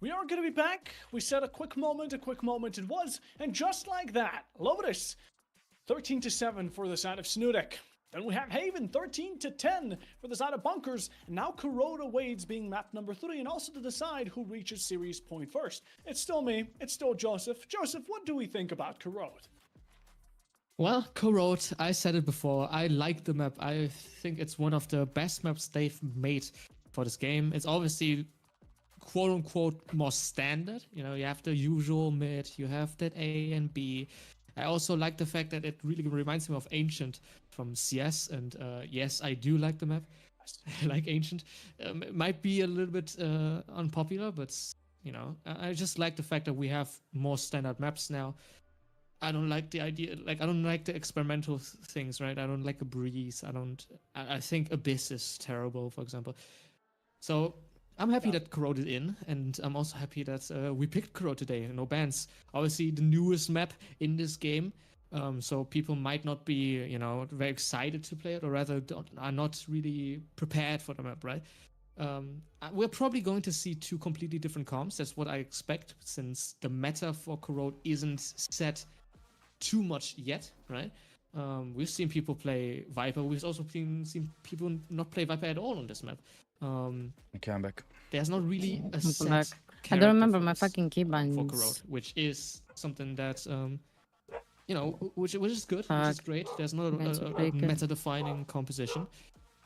We are going to be back. We said a quick moment it was. And just like that, Lotus, 13-7 for the side of SnuTek. Then we have Haven, 13-10 for the side of Bunkers. And now Corrode awaits being map number 3, and also to decide who reaches series point first. It's still me. It's still Joseph. Joseph, what do we think about Corrode? Well, Corrode, I said it before. I like the map. I think it's one of the best maps they've made for this game. It's obviously quote-unquote more standard. You know, you have the usual mid, you have that A and B. I also like the fact that it really reminds me of Ancient from CS, and yes, I do like the map. I like Ancient. It might be a little bit unpopular, but you know, I just like the fact that we have more standard maps now. I don't like the idea, like I don't like the experimental things, right? I don't like a Breeze. I think Abyss is terrible, for example. So I'm happy that Corrode is in, and I'm also happy that we picked Corrode today. No bans. Obviously, the newest map in this game, so people might not be, you know, very excited to play it, or rather are not really prepared for the map, right? We're probably going to see 2 completely different comps. That's what I expect, since the meta for Corrode isn't set too much yet, right? We've seen people play Viper. We've also seen people not play Viper at all on this map. Okay, I'm back. There's not really a set I don't character remember for my this, fucking keybinds. for Corrode, which is something that you know, which is good, which is great. There's not a meta-defining composition.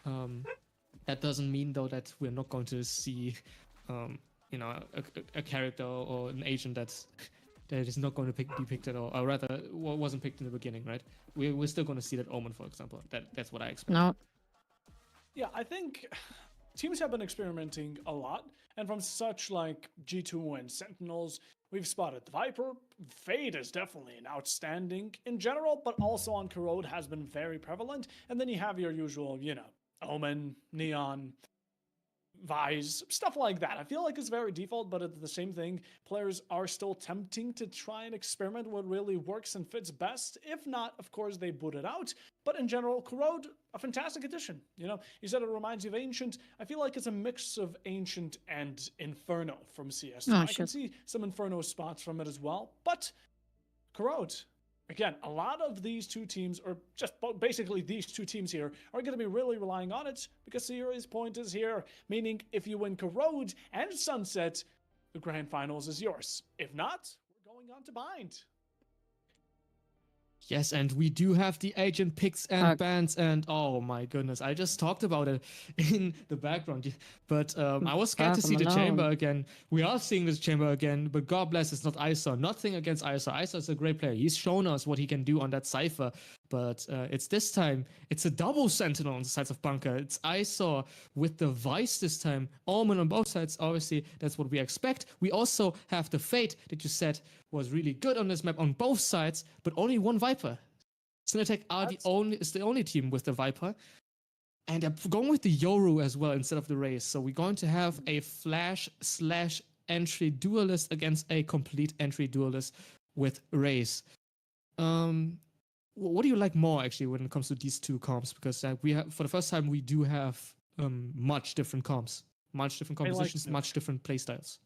That doesn't mean though that we're not going to see, you know, a character or an agent that is not going to be picked at all, or rather wasn't picked in the beginning, right? We're still going to see that Omen, for example. That's what I expect. No. Yeah, I think teams have been experimenting a lot, and from such like G2 and Sentinels, we've spotted the Viper. Fade is definitely an outstanding in general, but also on Corrode has been very prevalent. And then you have your usual, you know, Omen, Neon, Vise, stuff like that. I feel like it's very default, but it's the same thing. Players are still tempting to try and experiment what really works and fits best. If not, of course, they boot it out. But in general, Corrode, a fantastic addition. You know, you said it reminds you of Ancient. I feel like it's a mix of Ancient and Inferno from CS. I can see some Inferno spots from it as well. But Corrode, again, a lot of these 2 teams, or just basically these 2 teams here, are going to be really relying on it, because series point is here, meaning if you win Corrode and Sunset, the grand finals is yours. If not, we're going on to Bind. Yes, and we do have the agent picks and bans, and oh my goodness, I just talked about it in the background, but I was scared to see the chamber again. We are seeing this chamber again, but God bless, it's not ISO. Nothing against ISO. ISO is a great player. He's shown us what he can do on that Cypher, but it's this time, it's a double Sentinel on the sides of Bunker. It's ISO with the Vice this time. Omen on both sides, obviously, that's what we expect. We also have the Fate that you said was really good on this map on both sides, but only one Viper. SnuTek is the only team with the Viper, and they're going with the Yoru as well instead of the Raze. So we're going to have a flash/entry duelist against a complete entry duelist with Raze. What do you like more actually when it comes to these 2 comps? Because we have, for the first time, we do have much different comps, much different compositions, much different playstyles.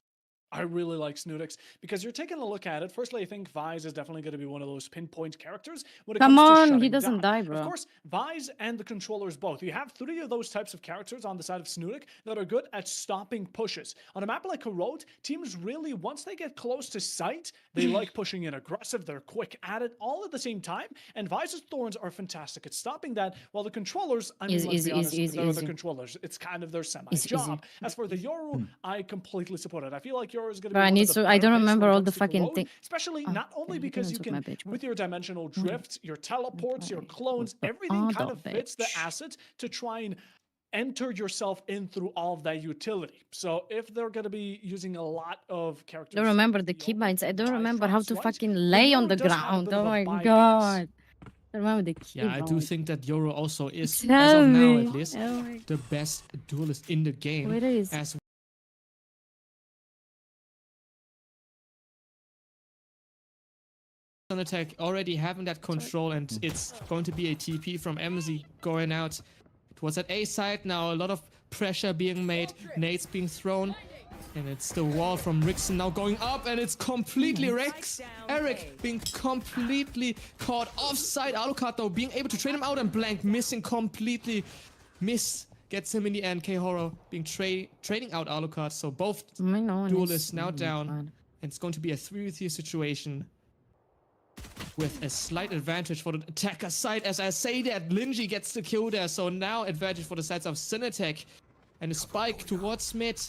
I really like SnuTek because you're taking a look at it. Firstly, I think Vise is definitely going to be one of those pinpoint characters when it comes to shutting he doesn't down. die, bro. Of course, Vise and the controllers both. You have 3 of those types of characters on the side of SnuTek that are good at stopping pushes. On a map like Corrode, teams really, once they get close to sight, they like pushing in aggressive. They're quick at it all at the same time. And Vise's Thorns are fantastic at stopping that, while the controllers, I mean, let's be honest, they're the controllers. It's kind of their semi-job. As for the Yoru, I completely support it. I feel like Yoru is going to be I don't remember all the fucking things. Especially not only because you can, with your dimensional drift, your teleports, your clones, everything kind of fits the asset to try and enter yourself in through all of that utility. So if they're going to be using a lot of characters... I don't remember the keybinds. I don't remember how to fucking lay on the ground. Oh my god. I remember the keybinds. Yeah, I do think that Yoru also is, as of now at least, the best duelist in the game. As SnuTek already having that control, and it's going to be a TP from MZ going out. It was at A side now, a lot of pressure being made, nades being thrown. And it's the wall from Rixon now going up, and it's completely Eric being completely caught offside. Alucard though being able to trade him out, and Blank missing completely. Gets him in the end. K-Horror being trading out Alucard. So both duelists now down. And it's going to be a 3v3 situation with a slight advantage for the attacker side. As I say that, Linji gets the kill there. So now advantage for the sides of SnuTek. And a spike towards mid.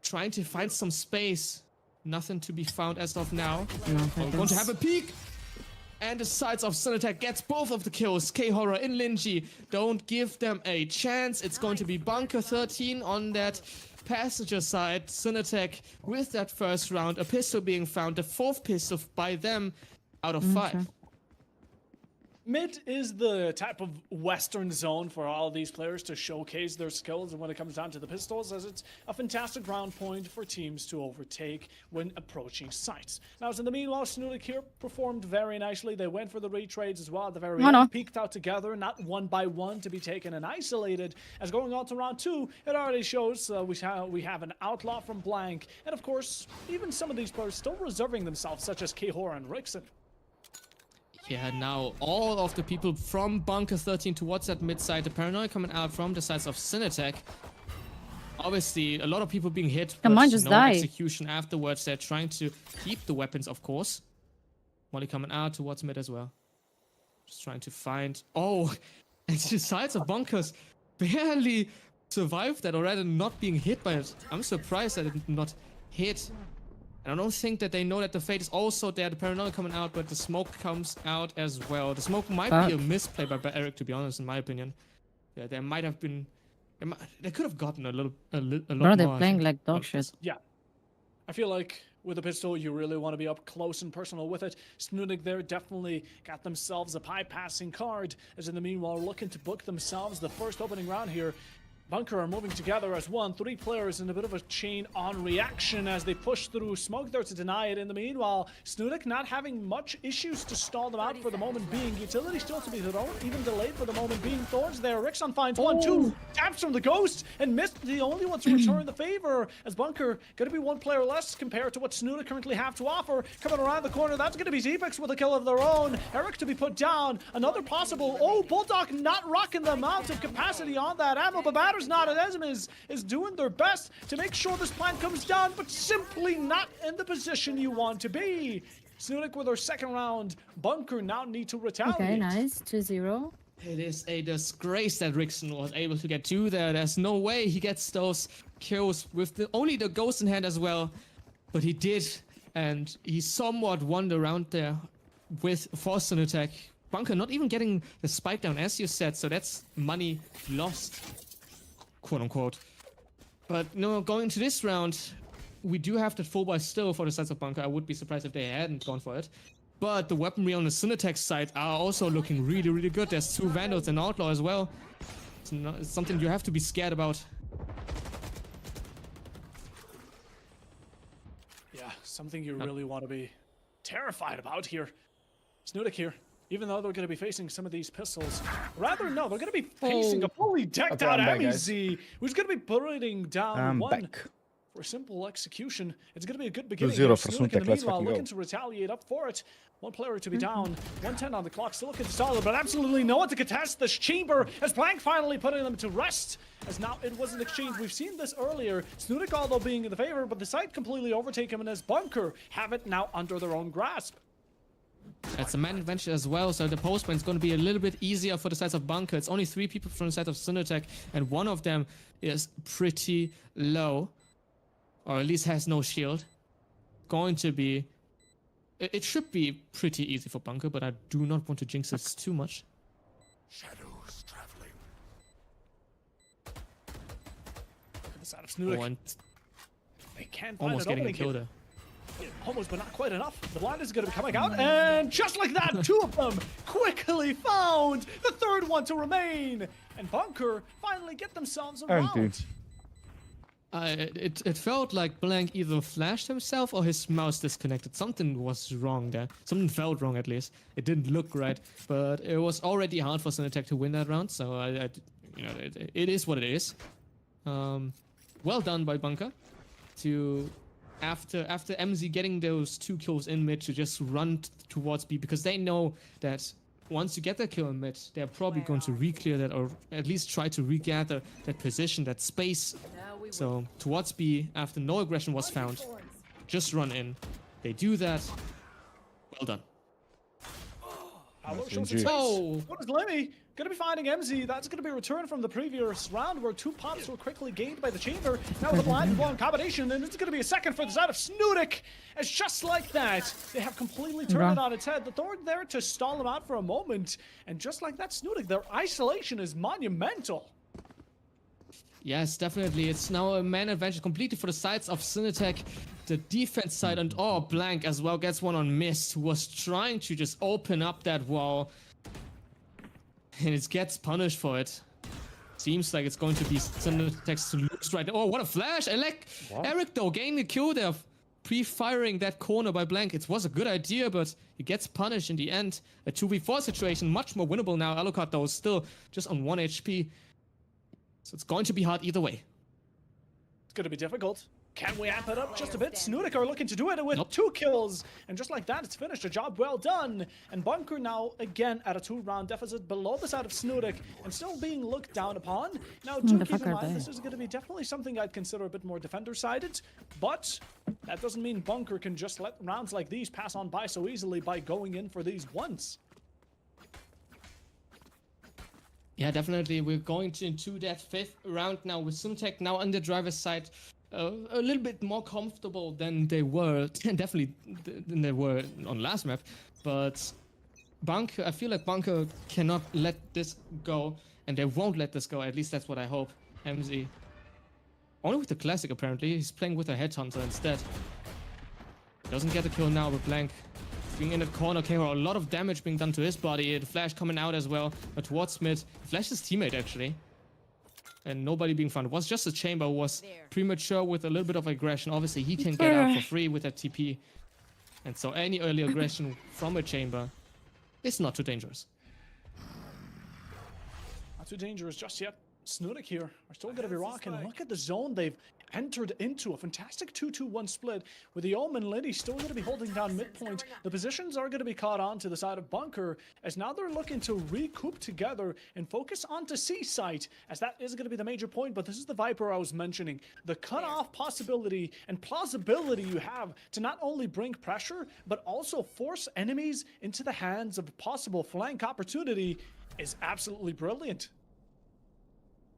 Trying to find some space. Nothing to be found as of now. We're going to have a peek. And the sides of SnuTek gets both of the kills. K-Horror in Linji. Don't give them a chance. It's going to be Bunker 13 on that passenger side. SnuTek with that first round. A pistol being found. The 4th pistol by them out of 5. Mid is the type of Western zone for all these players to showcase their skills, and when it comes down to the pistols, as it's a fantastic round point for teams to overtake when approaching sites. Now, as in the meanwhile, SnuTek here performed very nicely. They went for the retrades as well at the very end, peeked out together, not one by one to be taken and isolated. As going on to round 2, it already shows we have an outlaw from Blank, and of course, even some of these players still reserving themselves, such as K-Horror and Rixon. Yeah, now all of the people from Bunker 13 towards that mid side, the paranoia coming out from the sides of SnuTek. Obviously, a lot of people being hit, but no execution afterwards. They're trying to keep the weapons, of course. Molly coming out towards mid as well. Just trying to find... Oh, and the sides of Bunkers barely survived that already, not being hit by it. I'm surprised that it did not hit. And I don't think that they know that the fate is also there. The paranoia coming out, but the smoke comes out as well. The smoke might be a misplay by Eric, to be honest, in my opinion. Yeah, there might have been... They could have gotten a lot more. They're playing like dog shit. Yeah. I feel like with a pistol, you really want to be up close and personal with it. SnuTek there definitely got themselves a pie-passing card, as in the meanwhile looking to book themselves the first opening round here. Bunker are moving together as one. 3 players in a bit of a chain on reaction as they push through. Smoke there to deny it. In the meanwhile, SnuTek not having much issues to stall them out for the moment being. Utility still to be thrown, even delayed for the moment being. Thorns there. Rixon finds 1-2. Taps from the Ghost and missed the only one to return the favor. As Bunker going to be 1 player less compared to what SnuTek currently have to offer. Coming around the corner, that's going to be Zepex with a kill of their own. Eric to be put down. Another possible. Oh, Bulldog not rocking the amount of capacity on that ammo, but Batter's not. And Esm is doing their best to make sure this plan comes down, but simply not in the position you want to be. SnuTek with our second round. Bunker now need to retaliate. Okay, nice. 2-0. It is a disgrace that Rixon was able to get 2 there. There's no way he gets those kills with only the Ghost in hand as well. But he did, and he somewhat won the round there with SnuTek. Bunker not even getting the spike down, as you said, so that's money lost, quote unquote. But no, going into this round, we do have that full buy still for the sides of Bunker. I would be surprised if they hadn't gone for it. But the weaponry on the SnuTek side are also looking really, really good. There's 2 Vandals and Outlaw as well. It's something you have to be scared about. Yeah, something you really want to be terrified about here. SnuTek here. Even though they're going to be facing some of these pistols. Rather, no, they're going to be facing a fully decked out MEZ, who's going to be putting down one for simple execution. It's going to be a good beginning. 2-0 for SnuTek SnuTek, let's fucking go. Looking to retaliate up for it. 1 player to be down. 110 on the clock, still looking solid, but absolutely no one to contest this chamber as Blank finally putting them to rest. As now it was an exchange. We've seen this earlier. SnuTek although being in the favor, but the side completely overtake him, and as Bunker have it now under their own grasp. That's a man advantage as well, so the postman is going to be a little bit easier for the sides of Bunker. It's only 3 people from the side of SnuTek, and one of them is pretty low, or at least has no shield. Going to be... It should be pretty easy for Bunker, but I do not want to jinx this too much. Shadows traveling. Look at the side of SnuTek. They can't find almost getting a kill there. Almost, but not quite enough. The blind is going to be coming out, and just like that, 2 of them quickly found the 3rd one to remain. And Bunker finally get themselves a round. It felt like Blank either flashed himself or his mouse disconnected. Something was wrong there. Something felt wrong, at least. It didn't look right, but it was already hard for SnuTek to win that round. So it is what it is. Well done by Bunker. to, after MZ getting those 2 kills in mid, to just run towards B, because they know that once you get the kill in mid, they're probably going to re-clear that, or at least try to regather that position, that space. So towards B, after no aggression was found, just run in. They do that. Well done. Oh! What is Lemmy? Gonna be finding MZ. That's gonna be a return from the previous round where 2 pops were quickly gained by the chamber. Now the blind and blown combination, and it's gonna be a second for the side of SnuTek. As just like that, they have completely turned it on its head. The Thorn there to stall them out for a moment, and just like that, SnuTek, their isolation is monumental. Yes, definitely. It's now a man advantage completely for the sides of SnuTek. The defense side, and Blank as well gets one on Mist, who was trying to just open up that wall. And it gets punished for it. Seems like it's going to be SnuTek's to lose right now. Oh, what a flash! I like Eric though, getting the kill there, pre-firing that corner by Blank. It was a good idea, but he gets punished in the end. A 2v4 situation, much more winnable now. Alucard though is still just on 1 HP. So it's going to be hard either way. It's going to be difficult. Can we amp it up just a bit? SnuTek are looking to do it with 2 kills. And just like that, it's finished. A job well done. And Bunker now, again, at a 2-round deficit below the side of SnuTek and still being looked down upon. Now, do keep in mind, this is going to be definitely something I'd consider a bit more defender-sided. But that doesn't mean Bunker can just let rounds like these pass on by so easily by going in for these once. Yeah, definitely. We're going into that 5th round now with SnuTek now on the driver's side. A little bit more comfortable than they were, definitely than they were on last map. But Bunker, I feel like Bunker cannot let this go, and they won't let this go. At least that's what I hope. MZ. Only with the classic, apparently. He's playing with a headhunter instead. Doesn't get the kill now with Blank. Being in the corner, KO, a lot of damage being done to his body. The flash coming out as well, but towards mid. Flash his teammate, actually. And nobody being found. It was just a chamber who was premature with a little bit of aggression. Obviously, he can get out for free with that TP. And so any early aggression from a chamber is not too dangerous. Not too dangerous just yet. SnuTek here are still going to be rocking. Look at the zone they've entered into. A fantastic 2-2-1 split with the Omen Liddy still going to be holding down midpoint. The positions are going to be caught on to the side of Bunker, as now they're looking to recoup together and focus onto C site, as that is going to be the major point. But this is the Viper I was mentioning. The cutoff possibility and plausibility you have to not only bring pressure, but also force enemies into the hands of a possible flank opportunity is absolutely brilliant.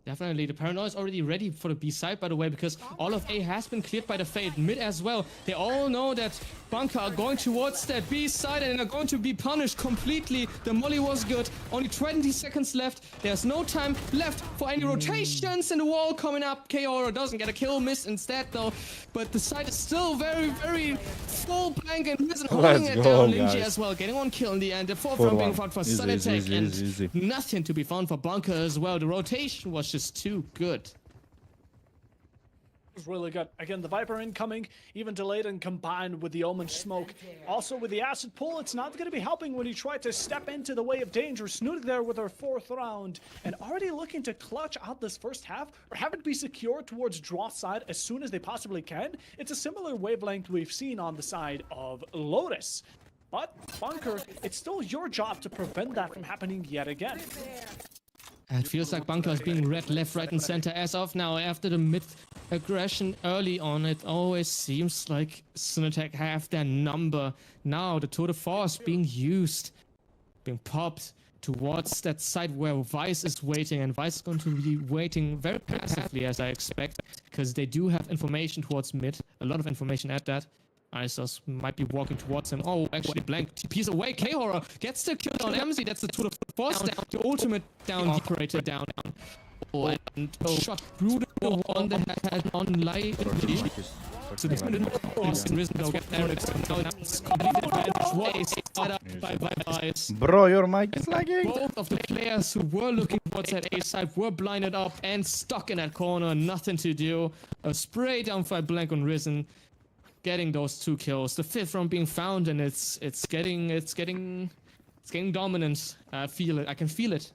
Definitely, the Paranoia is already ready for the B side, by the way, because all of A has been cleared by the Fade. Mid as well. They all know that Bunker are going towards that B side and are going to be punished completely. The molly was good. Only 20 seconds left. There's no time left for any rotations in the wall coming up. KO doesn't get a kill, miss instead though. But the side is still very, very full. Blank and Risen holding it down. Linji as well, getting 1 kill in the end. The 4th round being found for SnuTek, and nothing to be found for Bunker as well. The rotation was just too good. It was really good. Again, the Viper incoming, even delayed and combined with the Omen smoke. Also with the acid pull, it's not going to be helping when you try to step into the way of danger. SnuTek there with our 4th round and already looking to clutch out this first half or have it be secured towards draw side as soon as they possibly can. It's a similar wavelength we've seen on the side of Lotus. But Bunker, it's still your job to prevent that from happening yet again. It feels like Bunker is being read left, right, and center as of now. After the mid aggression early on, it always seems like SnuTek have their number. Now the tour de force being used, being popped towards that side where Vice is waiting, and Vice is going to be waiting very passively, as I expect, because they do have information towards mid, a lot of information at that. Isos might be walking towards him. Oh, actually, Blank TP's away. K-Horror gets the kill on MZ. That's the tour de force down. The ultimate down, operator down. Oh, and shot through the one that had on light. So the Risen though get there. Now it's completed by Vice. Bro, your mic is lagging. Both of the players who were looking towards that A side were blinded up and stuck in that corner. Nothing to do. A spray down by Blank on Risen. Getting those 2 kills, the 5th round being found, and it's getting dominant. I feel it. I can feel it.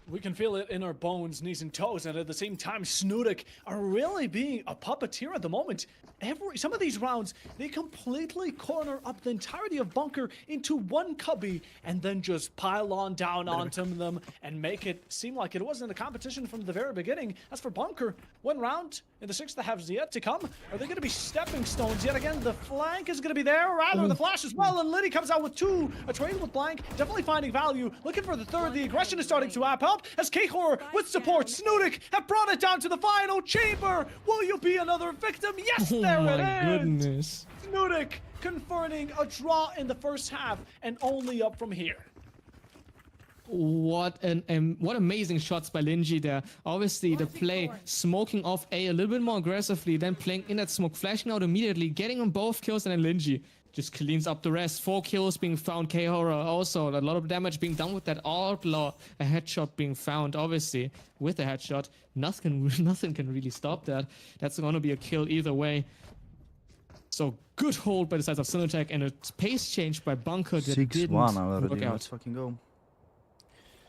We can feel it in our bones, knees, and toes, and at the same time, SnuTek are really being a puppeteer at the moment. Some of these rounds, they completely corner up the entirety of Bunker into one cubby, and then just pile on down onto them and make it seem like it wasn't a competition from the very beginning. As for Bunker, one round in the 6th that has yet to come. Are they going to be stepping stones yet again? The flank is going to be there, rather the flash as well, and Liddy comes out with 2. A trade with Blank, definitely finding value. Looking for the 3rd. The aggression is starting to app up as K-Horror with support. SnuTek have brought it down to the final chamber. Will you be another victim? Yes, there it is. Goodness. SnuTek confirming a draw in the first half and only up from here. What amazing shots by Linji there. Obviously the play smoking off A a little bit more aggressively, then playing in that smoke, flashing out immediately, getting on both kills, and then Linji just cleans up the rest. 4 kills being found. K-Horror also a lot of damage being done with that Outlaw. A headshot being found, obviously with a headshot. Nothing can really stop that. That's going to be a kill either way. So good hold by the sides of SnuTek, and a pace change by Bunker that 6-1 didn't already. work out. Let's fucking go.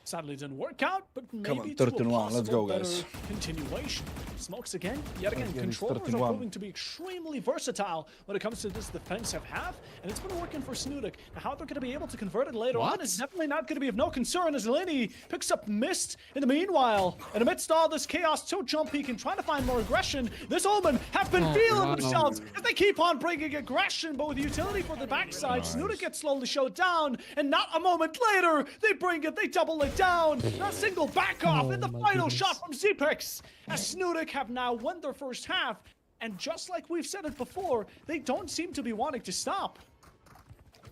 Sadly, didn't work out, but maybe Come on, to a 13-1, let's go, possible better guys. continuation. Smokes again, yet again. Again, it's Controllers are 13-1. proving to be extremely versatile when it comes to this defensive half, and it's been working for SnuTek. Now, how they're going to be able to convert it later on is definitely not going to be of no concern, as Lenny picks up Mist in the meanwhile. And amidst all this chaos, so jump peeking, trying to find more aggression. This Omen have been feeling themselves as they keep on bringing aggression, but with utility for the backside. SnuTek gets slowly showed down, and not a moment later, they bring it, they double it down. A single back off in the final shot from Zepex, as SnuTek have now won their first half, and just like we've said it before, they don't seem to be wanting to stop.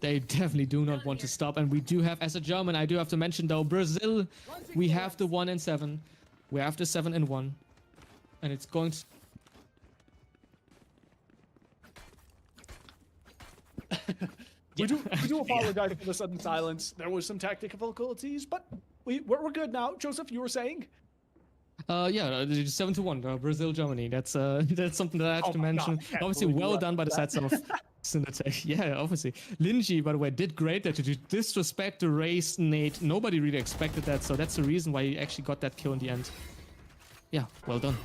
They definitely do not want to stop, and we do have, as a German, I do have to mention though, Brazil, we have the 1-7, we have the 7-1, and it's going to... We do apologize for the sudden silence. There was some tactical difficulties, but we're good now. Joseph, you were saying? Yeah, 7-1, Brazil, Germany. That's something that I have to mention. Obviously, well done by the sides of SnuTek. Yeah, obviously. Linji, by the way, did great there to disrespect the race nade. Nobody really expected that, so that's the reason why he actually got that kill in the end. Yeah, well done.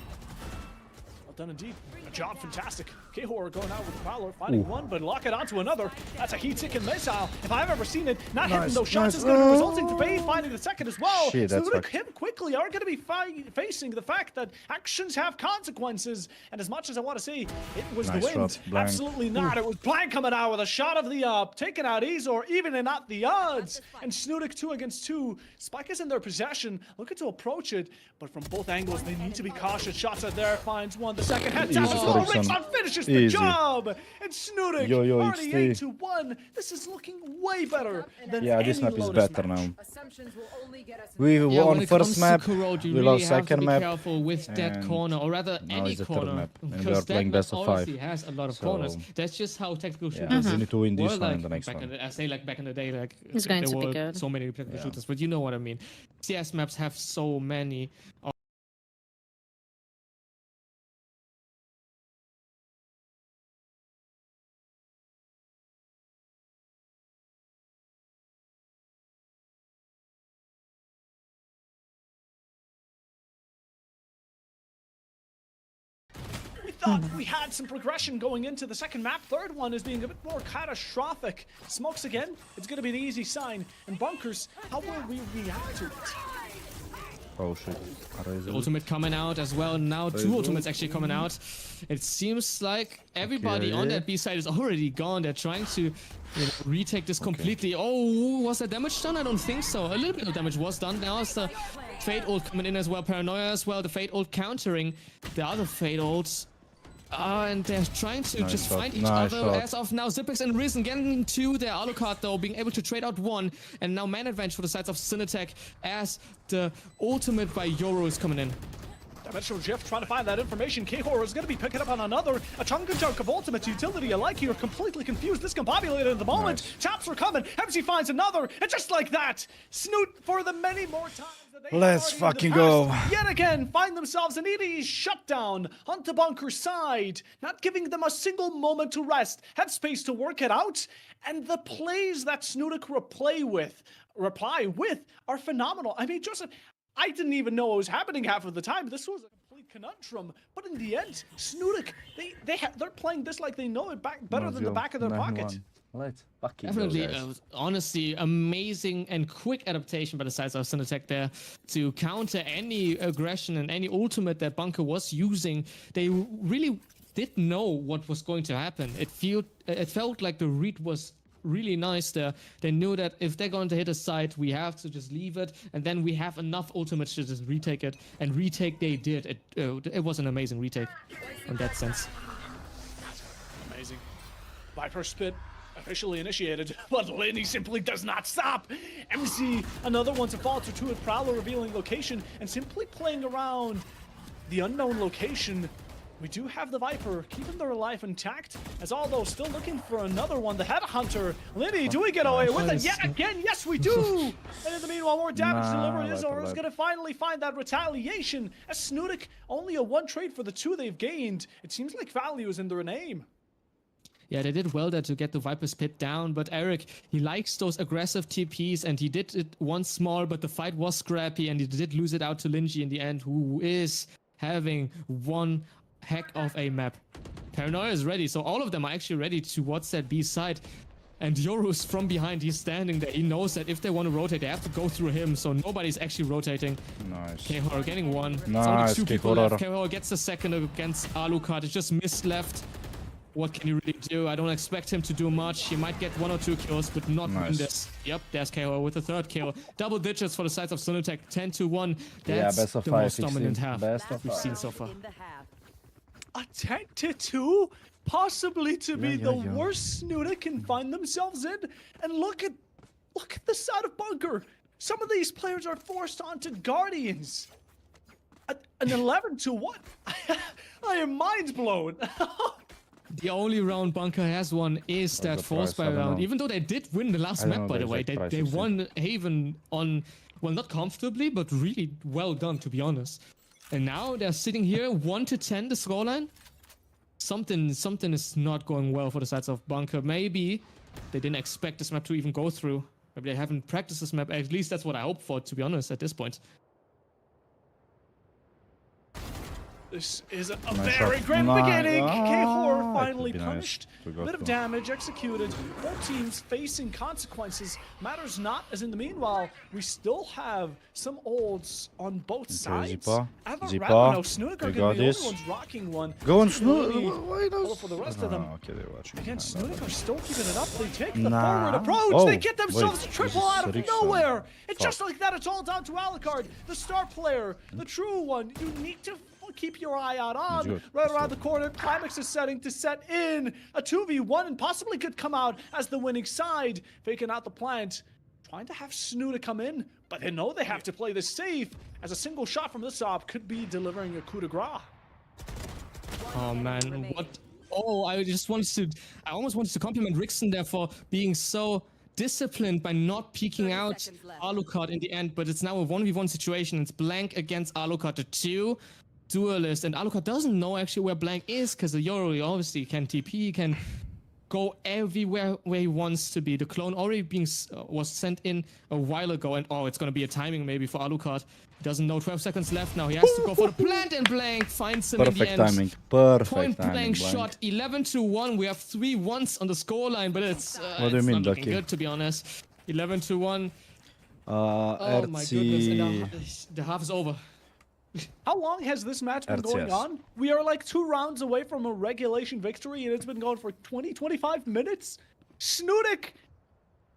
Well done indeed. A job, fantastic. K-Horror going out with the Prowler, finding one, but lock it onto another. That's a heat-seeking missile. If I've ever seen it, not hitting those shots is going to be resulting to Bane finding the second as well. Shit, so that's him quickly are going to be facing the fact that actions have consequences. And as much as I want to say it was the wind, absolutely not. It was Blank coming out with a shot of the taking out Azor, even and not the odds. And SnuTek 2 against 2. Spike is in their possession, looking to approach it, but from both angles they need to be cautious. Shots out there, finds one. The second head tap as well. Rickson finishes the job, and SnuTek already 8-1. This is looking way better than this map is better now. We won first map, we lost second map. Be careful with that corner, or rather any corner, because that map obviously has a lot of corners. That's just how tactical shooters. We need to win this were one like and the next one. I say like back in the day, like It's going there to be were good. so many tactical shooters, but you know what I mean. CS maps have so many. We had some progression going into the second map. Third one is being a bit more catastrophic. Smokes again, it's going to be an easy sign. And Bunkers, how will we react to it? Oh shit. Ultimate coming out as well. Now 2 ultimates actually coming out. It seems like everybody on that B side is already gone. They're trying to retake this completely. Oh, was that damage done? I don't think so. A little bit of damage was done. Now it's the Fate ult coming in as well. Paranoia as well. The Fate ult countering the other Fate ults. And they're trying to just find each other. As of now, Zipex and Risen getting to their Alucard though, being able to trade out one. And now man advantage for the sides of SnuTek as the ultimate by Yoro is coming in. Dimensional Drift trying to find that information. K-Horror is going to be picking up on another. A chunk of ultimate utility alike here. Completely confused, discombobulated at the moment. Taps are coming. MC finds another. And just like that, Snoot for the many more times. Let's fucking go. Yet again, find themselves an ED shutdown onto Bunker's side, not giving them a single moment to rest, headspace to work it out, and the plays that SnuTek reply with are phenomenal. I mean, Joseph, I didn't even know what was happening half of the time. This was a complete conundrum. But in the end, SnuTek, they're playing this like they know it better than the back of their pocket. Let's fucking Definitely, go, guys. honestly, amazing and quick adaptation by the sides of SnuTek there to counter any aggression and any ultimate that Bunker was using. They really did know what was going to happen. It felt like the read was really nice there. They knew that if they're going to hit a site, we have to just leave it, and then we have enough ultimates to just retake it. And retake they did. It was an amazing retake in that sense. Amazing. Viper Spit officially initiated, but Lenny simply does not stop. MC, another one to falter to it. Prowler revealing location and simply playing around the unknown location. We do have the Viper keeping their life intact, as Aldo still looking for another one. The Headhunter. Lenny, do we get away with it yet again? Yes, we do! And in the meanwhile, more damage delivered. Is going to finally find that retaliation, as SnuTek only a one trade for the two they've gained. It seems like value is in their name. Yeah, they did well there to get the Viper's Pit down, but Eric, he likes those aggressive TPs, and he did it once small, but the fight was scrappy, and he did lose it out to Linji in the end, who is having one heck of a map. Paranoia is ready, so all of them are actually ready towards that B side. And Yoru's from behind, he's standing there. He knows that if they want to rotate, they have to go through him, so nobody's actually rotating. Nice. K-Horror getting one. Nice, it's only 2 people K-Horror. left. K-Horror gets the second against Alucard. It's just missed left. What can he really do? I don't expect him to do much. He might get 1 or 2 kills, but not in this. Yep, there's KO with the 3rd kill. Double digits for the sides of SnuTek, 10-1. That's best of the 5, most dominant half best of we've 5. seen so far. A 10-2? Possibly to be the worst SnuTek can find themselves in. And look at the side of Bunker. Some of these players are forced onto Guardians. An 11-1? I am mind blown. The only round Bunker has won is that force by round. Even though they did win the last map, by the way. They won Haven on, well, not comfortably, but really well done, to be honest. And now they're sitting here, 1-10 the scoreline. Something is not going well for the sides of Bunker. Maybe they didn't expect this map to even go through. Maybe they haven't practiced this map. At least that's what I hope for, to be honest, at this point. This is a very grim beginning. K-Horror finally punished. Nice. Bit of damage executed. Both teams facing consequences. Matters not, as in the meanwhile, we still have some ults on both sides. Zipa. SnuTek are We going got to be the this. only ones rocking one. Go on, SnuTek. For the rest of them. Okay, they're watching. Again, SnuTek are still keeping it up. They take the forward approach. They get themselves a triple out of nowhere. It's just like that. It's all down to Alucard, the star player, the true one. You need to keep your eye out on. Right around the corner, Climax is setting to set in a 2v1 and possibly could come out as the winning side. Faking out the plant, trying to have SnuTek come in, but they know they have to play this safe, as a single shot from this op could be delivering a coup de grace. Oh man, what? Oh, I almost wanted to compliment Rickson there for being so disciplined by not peeking out Alucard in the end, but it's now a 1v1 situation. It's Blank against Alucard, the 2 duelist, and Alucard doesn't know actually where Blank is, because the Yoru obviously can TP, can go everywhere where he wants to be. The clone already was sent in a while ago, and oh, it's gonna be a timing maybe for Alucard. He doesn't know, 12 seconds left now. He has to go for the plant, and Blank finds him in the end. Timing. Perfect Point timing. blank shot, 11-1. We have 3 1s on the scoreline, but it's, What do you mean, not looking Ducky? good, to be honest. 11-1. Oh Oh my goodness, and the half is over. How long has this match been going on? We are like 2 rounds away from a regulation victory, and it's been going for 20-25 minutes. SnuTek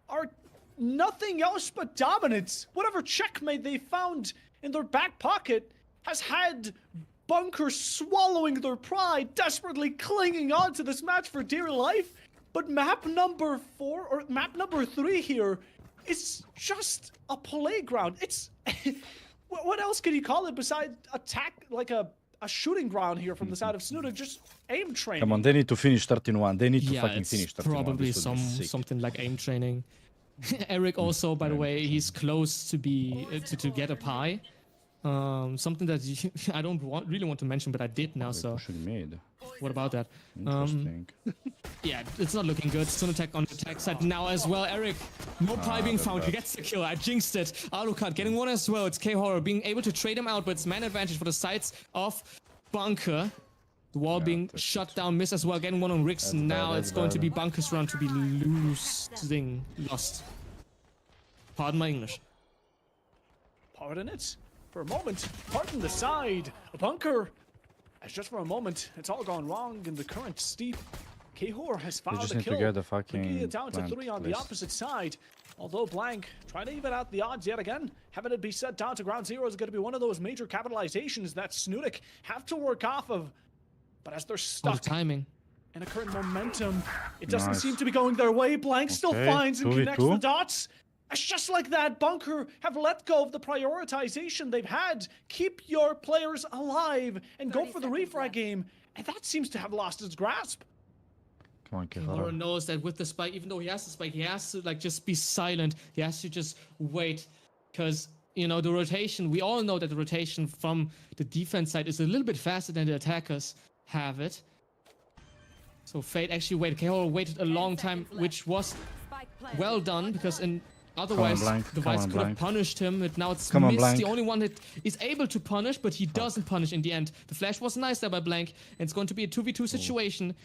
are nothing else but dominance. Whatever checkmate they found in their back pocket has had Bunker swallowing their pride, desperately clinging on to this match for dear life. But map number 4, or map number 3 here, is just a playground. It's... What else can you call it besides attack, like a shooting ground here from the side of SnuTek? Just aim training. Come on, they need to finish 13-1. They need to fucking it's finish 13-1. probably something like aim training. Eric also, by the way, he's close to be to get a pie. Something that I don't really want to mention, but I did now. They're So pushing mid. what about that? Interesting. Yeah, it's not looking good. SnuTek on the attack side now as well. Eric, no pie being they're found. He bad. gets the kill. I jinxed it. Alucard getting one as well. It's K-Horror being able to trade him out, but it's man advantage for the sides of Bunker. The wall being that's shut down. Miss as well. Getting one on Rix. That's Now bad, it's that's going to bad. be Bunker's round to be lost. Pardon my English. Pardon it. For a moment, pardon the side. A Bunker. As just for a moment, it's all gone wrong in the current steep. K-Hor has found just a need to kill. get the Bringing fucking it down to plant, 3 on the please. opposite side. Although Blank trying to even out the odds yet again. Having it be set down to ground zero is going to be one of those major capitalizations that SnuTek have to work off of. But as they're Oh, stuck the timing. in a current momentum, it doesn't Nice. seem to be going their way. Blank still Okay, finds and 2v2. connects the dots. It's just like that, Bunker have let go of the prioritization they've had. Keep your players alive and go 30 for the seconds refrag left. game. And that seems to have lost its grasp. Come on, K-Horror K-Horror. knows that with the spike, even though he has the spike, he has to like just be silent. He has to just wait, because you know the rotation. We all know that the rotation from the defense side is a little bit faster than the attackers have it. So Fate actually waited. K-Horror waited a long time, which was Spike planted. well done, because otherwise Blank. the Come Vice on, could have Blank. punished him. But now it's Come on, Mist, Blank. the only one that is able to punish, but he doesn't punish in the end. The flash was nice there by Blank, and it's going to be a 2v2 situation.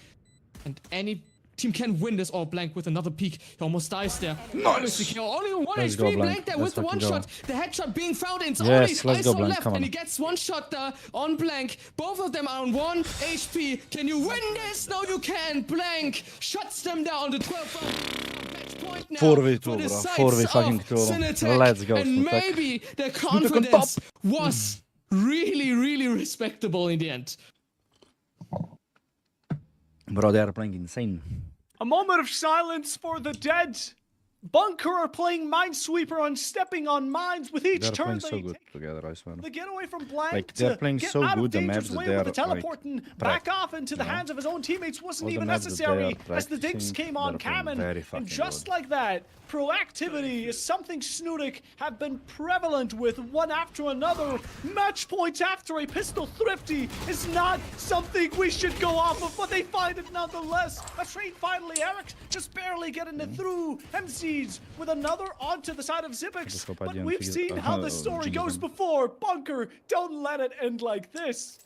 And any team can win this, or Blank with another peek. He almost dies there. Nice! Only one Let's HP, go, Blank Blank. there Let's with the one fucking shot. The headshot being found, and it's Yes, only let's go, ISO Blank, left, come and on. he gets one shot there on Blank. Both of them are on 1 HP. Can you win this? No, you can. Blank shuts them down. The 12th match point now 4v2, for the bro. sides 4v of fucking 2. SnuTek. Let's go, And SnuTek. maybe the confidence was really respectable in the end. Bro, they are playing insane. A moment of silence for the dead. Bunker are playing Minesweeper on stepping on mines with each They're turn playing so they good take. together, I swear. The getaway from Blank Like, to they're playing get so out good, of the danger's maps that way they with the are, like, teleporting prac- back off into the you know? hands of his own teammates wasn't All the even maps that they necessary are as the dinks practicing, came on they're playing Kamen. very And fucking just good. like that, proactivity is something SnuTek have been prevalent with one after another. Match points after a pistol thrifty is not something we should go off of, but they find it nonetheless. A trade finally, Eric just barely getting it through. MCs with another onto the side of Zipex. Tylko But padłem we've fig- seen how the story goes Jinxem. before. Bunker, don't let it end like this.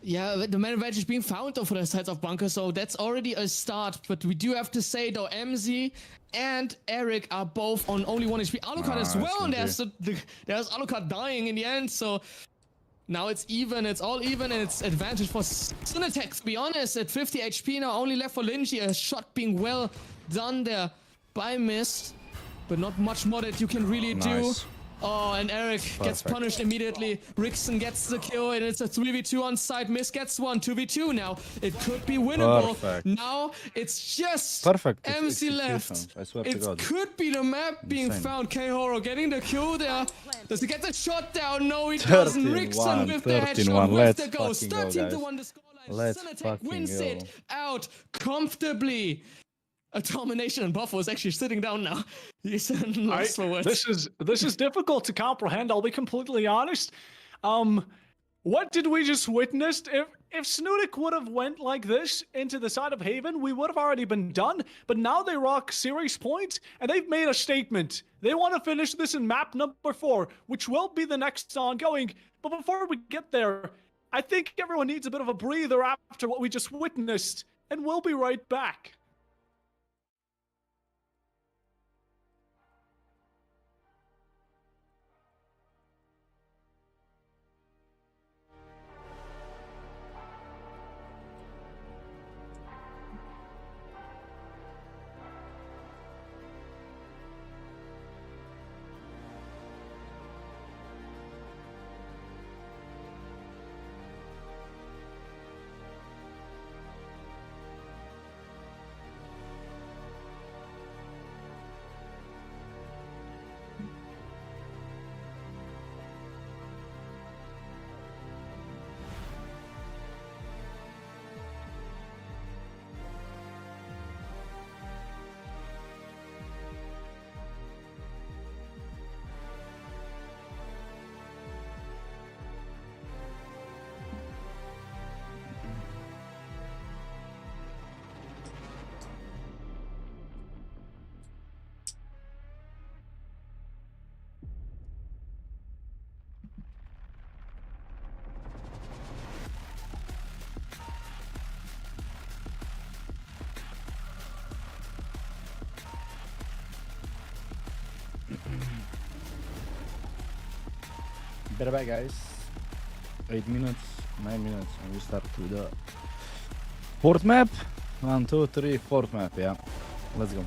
Yeah, the man advantage being found though for the sides of Bunker, so that's already a start. But we do have to say though, MZ and Eric are both on only 1 HP. Alucard as Nice, well, and MZ. there's Alucard dying in the end, so now it's even, it's all even, and it's advantage for SnuTek, to be honest. At 50 HP now, only left for Linji, a shot being well done there by Mist, but not much more that you can really do. Nice. Oh, and Eric gets Perfect. punished immediately. Rickson gets the kill, and it's a 3v2 on site. Miss gets one, 2v2 now. It could be winnable. Perfect. Now it's just Perfect MC left. execution, I swear to It God. could be the map being Insane. found. K-Horror getting the kill there. Does he get the shot down? No, he doesn't. 13-1, Rickson with the headshot 13-1. with Let's the goal. fucking go, 13-1 guys. the scoreline. Let's SnuTek fucking wins go. it out comfortably. A domination, and Buffalo is actually sitting down now. He's lost for words. This is difficult to comprehend. I'll be completely honest. What did we just witness? If SnuTek would have went like this into the side of Haven, we would have already been done. But now they rock series points, and they've made a statement. They want to finish this in map number 4, which will be the next ongoing. But before we get there, I think everyone needs a bit of a breather after what we just witnessed, and we'll be right back. Better back, guys. 8 minutes, 9 minutes, and we start with the fourth map. 1, 2, 3, fourth map. Yeah, let's go.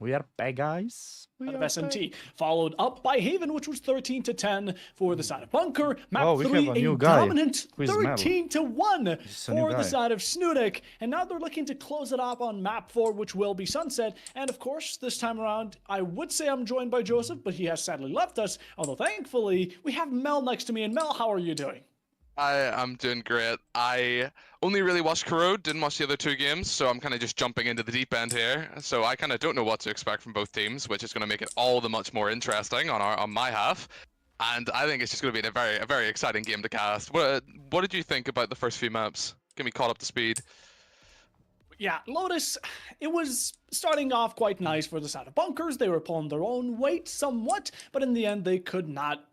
We are back, guys. We Out of are SMT, followed up by Haven, which was 13-10 for the side of Bunker. Map Oh, we 3, have a new a guy. dominant Who is Mel? 13-1 He's a new for the guy. side of SnuTek. And now they're looking to close it up on map 4, which will be Sunset. And of course, this time around, I would say I'm joined by Joseph, but he has sadly left us. Although thankfully, we have Mel next to me. And Mel, how are you doing? I'm doing great. I only really watched Corrode, didn't watch the other two games, so I'm kind of just jumping into the deep end here. So I kind of don't know what to expect from both teams, which is going to make it all the much more interesting on my half. And I think it's just going to be a very exciting game to cast. What did you think about the first few maps? Get me caught up to speed. Yeah, Lotus, it was starting off quite nice for the side of Bunkers. They were pulling their own weight somewhat, but in the end, they could not,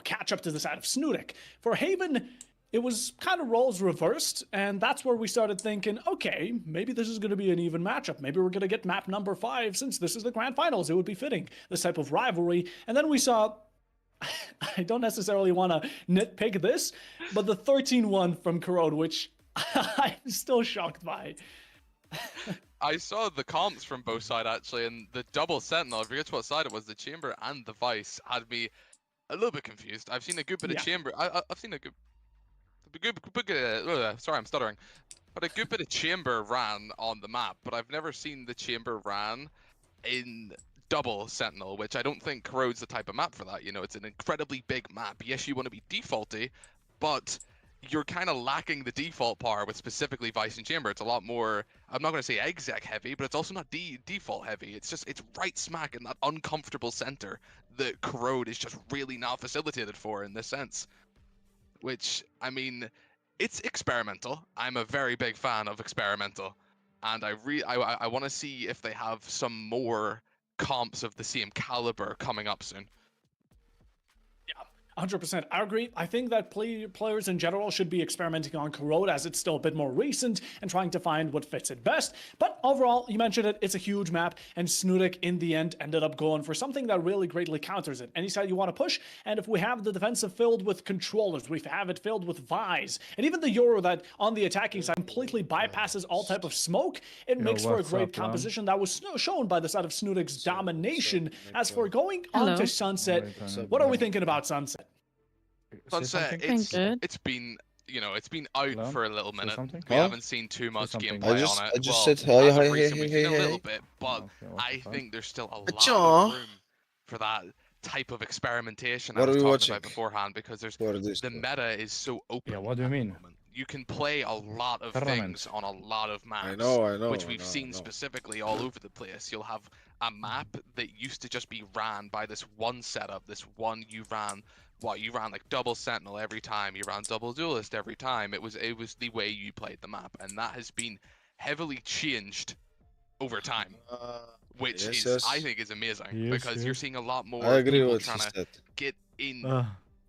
catch up to the side of SnuTek. For Haven, it was kind of roles reversed, and that's where we started thinking, okay, maybe this is going to be an even matchup. Maybe we're going to get map number 5, since this is the grand finals. It would be fitting, this type of rivalry. And then we saw, I don't necessarily want to nitpick this, but the 13-1 from Corrode, which I'm still shocked by. I saw the comps from both sides actually, and the double sentinel, I forget what side it was, the chamber and the vice, had me a little bit confused. I've seen a good bit of chamber. I've seen a good sorry, I'm stuttering. But a good bit of chamber ran on the map, but I've never seen the chamber ran in double sentinel, which I don't think Corrode's the type of map for that. It's an incredibly big map. Yes, you want to be defaulty, but you're kind of lacking the default power with specifically Vice and Chamber. It's a lot more, I'm not going to say exec heavy, but it's also not default heavy. It's right smack in that uncomfortable center that Corrode is just really not facilitated for in this sense. Which, I mean, it's experimental. I'm a very big fan of experimental. And I want to see if they have some more comps of the same caliber coming up soon. 100%. I agree. I think that players in general should be experimenting on Corrode as it's still a bit more recent and trying to find what fits it best. But overall, you mentioned it, it's a huge map, and SnuTek in the end ended up going for something that really greatly counters it. Any side you want to push, and if we have the defensive filled with controllers, we have it filled with Vise, and even the Euro that on the attacking side completely bypasses all type of smoke, it makes for a great composition that was shown by the side of SnuTek's domination. As for going on to Sunset, what are we thinking about Sunset? Sunset, it's been out for a little minute. We haven't seen too much gameplay on it. I just said hi, a little bit, but I think there's still a lot of room for that type of experimentation I was talking about beforehand, because the meta is so open. Yeah, what do you mean? You can play a lot of things on a lot of maps. I know. Which we've seen specifically all over the place. You'll have a map that used to just be ran by this one setup, you ran like double sentinel every time, you ran double duelist every time. It was the way you played the map, and that has been heavily changed over time, which I think is amazing, because you're seeing a lot more people trying to get in.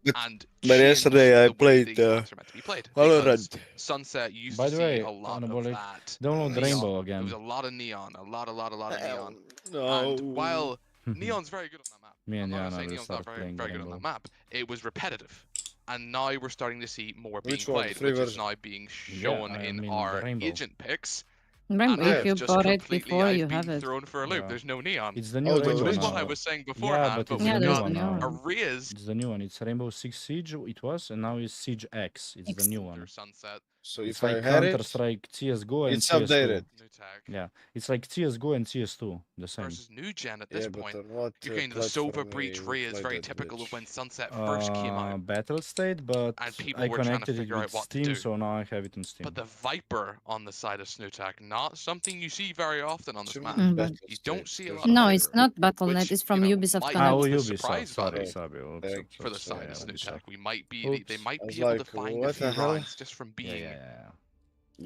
But yesterday I played Valorant. Sunset used to see a lot of that. Download Rainbow again. There was a lot of neon, a lot of neon. No. And while neon's very good on that map, Me and I'm not Yana saying will neon's not start very playing good on Rainbow. that map. It was repetitive, and now we're starting to see more being Which one? played, Free which is version? now being shown in our Rainbow. agent picks. Rainbow, And if I've you just bought it completely- before, I've you been have it. thrown for a loop. Yeah. There's no neon. It's the new Oh, Which Rainbow is original. what I now. was saying Yeah, beforehand, but but it's Yeah, the we've there's new the one new now. one. Arrays It's the new one. It's Rainbow Six Siege. It was, and now it's Siege X. It's the new one. under Sunset. So It's if I like had it, Counter-Strike, CS:GO, and it's CS2. updated. SnuTek Yeah, it's like CS:GO and CS2, the same. versus new gen at this Yeah, but point. on what You're getting the platform Sova we Breach Ray is play very that typical of bitch? when Sunset first came out. Battle State, but And people I were trying to connected it figure out with what to Steam, do. so now I have it on Steam. But the Viper on the side of SnuTek, not something you see very often on this map. Mm, You don't see a lot No, of it's Viper, not Battle.net. which, It's from Ubisoft might Connect. be the Ubisoft, surprise sorry, value for the side of SnuTek. We might be they Oops. might I was be able to like, find a what few the hell? rounds just from being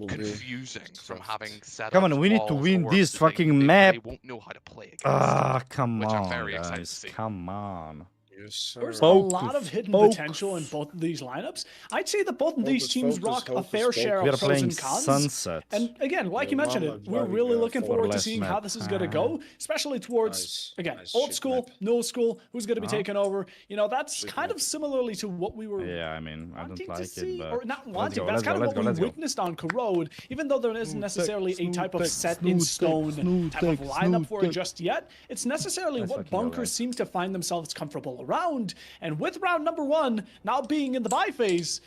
confusing, from having set Come on, we need to win this fucking map. They won't know how to play against. Ah, come which I'm on, very excited to guys. see. Come on. There's Poke, a lot of hidden poke. potential in both of these lineups. I'd say that both of these Focus, teams focus, rock a focus, fair focus. share We are of pros playing and cons. Sunset. And again, like Yeah, you mentioned Mama it, we're driving really a looking forward to less seeing map. how this is going to go, especially towards, Nice, again, nice old shit school, map. no school, who's going to be Uh-huh. taking over. You know, that's Shit kind map. of similarly to what we were Yeah, I mean, I don't wanting like to it, see, but or not let's wanting. go, That's let's kind go, of let's what go, we let's go. witnessed on Corrode, even though there isn't necessarily a type of set in stone type of SnuTek, lineup for it SnuTek. just yet. It's necessarily Let's what fucking go, bunkers guys. seem to find themselves comfortable around. And with round number 1 now being in the buy phase,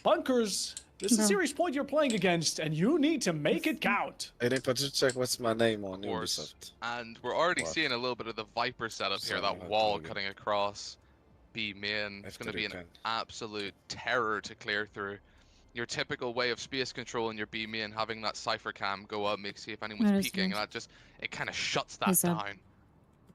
bunkers, this is a serious point you're playing against, and you need to make it count. Hey, Nipa, just check what's my name on Of course. Ubisoft. And we're already What? seeing a little bit of the Viper setup here, Sorry, that I wall told you. cutting across B main. It's going to be an absolute terror to clear through. Your typical way of space control in your B main, having that Cypher cam go up, make see if anyone's Where is peeking, he? and that just, it kind of shuts that He's up. down.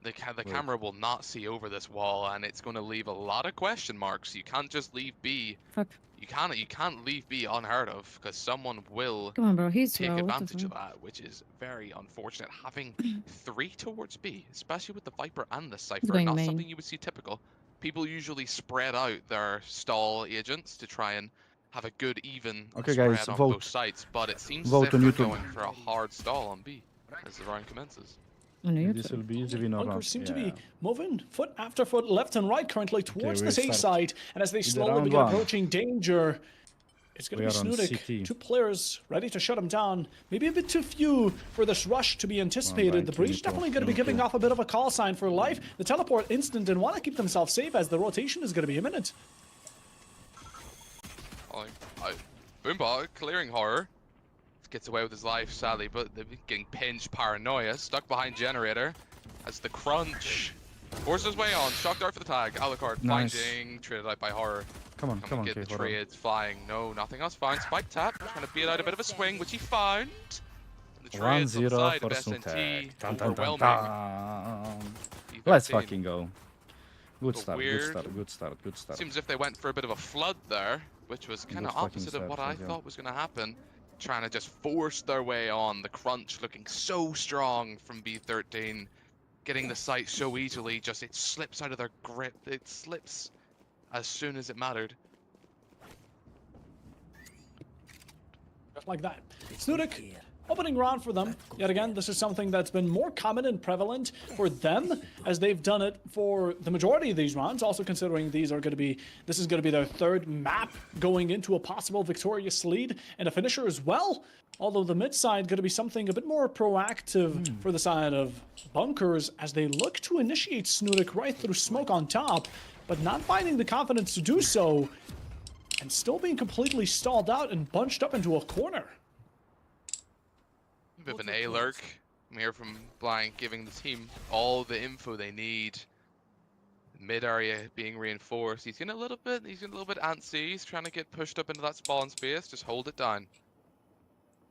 The camera will not see over this wall, and it's going to leave a lot of question marks. You can't just leave B. Fuck. You can't leave B unheard of, because someone will Come on, bro. He's take low. What the advantage of fuck? that, which is very unfortunate. Having 3 towards B, especially with the Viper and the He's Cypher, going not main. something you would see typical. People usually spread out their stall agents to try and have a good even Okay, spread guys, on vote. both sides, but it seems Vote as if on they're YouTube. going for a hard stall on B as the round commences. On This YouTube. will be easy win or Bunkers not. seem to Yeah. be moving foot after foot, left and right currently towards we the safe start side. And as they with the slowly round begin one. approaching danger, it's going We to be are on SnuTek. CT. 2 players ready to shut him down. Maybe a bit too few for this rush to be anticipated. The breach definitely going to be giving off a bit of a call sign for life. The teleport instant and want to keep themselves safe as the rotation is going to be imminent. Boombot clearing horror. Gets away with his life, sadly, but they're getting pinched. Paranoia, stuck behind generator. As the crunch forces his way on. Shock dart for the tag. Alucard Nice. finding, traded out by horror. Come on, come on, Get okay, the hold on. trades flying. No, nothing else fine. Spike tap, trying to beat out a bit of a swing, which he found. And the trades on the 1-0 side for of SNT, SnuTek. Dun, dun, dun, overwhelming. dun. P13. Let's fucking go. Good But start, good weird. start, good start, good start. Seems as if they went for a bit of a flood there, which was kind of Good fucking opposite of start, what I yeah. thought was going to happen. Trying to just force their way on. The crunch looking so strong from B13. Getting the site so easily, just it slips out of their grip. It slips as soon as it mattered. Just like that. SnuTek, opening round for them. Yet again, this is something that's been more common and prevalent for them as they've done it for the majority of these rounds. Also considering this is going to be their 3rd map going into a possible victorious lead and a finisher as well. Although the mid side going to be something a bit more proactive for the side of bunkers as they look to initiate SnuTek right through smoke on top, but not finding the confidence to do so and still being completely stalled out and bunched up into a corner. A bit of an A-lurk. I'm here from Blank, giving the team all the info they need. Mid area being reinforced. He's getting a little bit antsy. He's trying to get pushed up into that spawn space. Just hold it down.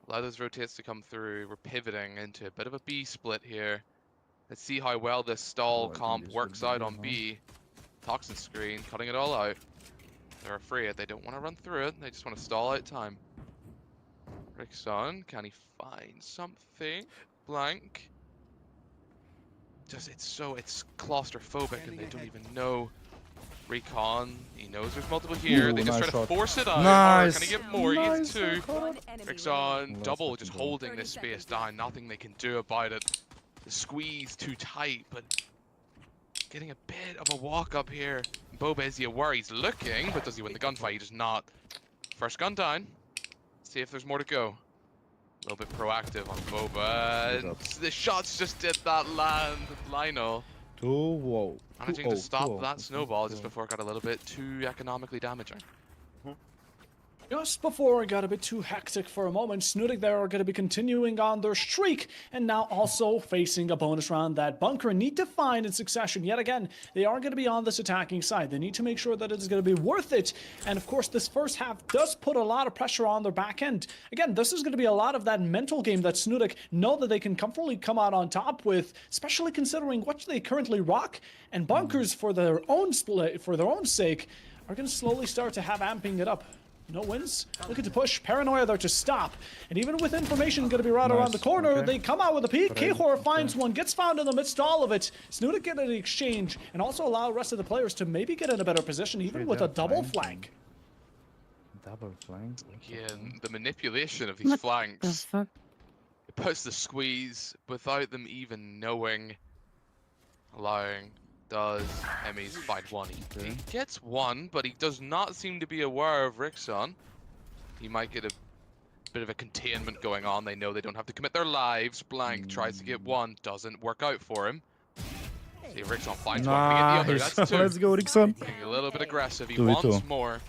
Allow those rotates to come through. We're pivoting into a bit of a B split here. Let's see how well this stall comp works out on B. Toxin screen, cutting it all out. They're afraid. They don't want to run through it. They just want to stall out time. Rickson, can he find something? Blank. Just it's claustrophobic and they don't even know. Recon, he knows there's multiple here. Ooh, They just nice try to shot. force it out. Nice. Can he get more? He gets Nice 2. One enemy Rickson, remaining. double, Let's just fucking go. holding this space down. Nothing they can do about it. The squeeze too tight, but getting a bit of a walk up here. Boba, is he aware he's looking, but does he win the gunfight? He does not. First gun down. See if there's more to go. A little bit proactive on Boba. Good job. The shots just did that land. Lionel 2-0. managing to stop that snowball just before it got a little bit too economically damaging. Just before it got a bit too hectic for a moment, SnuTek there are going to be continuing on their streak and now also facing a bonus round that Bunker need to find in succession. Yet again, they are going to be on this attacking side. They need to make sure that it is going to be worth it. And of course, this first half does put a lot of pressure on their back end. Again, this is going to be a lot of that mental game that SnuTek know that they can comfortably come out on top with, especially considering what they currently rock. And Bunkers, for their own sake, are going to slowly start to have amping it up. No wins. Looking to push. Paranoia there to stop. And even with information going to be right around the corner, they come out with a peek. K-Hor finds one, gets found in the midst of all of it. SnuTek get an exchange and also allow the rest of the players to maybe get in a better position, even with a double flank. Double flank? Again, the manipulation of these flanks. fuck? It puts the squeeze without them even knowing. Allowing does Emmys find one. He gets one, but he does not seem to be aware of Rixon. He might get a bit of a containment going on. They know they don't have to commit their lives. Blank tries to get one, doesn't work out for him. See, Rixon finds one, gonna get the other. That's two. Let's go, Rixon. Getting a little bit aggressive. He 2v2. wants more.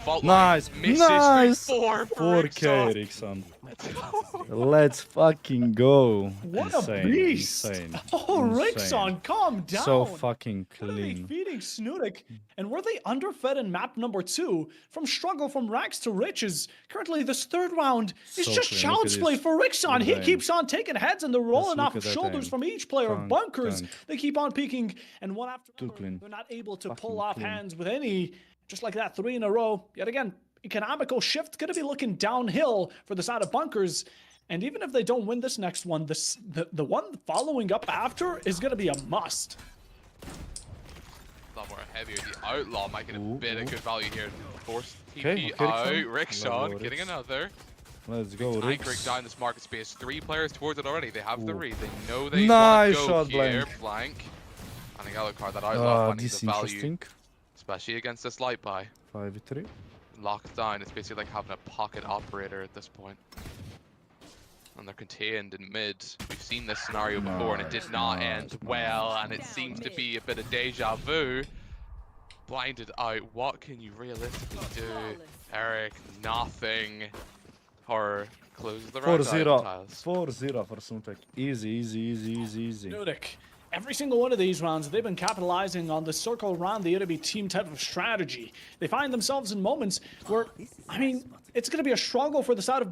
Fault Nice, line misses. nice. 3-4 for 4K, Rixon. Rixon. Let's fucking go. What Insane, a beast! insane, Oh, insane. Rixon, calm down. So fucking What are they clean. feeding SnuTek? And were they underfed in map number 2? From struggle from rags to riches. Currently, this third round is So just clean. Look child's at play this. for Rixon. Look at He that keeps on taking heads and they're rolling look off at that shoulders aim. from each player. Dunk, Bunkers, dunk. they keep on peeking. And one after Too another, clean. they're not able to Fucking pull off clean. hands with any. Just like that, 3 in a row. Yet again, economical shift going to be looking downhill for the side of Bunkers. And even if they don't win this next one, the one following up after is going to be a must. A lot more heavier. The Outlaw might get a bit of good value here. Force Okay, TP okay, out. Rixon. Rixon Let's go, getting Rix. another. Let's go, Anchoring Rix. down this market space. 3 players towards it already. They have the read. They know they Nice want to go shot, here. Blank. Blank. And a yellow card. That Outlaw finding This the value. interesting. Especially against this light buy. 5v3. Locked down. It's basically like having a pocket operator at this point. And they're contained in mid. We've seen this scenario before and it did not end well. And it seems to be a bit of deja vu. Blinded out. What can you realistically do? Eric, nothing. Horror closes the round 4-0. tiles. 4-0 for SnuTek. Easy, easy, easy, easy, easy. SnuTek. Every single one of these rounds, they've been capitalizing on the circle around the enemy team type of strategy. They find themselves in moments where, I mean, it's going to be a struggle for the side of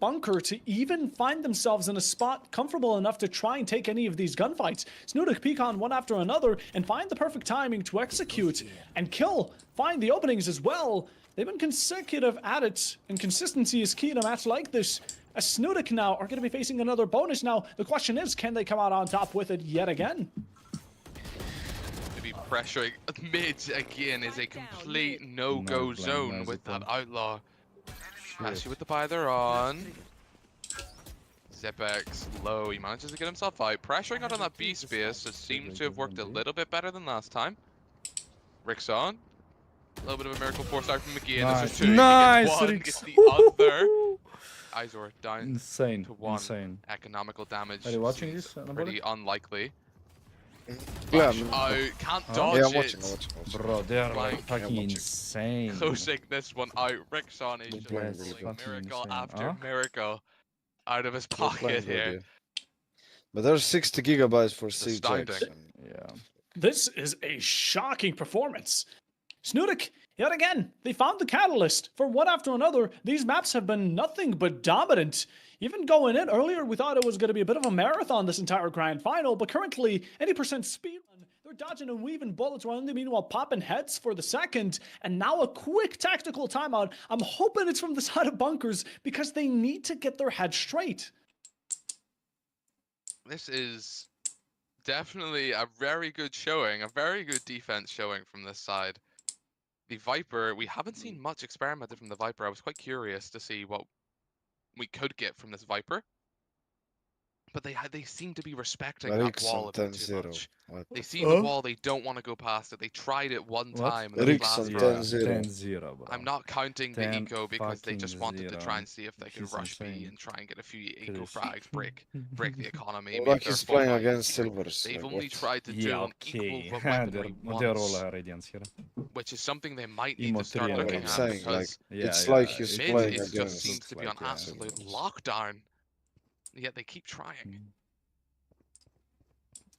Bunker to even find themselves in a spot comfortable enough to try and take any of these gunfights. SnuTek peek on one after another and find the perfect timing to execute and kill, find the openings as well. They've been consecutive at it, and consistency is key in a match like this. As SnuTek now are going to be facing another bonus now. The question is, can they come out on top with it yet again? Maybe pressuring mid again is a complete no-go Blind, zone nice with that one. Outlaw. Actually with the buy they're on. Zipex low, he manages to get himself out. Pressuring out on that B space, it seems to have worked a little bit better than last time. Rixon. A little bit of a miracle force out from McGee. Nice. This is 2. Nice, He gets one, Rix. gets the other. Izor down Insane, to 1. insane. Economical damage. Are you watching seems this, pretty unlikely. Yeah, Flash out, can't dodge yeah, I'm it. watching. Bro, they are like Blank. fucking watching. insane. Closing this one out. Rixon is just playing pulling really good. miracle Fucking after insane. miracle out of his They're playing pocket good, here. yeah. But there's 60 gigabytes for Siege. astounding. Yeah. This is a shocking performance. SnuTek, yet again, they found the catalyst. For one after another, these maps have been nothing but dominant. Even going in earlier, we thought it was going to be a bit of a marathon this entire grand final, but currently, 80% speed run. They're dodging and weaving bullets while in the meanwhile popping heads for the second. And now a quick tactical timeout. I'm hoping it's from the side of Bunkers because they need to get their head straight. This is definitely a very good showing, a very good defense showing from this side. The Viper, we haven't seen much experimented from the Viper. I was quite curious to see what we could get from this Viper. But they seem to be respecting that wall a bit too much. What? They see the wall, they don't want to go past it. They tried it one What? time in the Rixon last round. 10-0. 10-0, bro. I'm not counting the 10 eco because they just fucking wanted to try and see if they could He's rush B insane. and try and get a few eco Chris. frags, break the economy. Like make their he's full playing money. against Silvers. They've like, only what? tried to do Yeah, an equal okay. weaponry They're all once, radiance here. which is something they might need Emo to start 3, looking I'm at saying, like, because Yeah, it's yeah, like he's mid playing is just against. seems to be on like, absolute Silvers. lockdown. Yet they keep trying.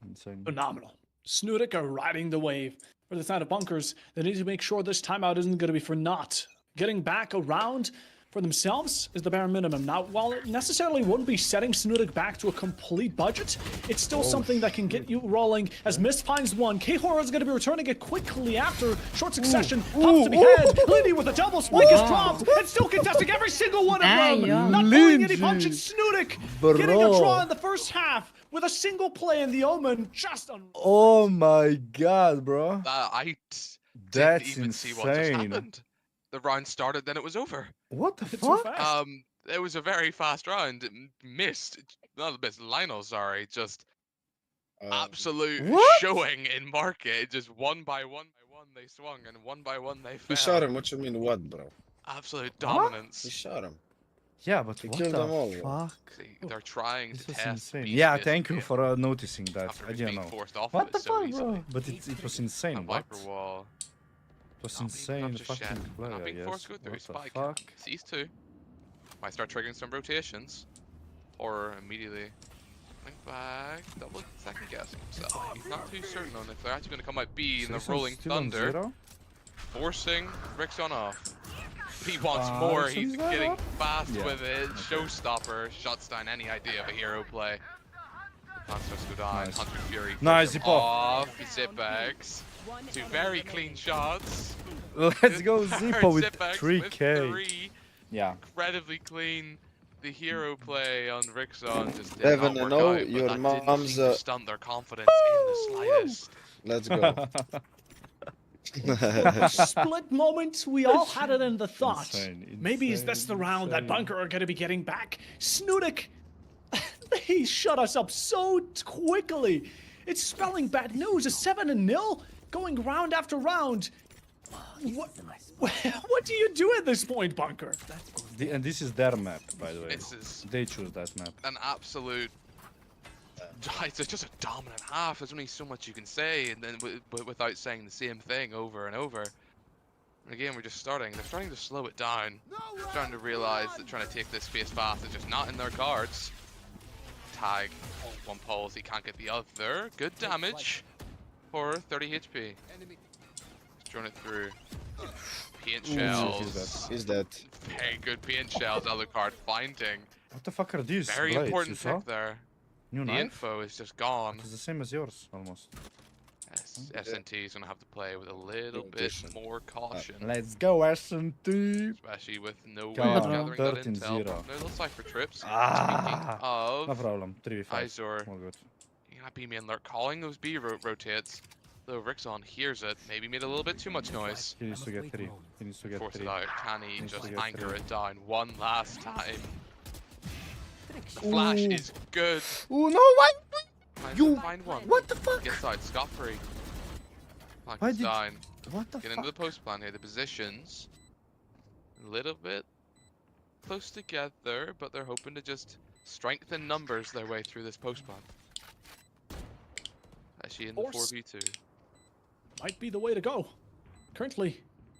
Insane. Phenomenal. SnuTek are riding the wave. For the side of Bunkers, they need to make sure this timeout isn't going to be for naught. Getting back around for themselves is the bare minimum. Now, while it necessarily wouldn't be setting SnuTek back to a complete budget, it's still something that can get you rolling. As Mist finds one, K-Horror is going to be returning it quickly after short succession. Pops to be head. Lindy with a double spike is dropped, and still contesting every single one of them. Not pulling any punches. SnuTek getting a draw in the first half with a single play in the Omen. Just Oh my god, bro. I That's didn't even see what just insane. happened. The round started, then it was over. What the too fuck? fast. It was a very fast round. It missed, not missed, Lionel, sorry, just absolute showing in market. Just one by one they swung, and one by one they fell. He shot him. What you mean, what, bro? Absolute dominance. He shot him. Yeah, but He what killed them all, the bro. fuck? See, they're trying This to was test. insane. Beast Yeah, this thank you game for noticing that. after I he's didn't being know. forced off What of the it so fuck, easily. bro? But it was insane. And What? Viper wall. It was Not insane just fucking yet. play, Not I being guess. forced to go through. What the Spike. fuck? Sees two. Might start triggering some rotations. Or immediately think back, double second guessing himself. He's not too certain on if they're actually going to come out B in the Citizen's Rolling still on Thunder. zero? Forcing Rixon off. He wants Ah, more, Rixon's he's there getting up? fast Yeah, with it. okay. Showstopper shuts down any idea of a hero play. Monsters go down, Nice. Hunter Fury Nice, pushes zip him off. Zipex. Two very clean shots. Let's go Zippo with Zipex 3k. with 3. Yeah. Incredibly clean. The hero play on Rixon just did Seven not and work oh, out, but your that mom's, didn't seem to stunt their confidence in the slightest. Let's go. split moment, we all had it in the thought. Insane, Maybe is this the round that insane. Bunker are going to be getting back? SnuTek, he shut us up so quickly. It's spelling bad news. A 7-0 going round after round. What do you do at this point, Bunker? And this is their map, by the way. This is They choose that map. an absolute. It's just a dominant half. There's only so much you can say, and then without saying the same thing over and over. And again, we're just starting. They're starting to slow it down. They're starting to realize that trying to take this space fast is just not in their cards. Tag. One pulls, he can't get the other. Good damage for 30 HP. Thrown it through. Paint shells. Is that? Very good paint shells. Alucard finding. What the fuck are these? Very blades, important you saw? pick there. New The knife? info is just gone. It's the same as yours, almost. SNT is going to have to play with a little bit Addition. more caution. Let's go, SNT! Especially with no way Come of on, gathering that 13-0. intel. No little cipher trips. Ah. Speaking No of problem. 3v5. Izor, All good. you got B main lurk calling those B rotates. Though Rixon hears it, maybe made a little bit too much noise. He needs to get 3. He needs to get Force 3. it out. Can he Needs to just get anchor 3. it down one last time? The flash Ooh. is good. Oh no, why? Finds You- find one. What the fuck? Gets out scot free. Why Plank is did- down. What the Get fuck? into the post plan here. The positions a little bit close together, but they're hoping to just strengthen numbers their way through this post plan. Actually in the Force. 4v2. Might be the way to go. Currently,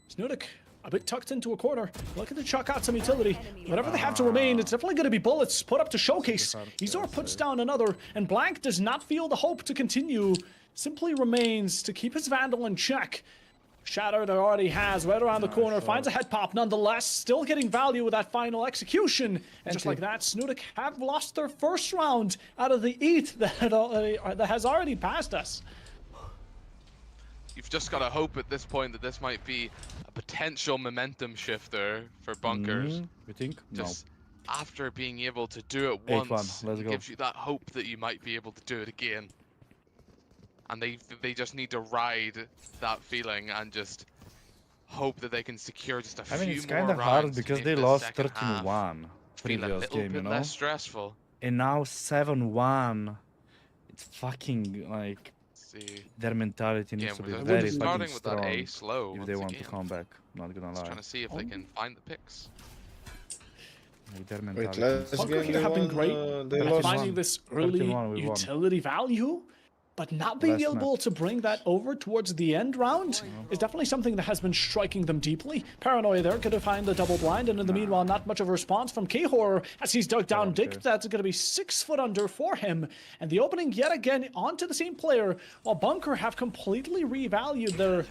SnuTek a bit tucked into a corner. Looking to chuck out some utility. Whatever they have to remain, it's definitely going to be bullets put up to showcase. Izor puts down another, and Blank does not feel the hope to continue. Simply remains to keep his Vandal in check. Shatter that already has right around the corner, finds a head pop nonetheless, still getting value with that final execution. And just like that, SnuTek have lost their first round out of the 8 that has already passed us. You've just got to hope at this point that this might be a potential momentum shifter for Bunkers. You think? Just after being able to do it 8-1, once, let's it go. gives you that hope that you might be able to do it again. And they just need to ride that feeling and just hope that they can secure just a I mean, few it's more kind of rounds hard to because make they this lost second half 13-1 feel a previous little game, bit you know? less stressful. And now 7-1. It's fucking like See, their mentality again, needs to be we're very just fucking starting with that strong A slow if once they want again. to come back. Not gonna Just lie. trying to see if they can find the picks. Like, their Wait, mentality last is- Bunker game here they have been won, great they at lost. finding this early 13-1 we won. utility value, but not being Last able to bring that over towards the end round is definitely something that has been striking them deeply. Paranoia there, going to find the double blind, and in the meanwhile, not much of a response from K-Horror as he's dug down Dick. That's going to be 6 foot under for him. And the opening yet again onto the same player, while Bunker have completely revalued their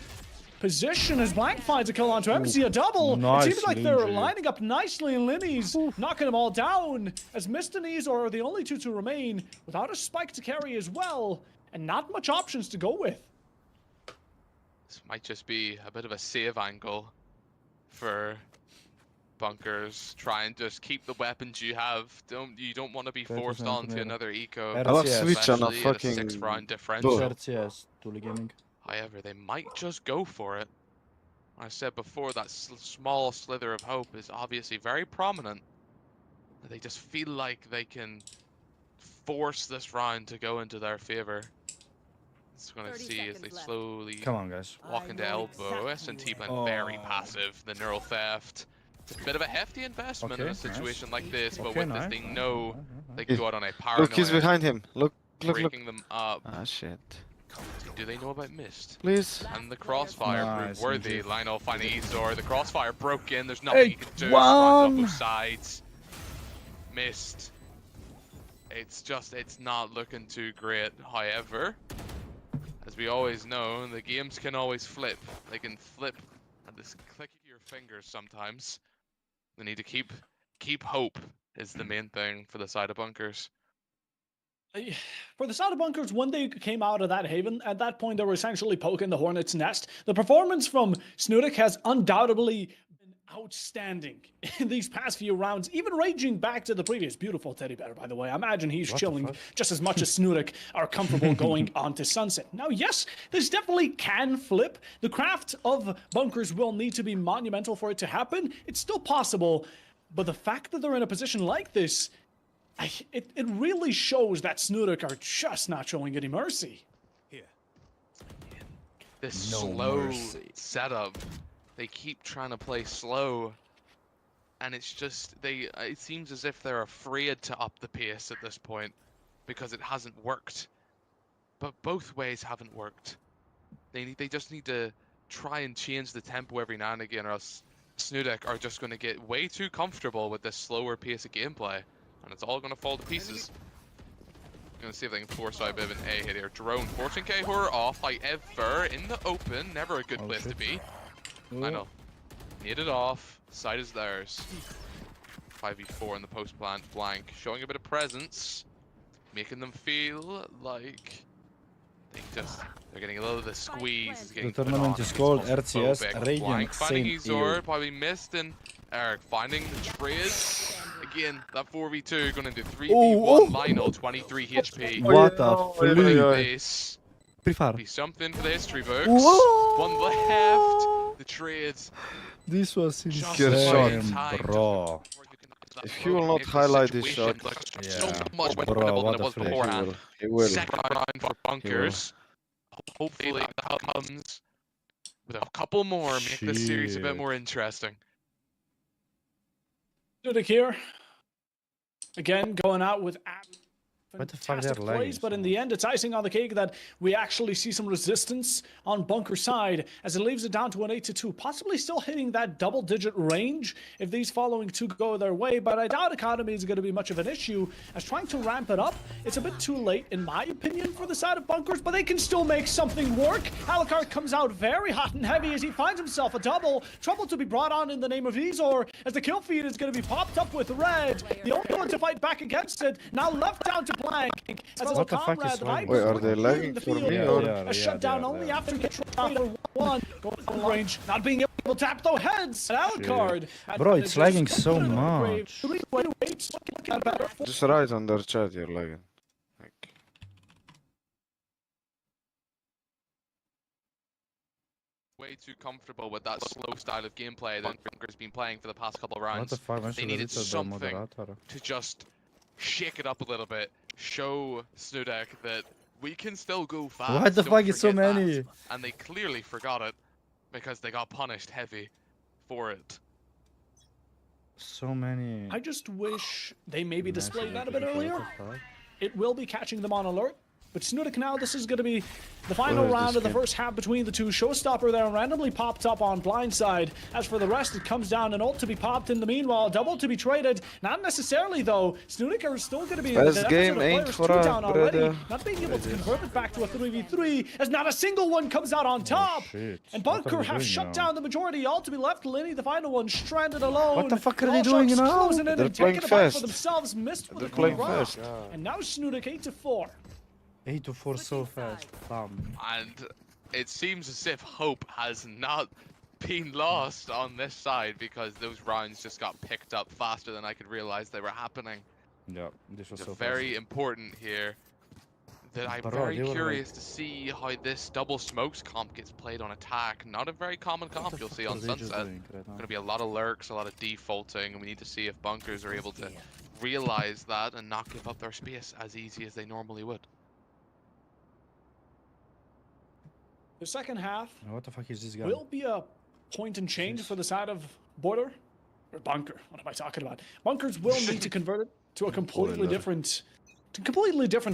position as Blank finds a kill onto MC, a double. Nice, It seems like they're Lindsay. lining up nicely, and Linny's knocking them all down as Mist and Ease are the only two to remain without a spike to carry as well, and not much options to go with. This might just be a bit of a save angle for Bunkers. Try and just keep the weapons you have. You don't want to be forced onto another eco. I love switch on a especially at fucking 6-round differential. RTS, Tuli Gaming. However, they might just go for it. I said before, that small slither of hope is obviously very prominent. They just feel like they can force this round to go into their favor. It's going to see as they slowly Come on, guys. walk into elbow. SNT playing very passive. The neural theft. It's a bit of a hefty investment in a situation like this, but with this, they know they can go out on a paranoia. Look, he's behind him. Look. Breaking them up. Ah, shit. Do they know about Mist? Please. And the crossfire Nice, proved worthy. indeed. Lionel finding Ezor. The crossfire broke in. There's nothing you can do. Runs off both sides. Mist. It's not looking too great. However, as we always know, the games can always flip. They can flip at this click of your fingers sometimes. They need to keep hope is the main thing for the side of Bunkers. For the side of Bunkers, when they came out of that haven, at that point they were essentially poking the hornet's nest. The performance from SnuTek has undoubtedly been outstanding in these past few rounds, even ranging back to the previous. Beautiful teddy bear, by the way. I imagine he's chilling just as much as SnuTek are comfortable going on to Sunset. Now, yes, this definitely can flip. The craft of Bunkers will need to be monumental for it to happen. It's still possible, but the fact that they're in a position like this, it really shows that SnuTek are just not showing any mercy. This slow setup, they keep trying to play slow, and it's just it seems as if they're afraid to up the pace at this point because it hasn't worked. But both ways haven't worked. They just need to try and change the tempo every now and again, or else SnuTek are just going to get way too comfortable with this slower pace of gameplay. And it's all going to fall to pieces. Gonna see if they can force out a bit of an A hit here. Drone forcing K-Horror off, however, in the open. Never a good place to be. I know. Need it off. Side is theirs. 5v4 in the post plant. Blank. Showing a bit of presence. Making them feel like they're getting a little of the squeeze. The tournament is called RTS Radiant Blank finding Saint Ezor, probably missed, and Eric finding the trade. Again, that 4v2 going into 3v1. Lionel, 23 HP. What the flip? This be something for the history books. One left. The trades. This was Just insane, time bro. If he will not highlight this shot, So much more Bro, winnable what than it the was flick. beforehand. he will. Second round for Bunkers. Hopefully that comes with a couple more, make this series a bit Shit. more interesting. SnuTek here. Again, going out with What the fuck, fantastic they're lagging plays, but so in the end, it's icing on the cake that we actually see some resistance on Bunker's side as it leaves it down to an 8-2, possibly still hitting that double-digit range if these following two go their way, but I doubt economy is going to be much of an issue as trying to ramp it up, it's a bit too late, in my opinion, for the side of Bunkers, but they can still make something work. Alucard comes out very hot and heavy as he finds himself a double. Trouble to be brought on in the name of Ezor as the kill feed is going to be popped up with red. The only one to fight back against it, now left down to Blank. As What the fuck is comrade, wrong? Wait, are would they be lagging in the for field. me, or- A shutdown they are, only they are. after control one. Going on range, not being able to tap those heads. And Alucard. Bro, it's lagging so much. Just write on their chat you're lagging. Like, Way too comfortable with that slow style of gameplay that Bunker's been playing for the past couple of What rounds. the fuck, man? They needed something to just shake it up a little bit, show SnuTek that we can still go fast. What the don't fuck is so forget that. many? And they clearly forgot it because they got punished heavy for it. So many. I just wish they maybe displayed that a bit What the earlier. fuck? It will be catching them on alert. But SnuTek now, this is going to be the final round of the first half between the two. Showstopper there randomly popped up on blindside. As for the rest, it comes down an ult to be popped in the meanwhile. Double to be traded. Not necessarily, though. SnuTek are still going to be First game ain't for us, down already. brother. Not being able to convert it back to a 3v3, as not a single one comes out on top. Shit. And What are Bunker they have doing shut now? down the majority. All to be left. Lenny, the final one, stranded alone. What the fuck are they All doing Sharks now? closing in They're and taking playing it back for fast. themselves. Missed with They're a playing good fast. round. And now SnuTek 8-4. 8-4 so fast. And it seems as if hope has not been lost on this side because those rounds just got picked up faster than I could realize they were happening. Yeah, this was It's so very important here that I'm Bro, very they were curious to see how this double smokes comp gets played on attack. Not a very common comp you'll see on Sunset. Going to be a lot of lurks, a lot of defaulting, and we need to see if bunkers are able to realize that and not give up their space as easy as they normally would. The second half What the fuck is this guy? will be a point and change for the side of Border. Or Bunker. What am I talking about? Bunkers will need to convert it to a completely different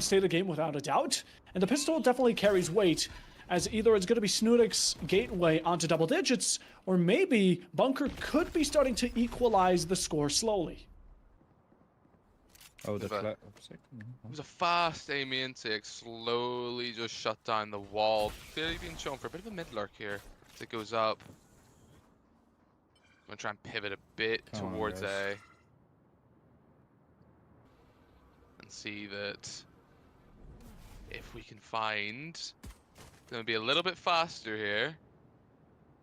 state of game without a doubt. And the pistol definitely carries weight, as either it's going to be SnuTek's gateway onto double digits, or maybe Bunker could be starting to equalize the score slowly. Oh, the It was a fast aiming intake, slowly just shut down the wall. Clearly being shown for a bit of a mid lurk here as it goes up. I'm gonna try and pivot a bit towards A. And see that if we can find, it's gonna be a little bit faster here.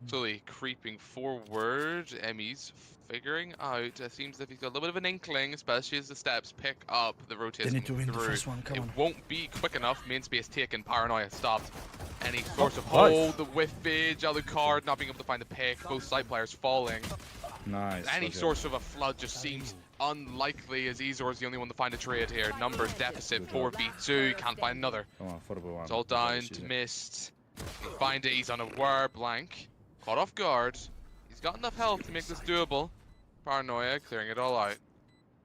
Slowly creeping forward. Emmy's figuring out. It seems as if he's got a little bit of an inkling, especially as the steps pick up the rotation They need to win the through. first one, come on. Won't be quick enough. Main space taken. Paranoia stopped. Any source of hold, the whiffage, Alucard not being able to find the pick. Both side players falling. Nice. Any okay. source of a flood just seems unlikely, as Ezor's the only one to find a trade here. Numbers deficit 4v2. Can't find another. Come on, 4v1. It's all down to missed. Find it. He's on a wire blank. Caught off guard. He's got enough health to make this doable. Paranoia clearing it all out.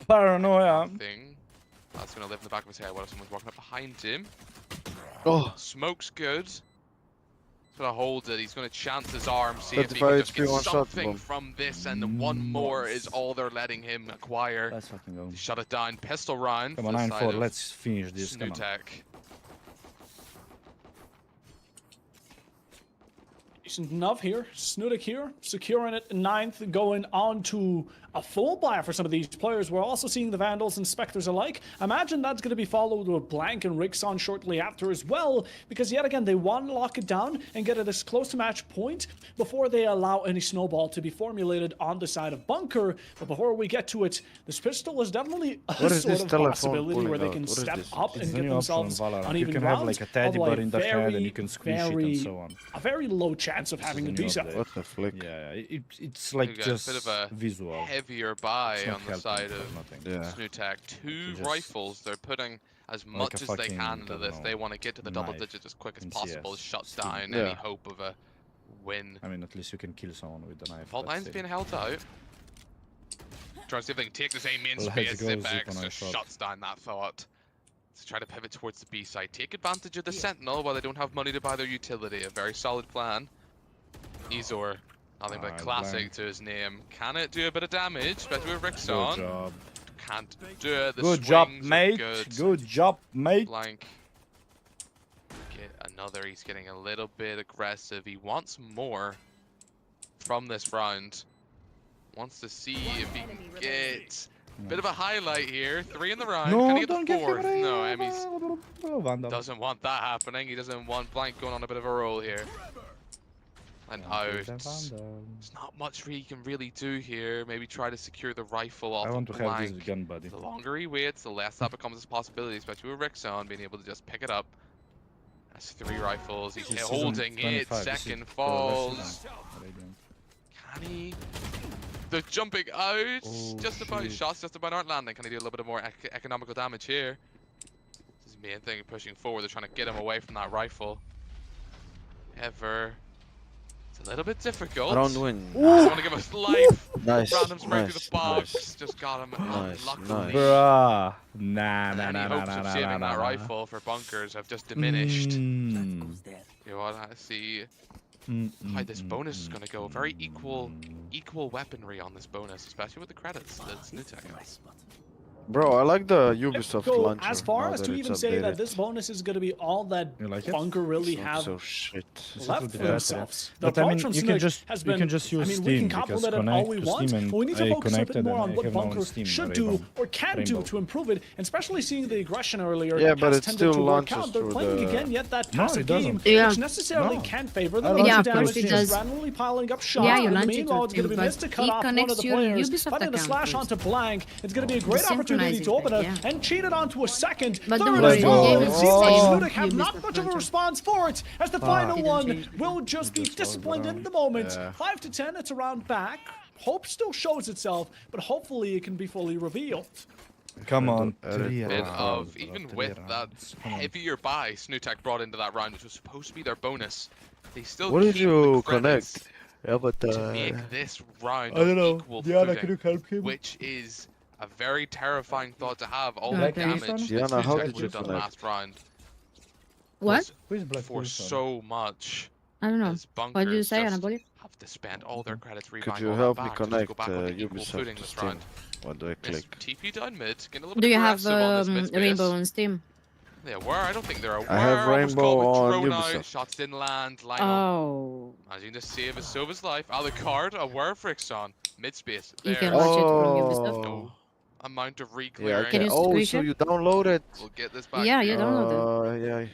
Paranoia. Thing. That's gonna live in the back of his head while someone's walking up behind him. Oh, Smoke's good. He's gonna hold it. He's gonna chance his arm, see if he 35 can just HP, get one shot, something bomb. from this, and one more is all they're letting him acquire. Let's fucking go. Shut it down. Pistol round. Come for on, the side 9-4. of Let's finish this. Come on. SnuTek. Decent enough here. SnuTek here, securing it in 9th, going on to a full buy for some of these players. We're also seeing the Vandals and Spectres alike. Imagine that's going to be followed with Blank and Rixon shortly after as well, because yet again, they want to lock it down and get it as close to match point before they allow any snowball to be formulated on the side of Bunker. But before we get to it, this pistol is definitely a What is sort this of telephone possibility where they pulling can out? What is step this? up It's and the get new option on themselves Valorant. on You even can have ground. like a teddy although bear in the head and you can squish it and so on. A very low chance of having a the new decent. update. what the flick? Yeah, it's like We got just a bit of a visual. heavier buy It's not on the helping side for of nothing. Yeah. SnuTek. Two just rifles. They're putting as like much a as they fucking, can into I don't this. know, They want to get to the double knife digits as quick as in possible. CS. Shut Steam. down Yeah. any hope of a win. I mean, at least you can kill someone with the knife. Fault that's line's it. being held out. Trying to see if they can take the same main Let's space. go, Zipex Zip, and I just thought. shuts down that thought. Let's try to pivot towards the B side. Take advantage of the Sentinel while they don't have money to buy their utility. A very solid plan. Ezor, nothing but classic Blank. to his name. Can it do a bit of damage? Especially with Good Rixon. job. Can't do it. The Good job, swings are mate. Good. Good job, mate. Blank. Get another. He's getting a little bit aggressive. He wants more from this round. Wants to see if he can get a bit of a highlight here. 3 in the round. Can No, he get don't the get 4th? him. No, Emmy's Oh, Vandal. doesn't want that happening. He doesn't want Blank going on a bit of a roll here. And out. Don't get Vandal. There's not much he can really do here. Maybe try to secure the rifle off I want of to have this Blank. gun, buddy. The longer he waits, the less that becomes a possibility, especially with Rixon being able to just pick it up. That's 3 rifles. He's This is holding it. 25. This is Second the falls. best one. Radiant. Can he? The jumping out. Oh, just about shit. shots, just about aren't landing. Can he do a little bit of more economical damage here? This is the main thing, pushing forward. They're trying to get him away from that rifle. Ever. It's a little bit difficult. Round win. I just want to give us life. Nice. Random spray through Nice. the box. Nice. Just got him. Nice, Luckily. Bruh. Nah, And nah, any nah, hopes nah, of nah, saving nah, that nah. rifle for bunkers have just diminished. Mm. You want to see how this bonus is going to go. Very equal weaponry on this bonus, especially with the credits that SnuTek has. Bro, I like the Ubisoft Go launcher. as far now as that to it's even say that updated. this bonus is going to be all that You like it? Bunker really It's not have so shit. left for themselves. The But I mean, approach from you can SnuTek just has you been, can just use I mean, Steam we can because compliment it all we connect to want, Steam but we need to I focus a bit connected more and on I what have now on Bunker Steam should Rainbow. do or can do to improve it, and especially seeing the aggression earlier Yeah, but has it tended still to work launches out. They're through playing the- again yet that No, passive it doesn't. game, Yeah. which necessarily No. can't favor them. I The launch damage it is does. randomly piling up shots. Yeah, you in the launch it meanwhile, it's going to be but missed to cut it off one of connects the your players, Ubisoft finding the account slash first. onto Blank. It's going to be a great opportunity to Synchronize open it, it yeah. and cheat it onto a second, But third don't as worry, well. Gabe It is seems like saying SnuTek have not Ubisoft much of a launcher. response for it, as the final Didn't one change. will just be Just was disciplined in wrong. the moment. Yeah. 5 to 10, it's a round back. Hope still shows itself, but hopefully it can be fully revealed. Come on. Bit Bit rounds, of, bro, even 3 with that rounds. Come on. heavier buy SnuTek brought into that round, which was supposed to be their bonus, they still What did keep you the credits connect? Yeah, but to make this round I don't of know. equal Diana, can you footing, help him? which is a very terrifying thought to have. All Black the damage Wilson? that Diana, how SnuTek did would you have done connect? last round What? was Who is Black for Wilson? so much. I don't know. As What did you bunkers say, just Anabolic? have to spend all their credits Could rebuying you all help that me back to just connect go back on the equal Ubisoft footing to this Steam? round. What do I Yes, click? TP down mid, getting a little Do bit you have aggressive on this mid space. Rainbow on Steam? They were, I don't think they're aware. I have Almost Rainbow caught with on drone out, Ubisoft. shots didn't land, line up. Oh. Managing to save a Silva's life. Alucard, aware Frickson, mid space. You There. can watch it from Ubisoft. No amount of Yeah, I re-clearing. Can can. you Oh, so screenshot? you download it? We'll get this back. Yeah, to you download it. Yeah.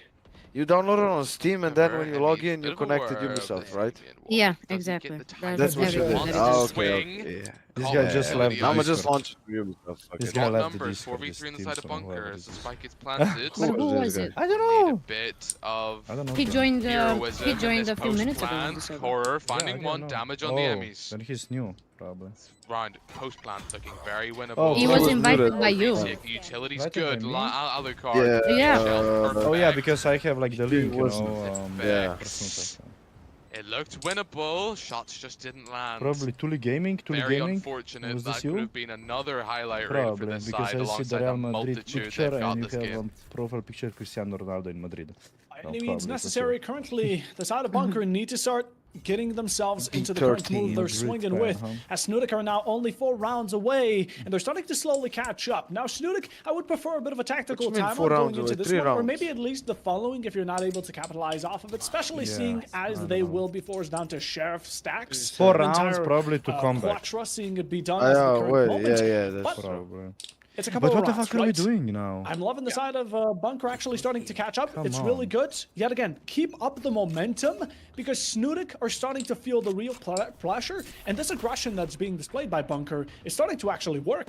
You download it on Steam, and then Never when you log any in, you bit of connect to aware of Ubisoft, this right? Indian war. Yeah, Doesn't get exactly. the time That's to what you every- did. wants every- to Ah, swing. okay. This Call guy it just the left Discord. I'ma Discord. just launch it to Ubisoft. fuck This it. guy Got left the numbers, Discord, 4v3 this inside Teams a or whoever bunker it as the is. spike gets planted. But who this was guy? it? I don't Need a know. bit of I don't know. He bro. joined. heroism He in joined this a few minutes ago. on post-plant the server. horror, Yeah, finding I one don't know. damage on the Oh, Emmys. then he's new, probably. Round post-plant looking very winnable. Oh, He I was was invited muted. by you. Retake the utility's Invited by good. me? Alucard. Yeah. Yeah. Oh yeah, because I have like the link, you wasn't. know. Yeah. for SnuTek. It looked winnable. Shots just didn't land. Probably Tuli Gaming. Very unfortunate. Was That this could you? have been another highlight reel for Probably, this because side I see the alongside Real the Madrid multitude picture they've got and you this have game. a profile picture Cristiano Ronaldo in Madrid. By No, any means probably, for necessary, currently, the side of Bunker need to start getting themselves into the B13 current move they're Madrid swinging fan, with, huh? as SnuTek are now only 4 rounds away, and they're starting to slowly catch up. Now, SnuTek, I would prefer a bit of a tactical What you mean timeline 4 going rounds into away? this 3 one, or rounds. maybe at least the following if you're not able to capitalize off of it, especially Yeah, seeing I as don't they know. will be forced down to Sheriff stacks. 4 An rounds entire, probably to come back. Quattro, seeing it be done as the Yeah, current wait, moment. yeah, that's But Probably. it's a couple But of what the rounds, fuck are we right? doing now? I'm loving the side of Bunker actually starting to catch up. Come It's really on. good. Yet again, keep up the momentum because SnuTek are starting to feel the real pressure, and this aggression that's being displayed by Bunker is starting to actually work.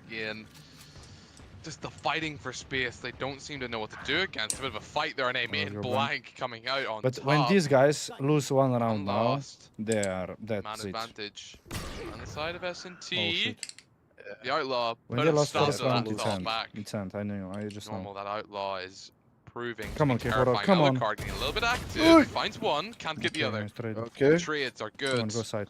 Again, just the fighting for space. They don't seem to know what to do against. A bit of a fight there, and Amy and you're Blank coming out on But top. when these guys lose 1 round now, Lost. they are Man that's it. advantage on the side of Oh S&T. shit. The Outlaw When put they a lost stop first to round, that it's thought end. back. It's end. I know. I just Normal, know. that Outlaw is proving Come to on, be Kefaro, terrifying. come on. Alucard getting a little bit active. Finds one, can't get the Okay, other. nice trade. Okay. Trades are Come on, good. go side.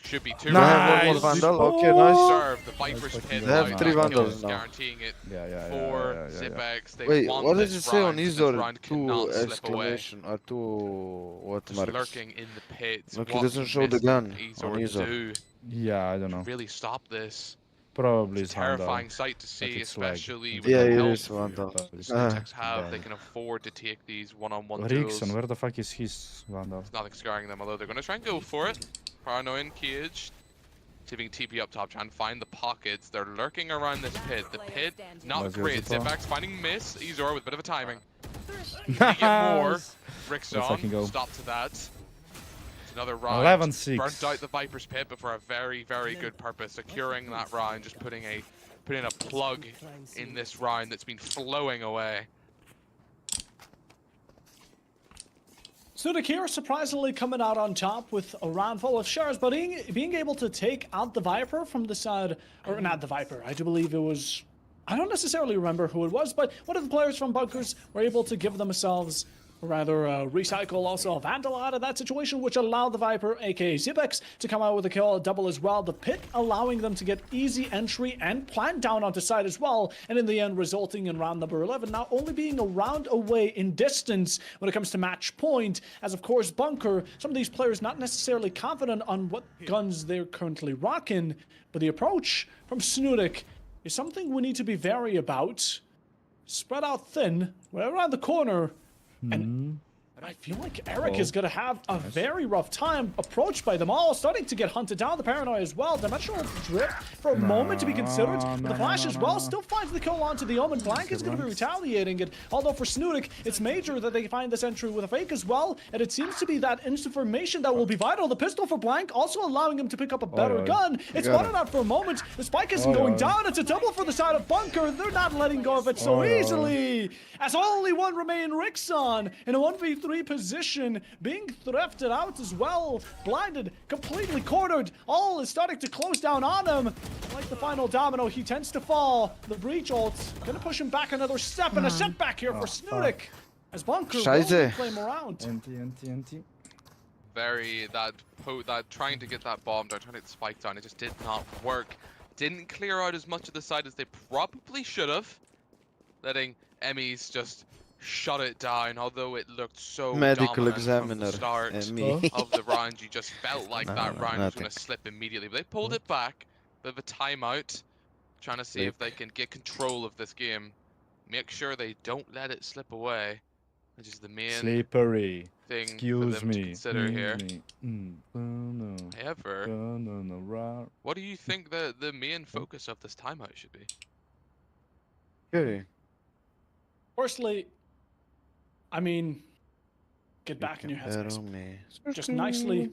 Should be 2 I have one more rounds. Vandal. Okay, nice. Serve the Viper's fucking pin. They have out, 3 that Vandals kills, now. guaranteeing it Yeah, yeah, yeah. for yeah, yeah, yeah. Zipex. They Wait, want what does this it say on round, this Izor? round 2 cannot slip away. exclamation or 2 what Just marks? lurking in the pits. Look, it What doesn't show the missed gun Izor on to Izor. do Yeah, I don't to know. really stop this. Probably It's it's a terrifying sight to see, it's lag. especially with Yeah, the it help is Vandal. SnuTeks have. They bad. can afford to take these one-on-one duels. Rickson, where the fuck is his Vandal? There's nothing scarring them, although they're going to try and go for it. Paranoid cage. Tipping TP up top, trying to find the pockets. They're lurking around this pit. The pit, not Nice, great. Zipa. Zipex finding miss. Izor with a bit of a timing. They get more. Let's fucking Rickson, go. stop to that. It's another round. 11-6. Burnt out the Viper's pit, but for a very, very good purpose. Securing that round, just putting a plug in this round that's been flowing away. SnuTek here surprisingly coming out on top with a round full of shares, but being able to take out the Viper from the side, or not the Viper, I do believe it was, I don't necessarily remember who it was, but one of the players from Bunkers were able to give themselves recycle also Vandal out of that situation, which allowed the Viper, aka Zipex, to come out with a kill, a double as well. The Pit allowing them to get easy entry and plant down onto side as well, and in the end resulting in round number 11 now only being a round away in distance when it comes to match point, as of course Bunker, some of these players not necessarily confident on what guns they're currently rocking, but the approach from SnuTek is something we need to be wary about. Spread out thin, right around the corner. And I feel like Eric is going to have a very rough time approached by them all, starting to get hunted down. The Paranoia as well. Dimensional Drip for a moment to be considered. But the Flash as well still finds the kill onto the Omen. Blank is going to be retaliating it. Although for SnuTek, it's major that they find this entry with a fake as well. And it seems to be that instant formation that will be vital. The pistol for Blank also allowing him to pick up a better gun. It's spotted out for a moment. The spike isn't going down. It's a double for the side of Bunker. They're not letting go of it so easily. As only one remain, Rixon in a 1v3 position, being thrifted out as well. Blinded, completely cornered. All is starting to close down on him. Like the final domino, he tends to fall. The breach ult gonna push him back another step, and a setback here for SnuTek as Bunker will claim around. Anti. Very that trying to get that bomb down, trying to get the spike down, it just did not work. Didn't clear out as much of the side as they probably should have, letting Emmys just shut it down, although it looked so medical dominant examiner from the start of the round. You just felt like that round was going to slip immediately, but they pulled it back. Bit of a timeout, trying to see if they can get control of this game, make sure they don't let it slip away, which is the main slippery thing excuse for them to consider here. However, what do you think the main focus of this timeout should be? Okay. Firstly, I mean, get back in your headspace. Just nicely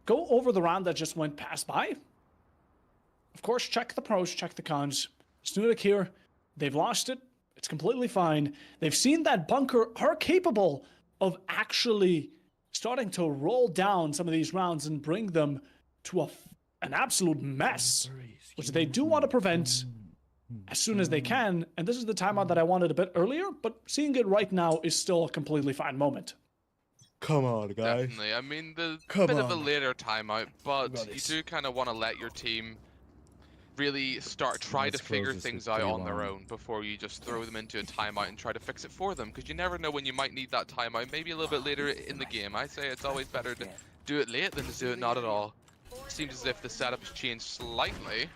go over the round that just went past by. Of course, check the pros, check the cons. SnuTek here, they've lost it. It's completely fine. They've seen that Bunker are capable of actually starting to roll down some of these rounds and bring them to an absolute mess, which they do want to prevent as soon as they can, and this is the timeout that I wanted a bit earlier, but seeing it right now is still a completely fine moment. Come on, guys. Definitely. I mean, the bit of a later timeout, but you do kind of want to let your team really try to figure things out on their own before you just throw them into a timeout and try to fix it for them, because you never know when you might need that timeout, maybe a little bit later in the game. I say it's always better to do it late than to do it not at all. Seems as if the setup has changed slightly.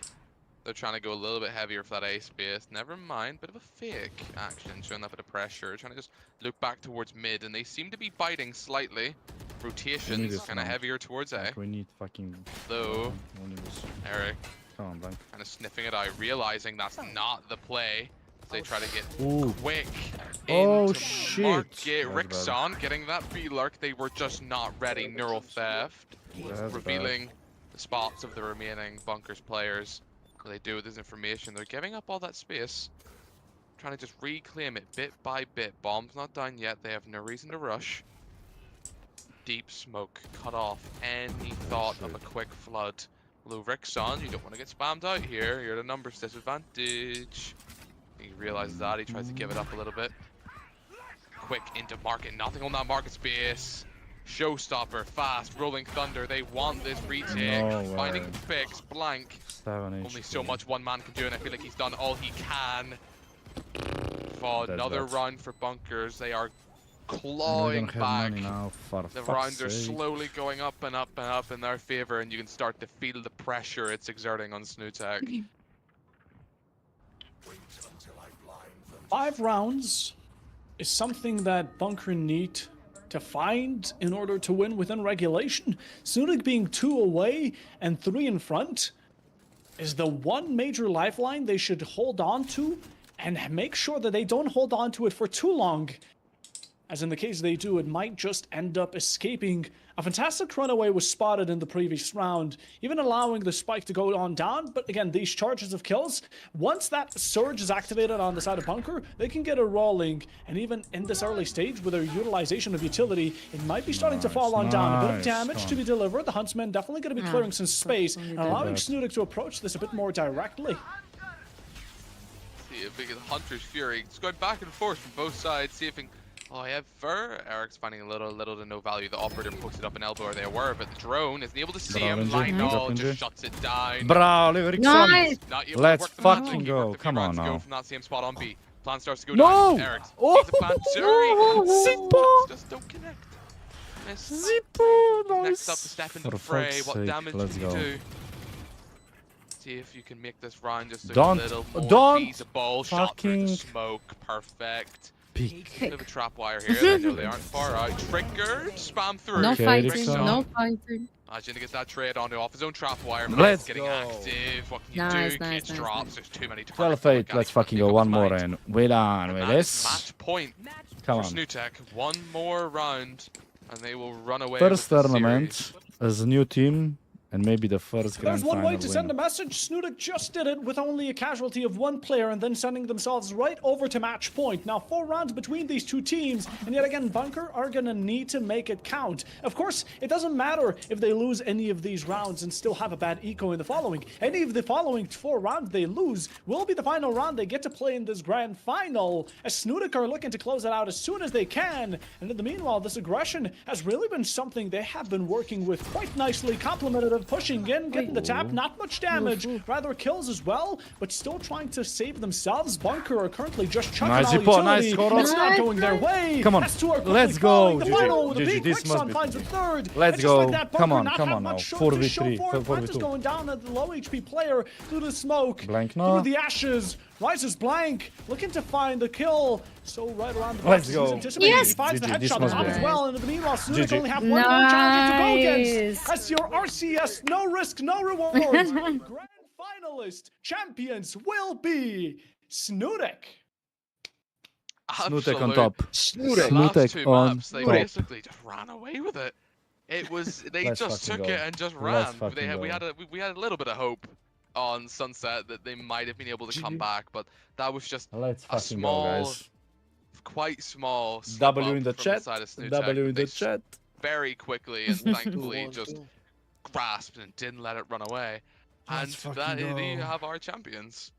They're trying to go a little bit heavier for that A space. Never mind, bit of a fake action, showing that bit of pressure. Trying to just look back towards mid, and they seem to be biting slightly. Rotations kind of heavier towards A. We need fucking. Though, Eric come on, Blank. kind of sniffing it out, realizing that's not the play. They try to get quick into market. Rixon getting that B-lurk. They were just not ready. Neural theft. Revealing the spots of the remaining Bunkers players. What they do with this information, they're giving up all that space, trying to just reclaim it bit by bit. Bomb's not done yet, they have no reason to rush. Deep smoke, cut off any thought of a quick flood. Although Rixon, you don't want to get spammed out here, you're at a numbers disadvantage. He realizes that, he tries to give it up a little bit. Quick into market, nothing on that market space. Showstopper, fast, rolling thunder, they want this retake. Finding the fix, Blank. Only so much one man can do, and I feel like he's done all he can. For another round for Bunkers, they are clawing back. The rounds are slowly going up and up and up in their favor, and you can start to feel the pressure it's exerting on SnuTek. 5 rounds is something that Bunker need to find in order to win within regulation. SnuTek being 2 away and 3 in front is the one major lifeline they should hold on to and make sure that they don't hold on to it for too long. As in the case they do, it might just end up escaping. A fantastic runaway was spotted in the previous round, even allowing the spike to go on down. But again, these charges of kills, once that surge is activated on the side of Bunker, they can get it rolling. And even in this early stage, with their utilization of utility, it might be starting to fall on down. A bit of damage to be delivered. The Huntsman definitely going to be clearing some space and allowing SnuTek to approach this a bit more directly. See a big Hunter's Fury. It's going back and forth from both sides, see if However, Eric's finding a little to no value. The operator posted up an elbow, or they were, but the drone isn't able to see him. Lionel just shuts it down. Bro, Ericsson. Nice. Not able Let's to work the fucking magic. He go. worked a few Come on rounds to go now. from that same spot on B. Plan starts to go No! down. Eric's Oh! takes the plan. Zippo! Just don't connect. Zippo! Next up to step into the For fray. fuck's What sake, damage let's can you go. do? See if you can make this round just a Don't- little more don't feasible. Shot through the fucking smoke. Perfect. Peek. Bit of a trap wire here. I know they aren't far out. Triggered. Spam through. No Okay, fighting, Ericsson. no fighting. Imagine to get that trade onto off his own trap wire. But Let's it's getting go. active. What can you Nice, do? nice, Kids nice, drops. nice. There's too many targets. 12-8, let's fucking go one more and we're done with That is this. match point Come for on. SnuTek. One more round, and they will run away. First with the tournament series. as a new team and maybe the first grand There's one final way to send a winner. message. SnuTek just did it with only a casualty of one player and then sending themselves right over to match point. Now 4 rounds between these two teams, and yet again, Bunker are going to need to make it count. Of course, it doesn't matter if they lose any of these rounds and still have a bad eco in the following. Any of the following 4 rounds they lose will be the final round they get to play in this grand final, as SnuTek are looking to close it out as soon as they can. And in the meanwhile, this aggression has really been something they have been working with quite nicely, complemented of pushing in, getting the tap, not much damage, rather kills as well, but still trying to save themselves. Bunker are currently just chucking Nice all hippo, nice utility. Koro. It's not going their way. Come on, S2 are quickly let's go, falling. The GG. final with a GG, big this must Quickson be finds a third. Let's And just go. like that, Come Bunker on, not come have on much now. show 4v3, for it. Plant is 4v2. going down at the low HP player through the smoke. Blank, Through no. the ashes. Rises Blank, looking to find the kill. So right around the Let's box, go. he's anticipating. Yes. He finds the GG, this headshot must on be as it. well. And in the meanwhile, SnuTek GG. only have one more challenger to go against. Nice. As your RCS, no risk, no reward. Grand finalist champions will be SnuTek. SnuTek on Absolute- top. The last SnuTek two on maps, they top. basically just ran away with it. It was they Let's just fucking took go. it and just Let's ran. fucking We go. had a little bit of hope on Sunset that they might have been able to come back, but that was just Let's a fucking small, go, guys. quite small. slip W up in the from chat. side of SnuTek W that in they the chat. very quickly and thankfully just grasped and didn't let it run away. And Let's that fucking there you go. have our champions.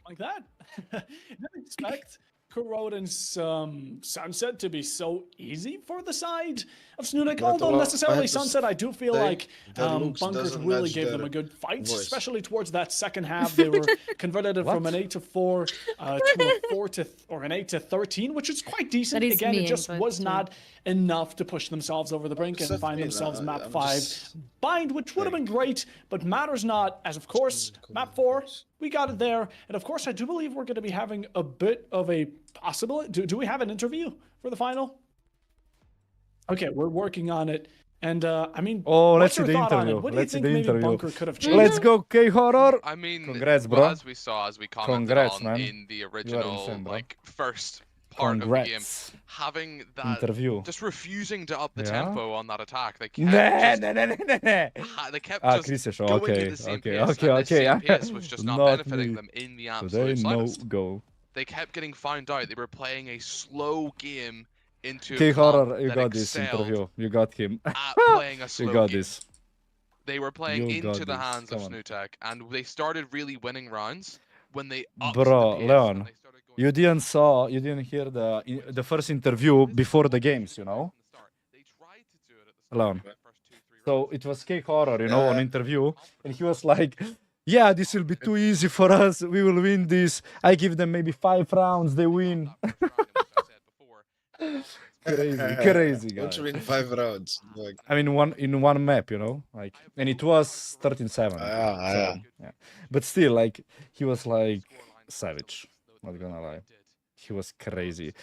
Like that. Didn't expect Corrode and Sunset to be so easy for the side of SnuTek. But Although I necessarily have to Sunset, I do feel say like their looks Bunkers doesn't really match gave them their a good fight, voice. especially towards that second half. They were converted it from an 8-4 to a 4 to or an 8 to 13, which is quite decent. That is Again, it mean, just but, was not enough to push themselves over the brink and Except find me, themselves I'm map 5 just- bind, which would have been great, but matters not, as of course, map 4, we got it there. And of course, I do believe we're going to be having a bit of a possibility. Do we have an interview for the final? Okay, we're working on it. And I mean, Oh, what's let's see your the thought on it? interview. What do you Let's see think the maybe interview. Bunker could have changed? Let's go, K-Horror. I mean, Congrats, well, bro. as we saw, as we commented Congrats, on man. in the You are original insane, bro. like first part of the game, Congrats. having that Interview. just refusing to up the Yeah? tempo on that attack. They kept Nah, just, nah, nah, nah, nah. they kept Ah, just Chris is show. going Okay, at the same okay, pace, okay, and this okay. same pace was just not, benefiting me. them in the Today, absolute no slightest. go. They kept getting found out. They were playing a slow game into a K-Horror, comp you that got this excelled interview. You got him. at playing a slow You got game. this. They were playing You got into the this. hands of Come on. SnuTek, and they started really winning rounds when they upped Bro, the pace, Leon, and they started going you didn't hear the first interview before the games, you know? They tried to do it at the Leon. start of the first 2-3 So rounds. it was K-Horror, you know, on interview, and he was like, yeah, this will be too easy for us. We will win this. I give them maybe 5 rounds, they win. Crazy guy. Don't you win 5 rounds? Like, I mean, in one map, you know, like, and it was 13-7. yeah. Yeah. But still, like, he was like savage. Not gonna lie, he was crazy.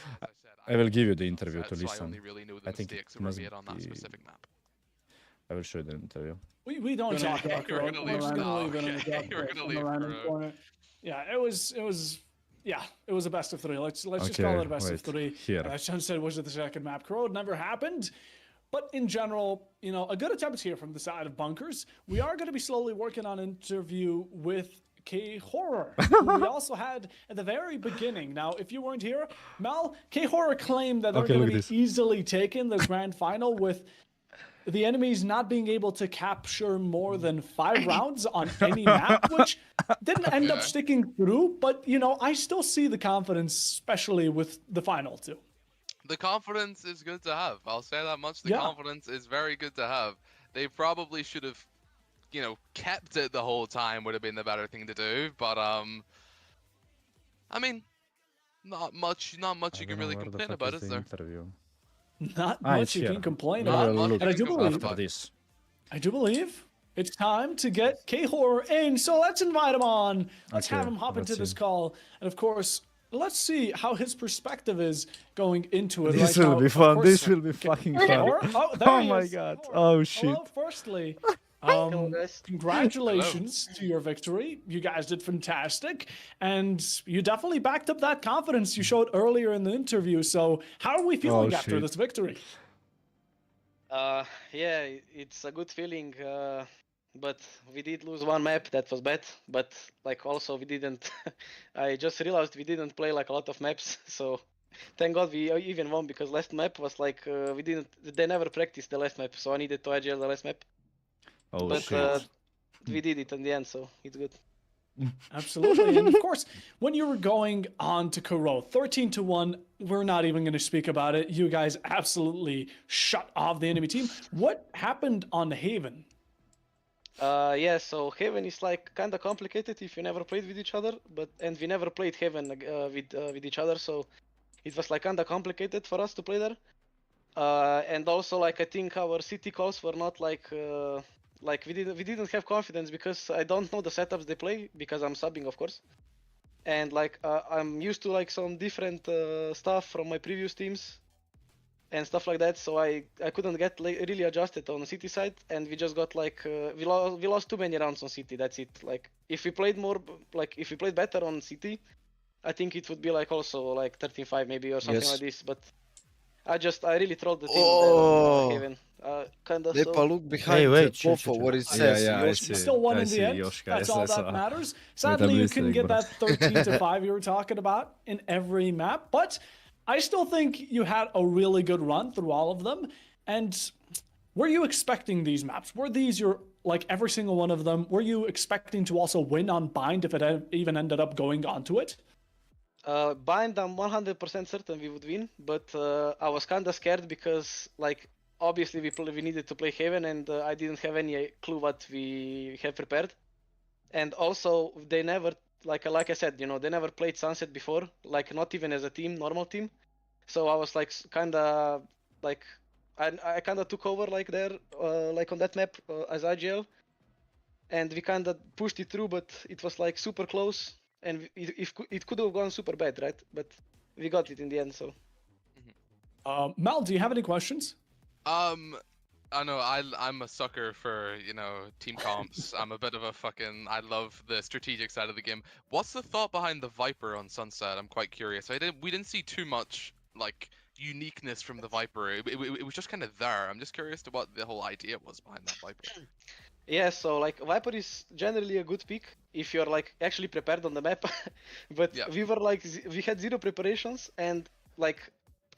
I will give you the interview to listen. I think it must be. I will show you the interview. We don't talk about You were Corrode. gonna We're leave gonna Scott, leave it in the okay. dark You were place gonna in the leave random Corrode. corner. Yeah, it was a best of 3. Let's just Okay, call it a best of wait, 3. here. Sunset was at the second map. Corrode never happened. But in general, you know, a good attempt here from the side of Bunkers. We are going to be slowly working on an interview with K-Horror, who we also had at the very beginning. Now, if you weren't here, Mel, K-Horror claimed that they're Okay, going look to at be easily taken the grand final with the enemies not being able to capture more than 5 rounds on any map, which didn't end up sticking through. But, you know, I still see the confidence, especially with the final 2. The confidence is good to have. I'll say that much. The Yeah. confidence is very good to have. They probably should have, you know, kept it the whole time. Would have been the better thing to do. But I mean, not much you can really complain about, is there? Interview? Not Ah, much it's you here. can complain We about. will look And I do believe after this. it's time to get K-Horror in. So let's invite him on. Let's have Okay, him hop let's into this see. call. And of course, let's see how his perspective is going into it. This right will now. be Of fun. course, This will be fucking fun. K-Horror? Oh, there Oh he my is. god. K-Horror. Oh shit. Hello, firstly. guys. Congratulations to your victory. You guys did fantastic. And you definitely backed up that confidence you showed earlier in the interview. So how are we feeling after shit. this victory? Yeah, it's a good feeling. But we did lose one map, that was bad. But like also we didn't. I just realized we didn't play like a lot of maps. So thank God we even won, because last map was like they never practiced the last map, so I needed to IGL the last map. Oh But shit. we did it in the end, so it's good. Absolutely. And of course, when you were going on to Kuro, 13-1, we're not even going to speak about it. You guys absolutely shut off the enemy team. What happened on Haven? Yeah, so Heaven is like kind of complicated if you never played with each other, and we never played Heaven with each other, so it was like kind of complicated for us to play there. And also like I think our city calls were not like we didn't have confidence, because I don't know the setups they play, because I'm subbing, of course. And like I'm used to like some different stuff from my previous teams and stuff like that, so I couldn't get really adjusted on the city side, and we just got like we lost too many rounds on city. That's it. Like if we played better on city, I think it would be like also like 13-5 maybe or something like this. But I really trolled the team there on Haven. Kind of. Lepa, So. look behind Hey, wait, the Pofo, what it says. Yeah, I Yoshi. see. Still won I in the see, end. Yoshka, That's yes, all I that saw. matters. I'm Sadly, you listening, couldn't get bro. that 13-5 you were talking about in every map, but I still think you had a really good run through all of them. And were you expecting these maps? Were these your, like every single one of them, were you expecting to also win on Bind if it even ended up going onto it? Bind, I'm 100% certain we would win, but I was kind of scared because, like, obviously we needed to play Haven, and I didn't have any clue what we have prepared. And also, they never, like I said, you know, they never played Sunset before, like not even as a team, normal team. So I was like kind of like I kind of took over like there, like on that map as IGL, and we kind of pushed it through, but it was like super close. And it could have gone super bad, right? But we got it in the end, so. Mel, do you have any questions? I know I'm a sucker for, you know, team comps. I'm a bit of a fucking, I love the strategic side of the game. What's the thought behind the Viper on Sunset? I'm quite curious. We didn't see too much like uniqueness from the Viper. It was just kind of there. I'm just curious to what the whole idea was behind that Viper. Yeah, so like Viper is generally a good pick if you're like actually prepared on the map. But Yeah. we were like we had zero preparations, and like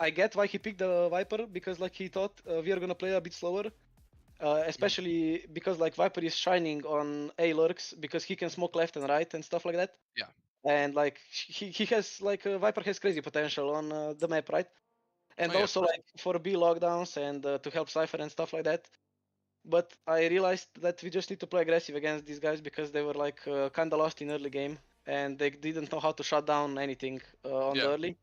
I get why he picked the Viper, because like he thought we are gonna play a bit slower, especially because like Viper is shining on A lurks because he can smoke left and right and stuff like that. Yeah. And like he has like Viper has crazy potential on the map, right? And Oh, yeah, also of course. like for B lockdowns and to help Cypher and stuff like that. But I realized that we just need to play aggressive against these guys because they were like kind of lost in early game, and they didn't know how to shut down anything on the early.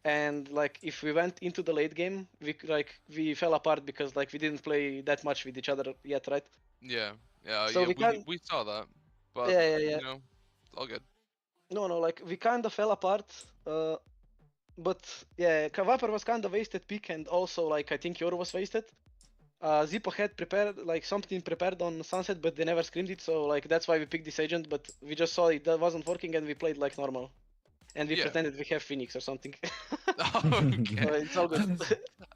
And like if we went into the late game, we fell apart because like we didn't play that much with each other yet, right? Yeah, So we saw that, but Yeah. you know, it's all good. No, like we kind of fell apart. But yeah, Viper was kind of wasted pick, and also like I think Yor was wasted. Zippo had prepared like something prepared on Sunset, but they never screamed it, so like that's why we picked this agent. But we just saw it that wasn't working, and we played like normal, and we pretended we have Phoenix or something. Okay. It's all good.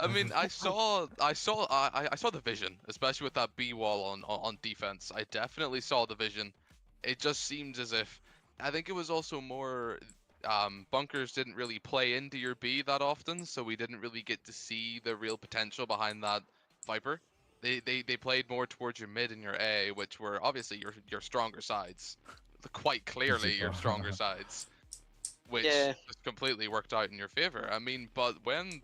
I mean, I saw the vision, especially with that B wall on defense. I definitely saw the vision. It just seems as if, I think it was also more bunkers didn't really play into your B that often, so we didn't really get to see the real potential behind that Viper. They played more towards your mid and your A, which were obviously your stronger sides, quite clearly your stronger sides, which just completely worked out in your favor. I mean, but when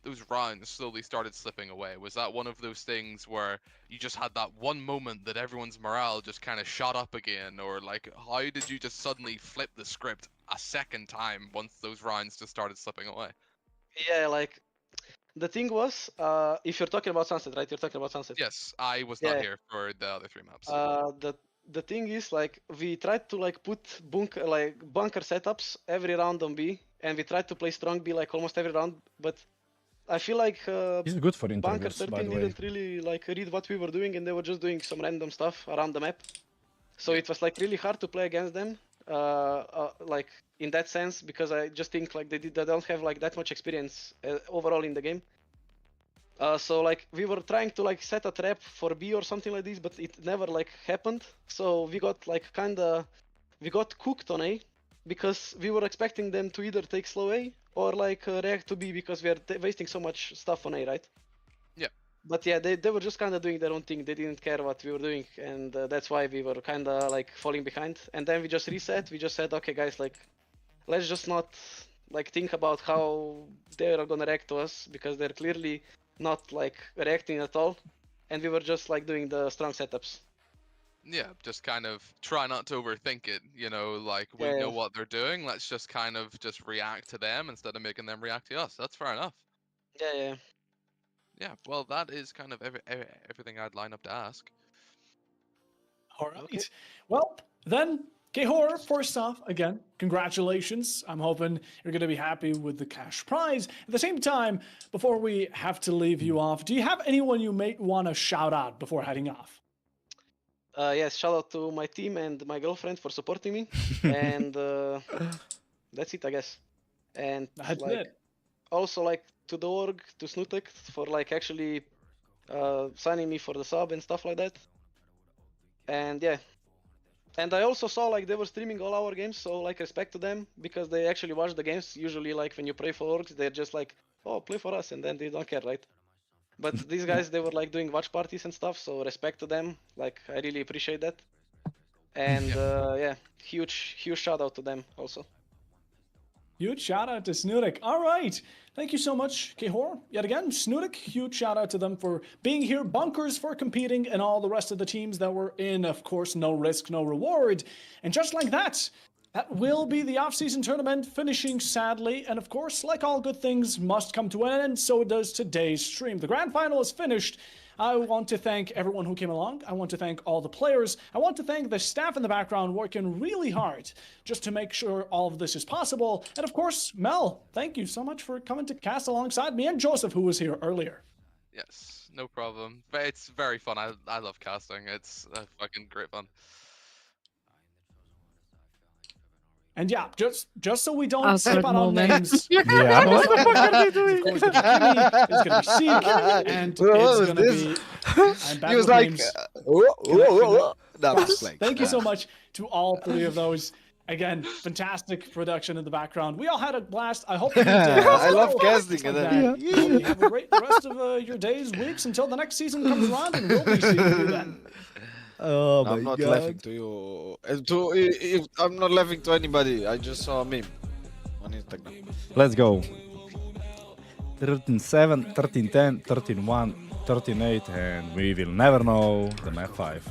those rounds slowly started slipping away? Was that one of those things where you just had that one moment that everyone's morale just kind of shot up again, or like how did you just suddenly flip the script a second time once those rounds just started slipping away? Yeah, like the thing was, if you're talking about Sunset, right? You're talking about Sunset. Yes, I was not here for the other 3 maps. The thing is, like, we tried to like put bunker setups every round on B, and we tried to play strong B like almost every round, but I feel like He's good for Bunker interviews, by 13 the way. didn't really like read what we were doing, and they were just doing some random stuff around the map. So it was like really hard to play against them, like in that sense, because I just think like they don't have like that much experience overall in the game. So like we were trying to like set a trap for B or something like this, but it never like happened. So we got like we got cooked on A, because we were expecting them to either take slow A or like react to B, because we are wasting so much stuff on A, right? Yeah. But yeah, they were just kind of doing their own thing. They didn't care what we were doing, and that's why we were kind of like falling behind. And then we just reset. We just said, okay, guys, like let's just not like think about how they are gonna react to us, because they're clearly not like reacting at all. And we were just like doing the strong setups. Yeah, just kind of try not to overthink it, you know, like we know what they're doing, let's just kind of just react to them instead of making them react to us. That's fair enough. Yeah. Yeah, well, that is kind of everything I'd line up to ask. All right. Okay. Well, then, Kehor, first off, again, congratulations. I'm hoping you're going to be happy with the cash prize. At the same time, before we have to leave you off, do you have anyone you may want to shout out before heading off? Yes, shout out to my team and my girlfriend for supporting me. And that's it, I guess. And that's like, it. Also like to the org, to SnuTek for like actually signing me for the sub and stuff like that. And yeah. And I also saw like they were streaming all our games, so like respect to them, because they actually watch the games. Usually like when you play for orgs, they're just like, oh, play for us, and then they don't care, right? But these guys, they were like doing watch parties and stuff, so respect to them. Like I really appreciate that. And yeah, huge shout out to them also. Huge shout out to SnuTek. All right. Thank you so much, Kehor. Yet again, SnuTek, huge shout out to them for being here, Bunkers for competing, and all the rest of the teams that were in, of course, no risk, no reward. And just like that, that will be the off-season tournament finishing sadly. And of course, like all good things must come to an end, so does today's stream. The grand final is finished. I want to thank everyone who came along. I want to thank all the players. I want to thank the staff in the background working really hard just to make sure all of this is possible. And of course, Mel, thank you so much for coming to cast alongside me, and Joseph, who was here earlier. Yes, no problem. But it's very fun. I love casting. It's fucking great fun. And yeah, just so we don't skip out on names. Yeah, what the fuck are they doing? It's gonna be Seek, and it's gonna be. He was like, Thank you so much to all three of those. Again, fantastic production in the background. We all had a blast. I hope you did. I love casting. You have a great rest of your days, weeks, until the next season comes around, and we'll be seeing you then. Oh my I'm not God. laughing to you. I'm not laughing to anybody. I just saw a meme on Instagram. Let's go. 13-7, 13-10, 13-1, 13-8, and we will never know the map 5.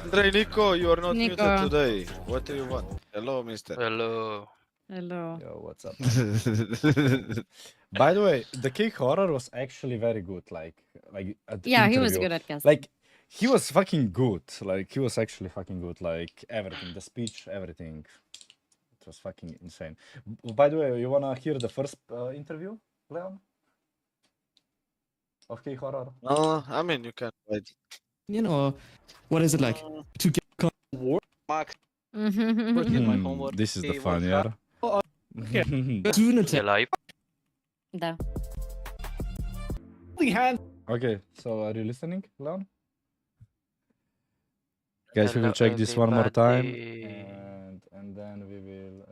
Andre, Nico, you are not Nico. muted today. What do you want? Hello, mister. Hello. Hello. Yo, what's up? By the way, the Kick Horror was actually very good. Like at the Yeah, he was interview. good at casting. Like, he was fucking good. Like, he was actually fucking good. Like, everything. The speech, everything. It was fucking insane. By the way, you wanna hear the first interview, Leon? Of Kick Horror? I mean, you can wait. You know, what is it like to get Max, This is the fun, yeah? SnuTek? Live. Да. Okay, so are you listening, Leon? Guys, we will check this one more time, and then we will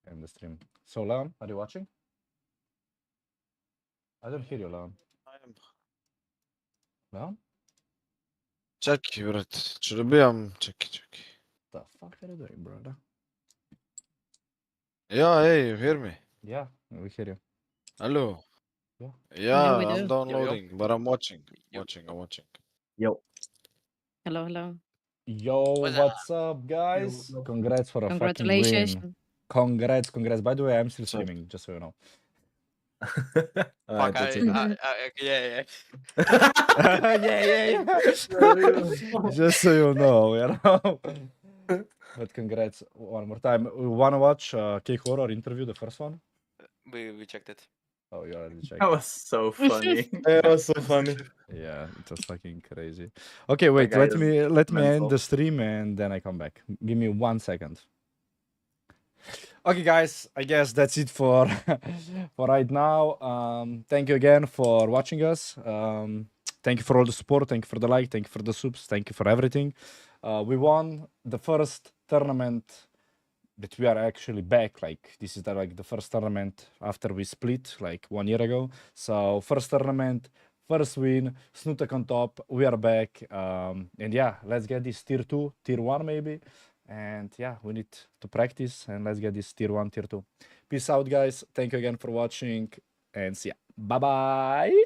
end the stream. So, Leon, are you watching? I don't hear you, Leon. Leon? Czekaj, brat. Czy robiłam? Czekaj. The fuck are you doing, brother? Yeah, hey, you hear me? Yeah, We hear you. Hello. Yeah. Yeah, we I'm do. downloading, but I'm watching. Yo. I'm watching. Yo. Hello, hello. Yo, what's up, guys? Congrats for a fucking Congratulations. win. Congrats. By the way, I'm still What's up? streaming, just so you know. Fuck, that's yeah. Yeah. Just so you know. But congrats one more time. We wanna watch K-Horror interview, the first one? We checked it. Oh, you already checked. That was so funny. It was so funny. Yeah, it was fucking crazy. Okay, wait, guy let is me end mental. the stream and then I come back. Give me 1 second. Okay, guys, I guess that's it for for right now. Thank you again for watching us. Thank you for all the support. Thank you for the like. Thank you for the subs. Thank you for everything. We won the first tournament that we are actually back. Like this is the first tournament after we split like 1 year ago. So first tournament, first win, SnuTek on top. We are back. And yeah, let's get this tier 2, tier 1 maybe. And yeah, we need to practice and let's get this tier 1, tier 2. Peace out, guys. Thank you again for watching and see ya. Bye bye.